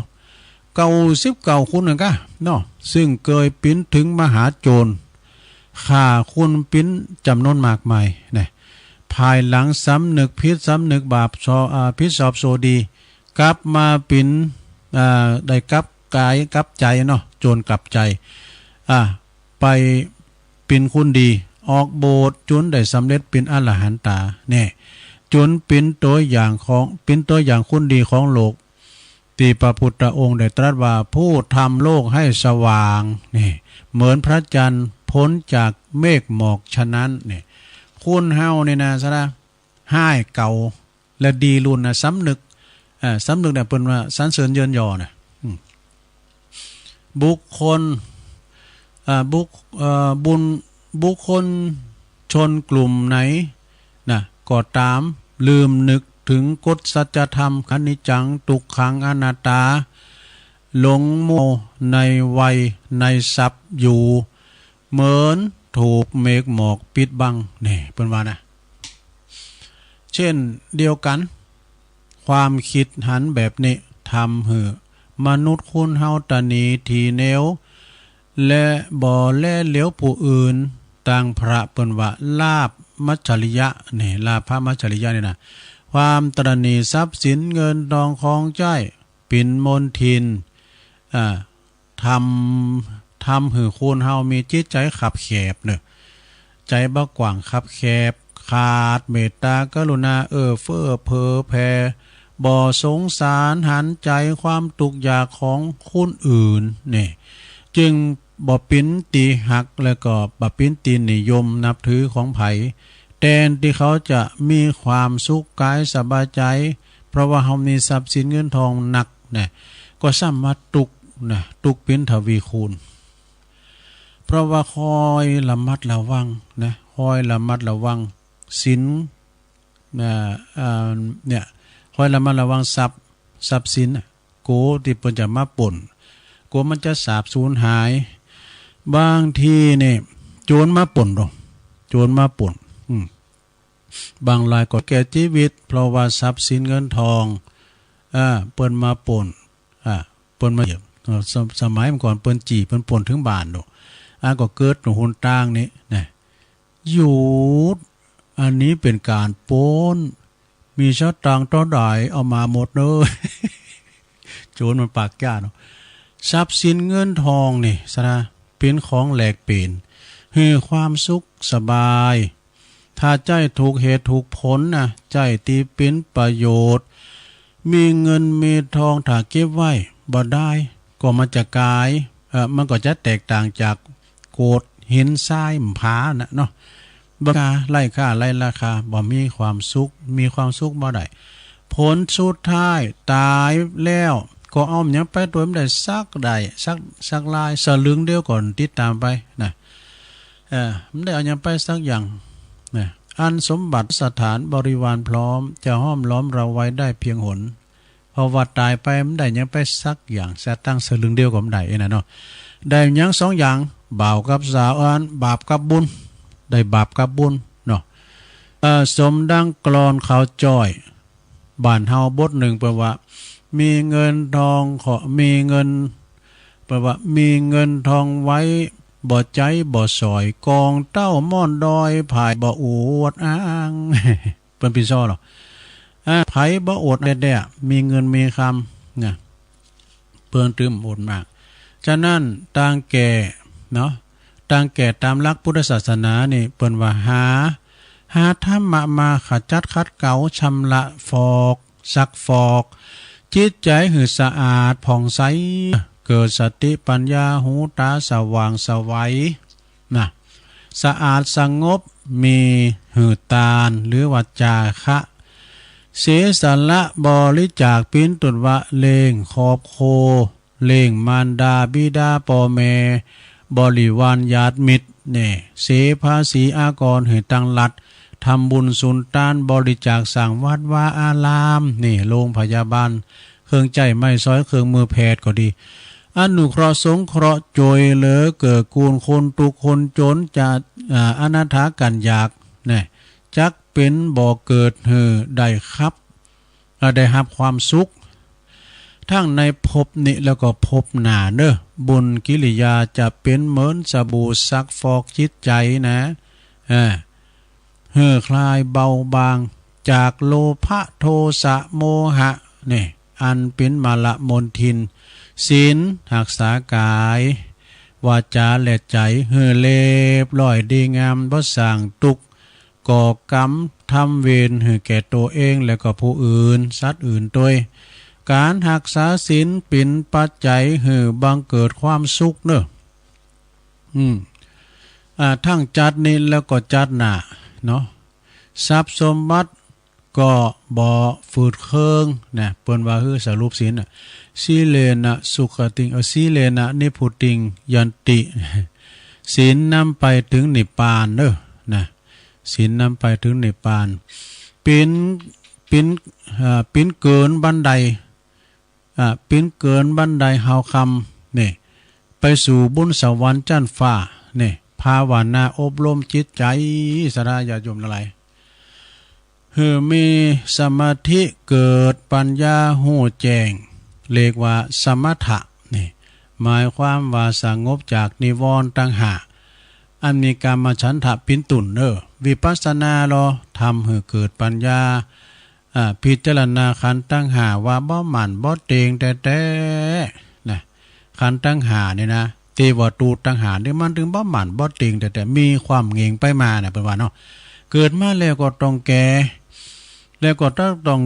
99คุณนะกะเนาะซึ่งเคยปิ้นถึงมหาโจรข่าคุณปิ้นจำนวนมากมายเนี่ยภายหลังสำนึกพิษสำนึกบาปพิษสอบโซดีกลับมาปิ้นได้กลับกายกลับใจเนาะโจรกลับใจไปปิ้นคุณดีออกโบสถ์จนได้สำเร็จเป็นอรหันตาเนี่ย จนเป็นตัวอย่างคุณดีของโลกที่พระพุทธองค์ได้ตรัสว่าผู้ทำโลกให้สว่างนี่เหมือนพระจันทร์พ้นจากเมฆหมอกฉะนั้นนี่คุณเฮานี่นะซะนะห้ายเก่าและดีรุ่นนะสำนึกเนี่ยเปิ้นว่าสรรเสริญเยินยอนะบุคคลบุคคลชนกลุ่มไหนนะก็ตามลืมนึกถึงกฎสัจธรรมอนิจจังทุกขังอนัตตาหลงโมในวัยในทรัพย์อยู่เหมือนถูกเมฆหมอกปิดบังนี่เปิ้นว่านะเช่นเดียวกันความคิดหันแบบนี้ทำให้มนุษย์คุณเฮาตะนีทีแนวและบ่แลเหลียวผู้อื่นต่างพระเปิ้นว่าลาภมัจฉริยะนี่ลาภมัจฉริยะนี่นะความตระหนี่ทรัพย์สินเงินทองของใจปิ่นมนทินทำให้คนเฮามีจิตใจขับแคบเนอะใจบ่กว้างขับแคบขาดเมตตากรุณาเฟ้อเพ้อแผ่บ่สงสารหันใจความทุกข์ยากของคนอื่นนี่จึงบ่ปิ้นตีหักแล้วก็บ่ปิ้นตีนิยมนับถือของไผแทนที่เขาจะมีความสุขกายสบายใจเพราะว่าเขามีทรัพย์สินเงินทองหนักเนี่ยก็สามารถตุกเป็นทวีคูณเพราะว่าคอยระมัดระวังนะคอยระมัดระวังสินเนี่ยคอยระมัดระวังทรัพย์สินโกที่เพิ่นจะมาป่นโกมันจะสาบสูญหายบางทีเนี่ยโจรมาป่นหรอกโจรมาป่นบางรายก็แก่ชีวิตเพราะว่าทรัพย์สินเงินทองเปิ้นมาป่นเปิ้นมาเหยียบสมัยก่อนเปิ้นจีเปิ้นป่นถึงบ้านโดก็เกิดหุนต่างนี้นะอยู่อันนี้เป็นการป่นมีชะตังต่อได้เอามาหมดเลยโจรมันปากกล้าเนาะทรัพย์สินเงินทองนี่ซะนะเป็นของแหลกเปลี่ยนให้ความสุขสบายถ้าใจถูกเหตุถูกผลนะใจตีเป็นประโยชน์มีเงินมีทองถ้าเก็บไว้บ่ได้ก็มันจะกายมันก็จะแตกต่างจากโกดหินทรายผานะเนาะบ่กาไล่ค่าไล่ราคาบ่มีความสุขบ่ได้ผลสุดท้ายตายแล้วก็เอาหยังไปตัวมันได้สักลายสลึงเดียวก่อนติดตามไปนะมันได้เอาหยังไปสักอย่างนะอันสมบัติสถานบริวารพร้อมจะห้อมล้อมเราไว้ได้เพียงหนพอว่าตายไปมันได้ยังไปสักอย่างจะตั้งสลึงเดียวก็ไม่ได้นะเนาะได้ยังสองอย่างบ่าวกับสาวบาปกับบุญได้บาปกับบุญเนาะสมดังกลอนเขาจ้อยบ้านเฮาบทหนึ่งแปลว่ามีเงินทองมีเงินแปลว่ามีเงินทองไว้บ่ใจบ่สอยกองเต้าม่อนดอยผายบ่อวดอ้างเป็นปีซ้อหรอไผบ่อดแด่มีเงินมีคำเนี่ยเพิ่นตื้มอดมากฉะนั้นต่างแก่เนาะต่างแก่ตามหลักพุทธศาสนานี่เปิ้นว่าหาธรรมะมาขจัดขัดเกลาชำระซักฟอกจิตใจให้สะอาดผ่องใสเกิดสติปัญญาหูตาสว่างสวัยนะสะอาดสงบมีหือตาลหรือวัจจาคะเสียสละบริจาคปิ้นตุนวะเลงขอบโคเลงมารดาบิดาพ่อแม่บริวารญาติมิตรเนี่ยเสภาษีอากรให้ตั้งหลัดทำบุญสุนทานบริจาคสร้างวัดวาอารามนี่โรงพยาบาลเครื่องใจไม่ซ้อยเครื่องมือแพทย์ก็ดีอนุเคราะห์สงเคราะห์จอยเหลือเกิดกูลคนทุกคนจนจะอนาถากันอยากเนี่ยจักเป็นบ่อเกิดได้ครับได้รับความสุขทั้งในภพนี้แล้วก็ภพหน้าเนอะบุญกิริยาจะเป็นเหมือนสบู่ซักฟอกจิตใจนะคลายเบาบางจากโลภะโทสะโมหะนี่อันเป็นมาละมนทินศีลรักษากายวาจาและใจเล็บลอยดีงามบ่สร้างตุก ก่อกรรมทำเวรให้แก่ตัวเองและก็ผู้อื่นสัตว์อื่นด้วยการรักษาศีลเป็นปัจจัยให้บังเกิดความสุขเนอะทั้งจัดนี่แล้วก็จัดหน้าเนาะทรัพย์สมบัติก็บ่ฝืดเคืองนะเปิ้นว่าคือสรุปศีลสีเลนะสุขติงสีเลนะนิพุติงยันติศีลนำไปถึงนิพพานเด้อนะศีลนำไปถึงนิพพานเป็นเกินบันไดเป็นเกินบันไดเฮาคำนี่ไปสู่บุญสวรรค์จันฟ้านี่ภาวนาอบรมจิตใจสราญาโยมอะไรมีสมาธิเกิดปัญญาหูแจ้งเรียกว่าสมถะนี่หมายความว่าสงบจากนิวรณ์ต่างหากอันมีกรรมฉันทะปินตุนวิปัสสนาทำให้เกิดปัญญาพิจารณาขันธ์ตั้งหาว่าบ่หมั่นบ่เตงแต่นะขันธ์ตั้งหาเนี่ยนะเทวตูตั้งหาเนี่ยมันถึงบ่หมั่นบ่เตงแต่มีความเง่งไปมาเนี่ยเป็นว่าเนาะเกิดมาแล้วก็ต้องแก่แล้วก็ต้อง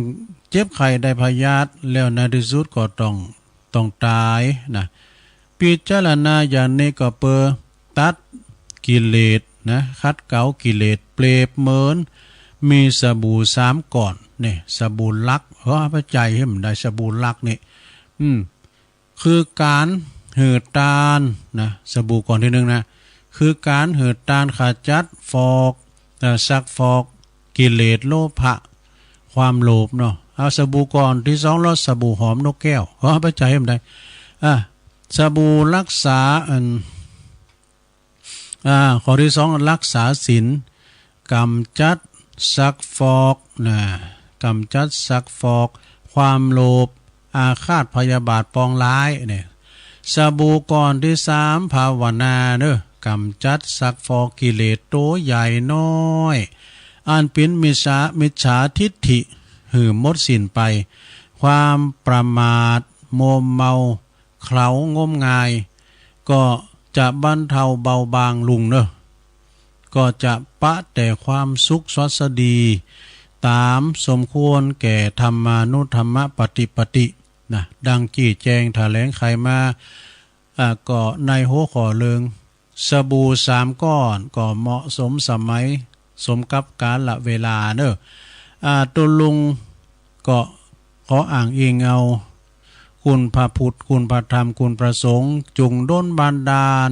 เจ็บไข้ได้พยาธิแล้วในที่สุดก็ต้องตายนะพิจารณาอย่างนี้ก็เพื่อตัดกิเลสนะคัดเกากิเลสเปรบเหมือนมีสบู่3ก่อนนี่สบู่ลักพระใจให้มันได้สบู่ลักนี่คือการเหือดตาลนะสบู่ก่อนที่1นะคือการเหือดตาลขจัดฟอกซักฟอกกิเลสโลภะความโลภเนาะเอาสบู่ก่อนที่2แล้วสบู่หอมนกแก้วพระใจให้มันได้สบู่รักษาข้อที่2รักษาศีลกำจัดซักฟอกนะกำจัดซักฟอกความโลภอาฆาตพยาบาทปองร้ายเนี่ยสบู่ก่อนที่3ภาวนากำจัดซักฟอกกิเลสโตใหญ่น้อยอันเป็นมิจฉาทิฏฐิหือหมดสิ้นไปความประมาทโมมเมาเคล้างมงายก็จะบรรเทาเบาบางลุงก็จะปะแต่ความสุขสวัสดีตามสมควรแก่ธรรมานุธรรมปฏินะดังจี้แจงแถลงไขมาก็ในหัวข้อเรื่องสบู่3ก้อนก็เหมาะสมสมัยสมกับกาลเวลาตัวลุงก็ขออ่างอิงเอาคุณพระพุทธคุณพระธรรมคุณพระสงฆ์จุงด้นบานดาล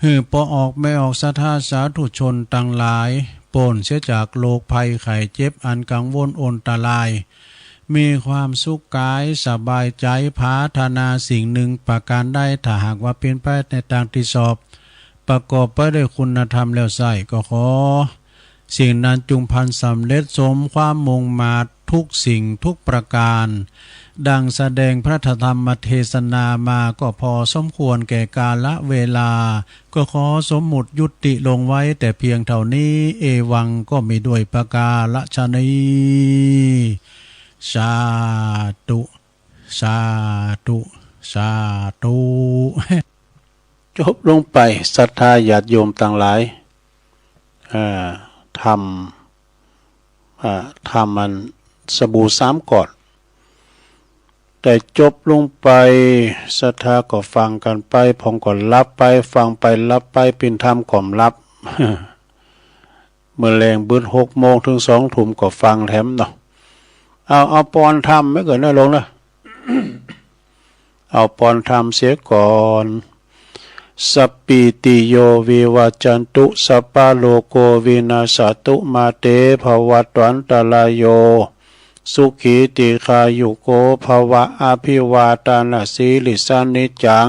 หือปออกไม่ออกสัทธาสาธุชนต่างหลายปนเสียจากโรคภัยไข้เจ็บอันกังวลอนตรายมีความสุขกายสบายใจพาธนาสิ่งหนึ่งประการได้ถ้าหากว่าเป็นไปในทางที่สอบประกอบไปด้วยคุณธรรมแล้วใส่ก็ขอสิ่งนั้นจุงพันสำเร็จสมความมุ่งมาตรทุกสิ่งทุกประการดังแสดงพระธรรมเทศนามาก็พอสมควรแก่กาลเวลาก็ขอสมมุติยุติลงไว้แต่เพียงเท่านี้เอวังก็มีด้วยประกาศนีสาธุสาธุสาธุจบลงไปศรัทธาญาติโยมต่างหลายทำมันสบู่3ก่อนแต่จบลงไปศรัทธาก็ฟังกันไปพองก็รับไปฟังไปรับไปเป็นธรรมข่อมรับ เมื่อแรงบืด6 โมงถึง2 ทุ่มก็ฟังแถมเนาะเอาปอนธรรมไม่เกิดน้อยลงนะ เอาปอนธรรมเสียก่อนสัปปิติโยวิวัจจันตุสัปปะโลโกวินาศตุมาเตภวัตวันตรายโยสุขีติคายุโกภวะอภิวาทานาสีลิสานิจัง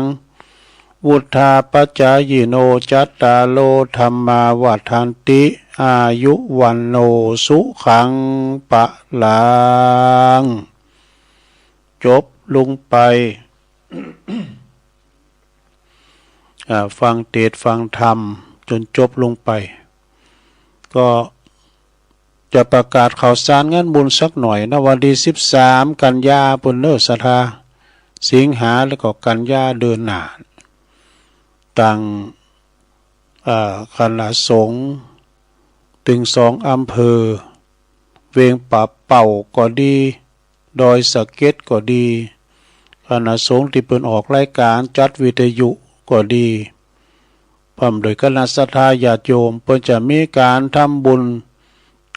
วุธาปัจจายโนจัตตาโลธรรมาวัฏันติอายุวันโนสุขังปะลังจบลงไป ฟังเทศน์ฟังธรรมจนจบลงไปก็จะประกาศข่าวสารงานบุญสักหน่อยนะวันที่13 กันยาปุณเนศธาสิงหาแล้วก็กันยาเดือนหน้าต่างคณะสงฆ์ ถึง2 อำเภอเวียงป่าเป่าก็ดีดอยสะเก็ดก็ดีคณะสงฆ์ที่เปิ่นออกรายการจัดวิทยุก็ดีพร้อมโดยคณะศรัทธาญาติโยมเปิ่นจะมีการทำบุญ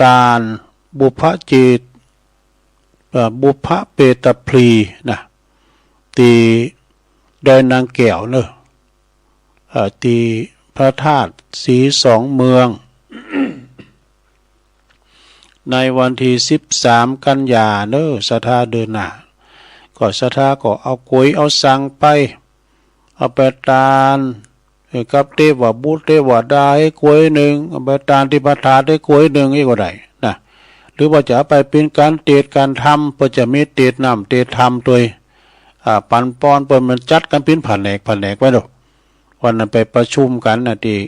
ทานบุพจิตบุพเปตพลีนะตีดอยนางแก้วเนอะตีพระธาตุสี2 เมือง ในวันที่13 กันยาเนอะศรัทธาเดินหน้าก็ศรัทธาก็เอาก๋วยเอาสังไปเอาไปทานกับเทวบุตรเทวดาให้ก๋วยหนึ่งเอาไปทานที่พระธาตุให้ก๋วยหนึ่งอีกก็ได้นะหรือว่าจะไปเป็นการเทศการทำเพื่อจะมีเทศนำเทศธรรมโดยปันปอนเปิดมันจัดกันเป็นแผนกไว้ดอกวันนั้นไปประชุมกันนะที่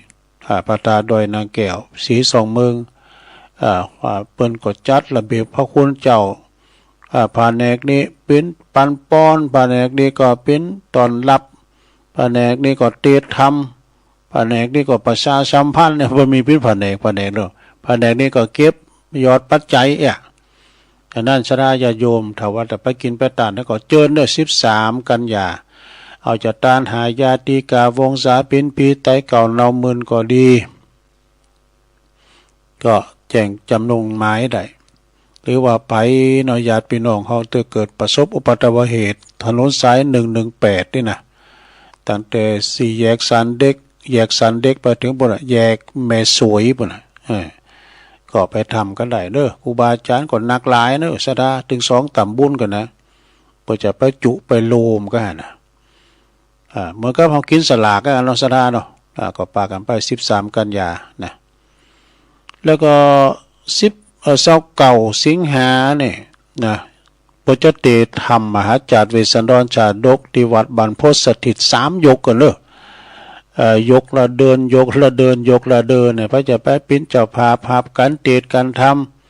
พระธาตุดอยนางแก้วสี2 เมืองเปิ้นก็จัดระเบียบพระคุณเจ้าแผนกนี้เป็นปันปอนแผนกนี้ก็เป็นตอนรับแผนกนี้ก็เทศธรรมแผนกนี้ก็ประชาสัมพันธ์เนี่ยบ่มีเป็นแผนกเนาะแผนกนี้ก็เก็บยอดปัจจัยฉะนั้นศรัทธาญาติโยมถ้าว่าจะไปกินไปทานแล้วก็เจิญเด้อ13 กันยาเอาจะทานหาญาติกาวงศาปินปีไตเก่าเนามื่นก็ดีก็แจ้งจำนงหมายได้หรือว่าไปเนาะญาติพี่น้องเขาเกิดประสบอุบัติเหตุถนนสาย118นี่นะตั้งแต่4 แยกสันเด็กไปถึงบนแยกแม่สวยบนก็ไปทำกันได้เด้อครูบาอาจารย์ก็นักหลายเด้อศรัทธาถึง2 ตำบุญกันนะเพื่อจะไปจุไปโลมกันนะเหมือนกับเขากินสลากกันเนาะศรัทธาเนาะก็ปากันไป13 กันยานะแล้วก็29 สิงหาเนี่ยนะพระเจ้าเตธรรมมหาจารย์เวสสันดรชาดกที่วัดบรรพตสถิต3 ยกกันเลยยกละเดินเนี่ยพระจะไปเป็นเจ้าภาพการเทศการท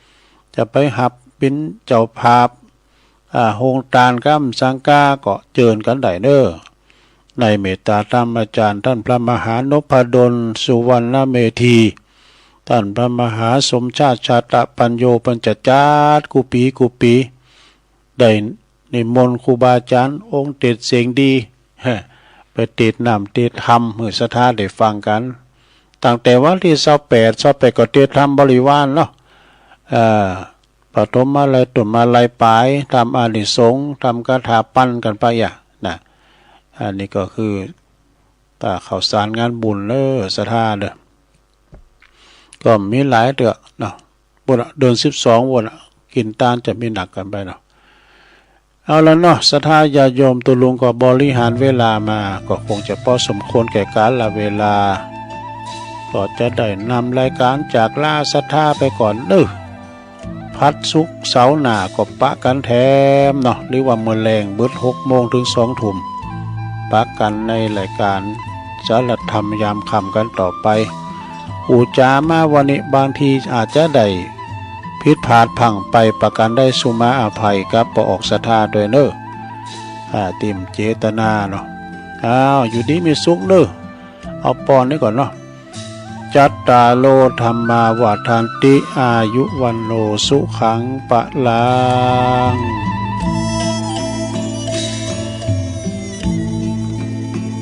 ำจะไปหับเป็นเจ้าภาพโฮงตานกัมสังกาก็เจิญกันได้เด้อในเมตตาธรรมอาจารย์ท่านพระมหานพดลสุวรรณเมธีท่านพระมหาสมชาติชาตปัญโยปัญจจาตกุปีได้นิมนต์ครูบาอาจารย์องค์เทศเสียงดีไปเทศนำเทศธรรมให้ศรัทธาได้ฟังกันตั้งแต่วันที่28ก็เทศธรรมบริวารเนาะปฐมมาลัยตุมาลัยปลายทำอานิสงส์ทำคาถาปั้นกันไปนะอันนี้ก็คือข่าวสารงานบุญศรัทธาเด้อก็มีหลายเดือนเนาะบนเดือน12วันกินตาลจะมีหนักกันไปเนาะเอาแล้วเนาะศรัทธาญาติโยมตุลุงก็บริหารเวลามาก็คงจะพอสมควรแก่กาลเวลาก็จะได้นำรายการจากล่าศรัทธาไปก่อนพัดสุกเสาร์หน้าก็ปะกันแถมเนาะหรือว่ามื้อแลงเบิด6 โมงถึง2 ทุ่มปะกันในรายการสารธรรมยามค่ำกันต่อไปอุจามาวันนี้บางทีอาจจะได้ผิดพลาดพังไปประกันได้สุมาอภัยกับปออกศรัทธาด้วยเนอะติมเจตนาเนาะอยู่ดีมีสุขเอาปอนนี้ก่อนเนาะจัตตาโลธรรมาวาทานติอายุวันโนสุขังปะลัง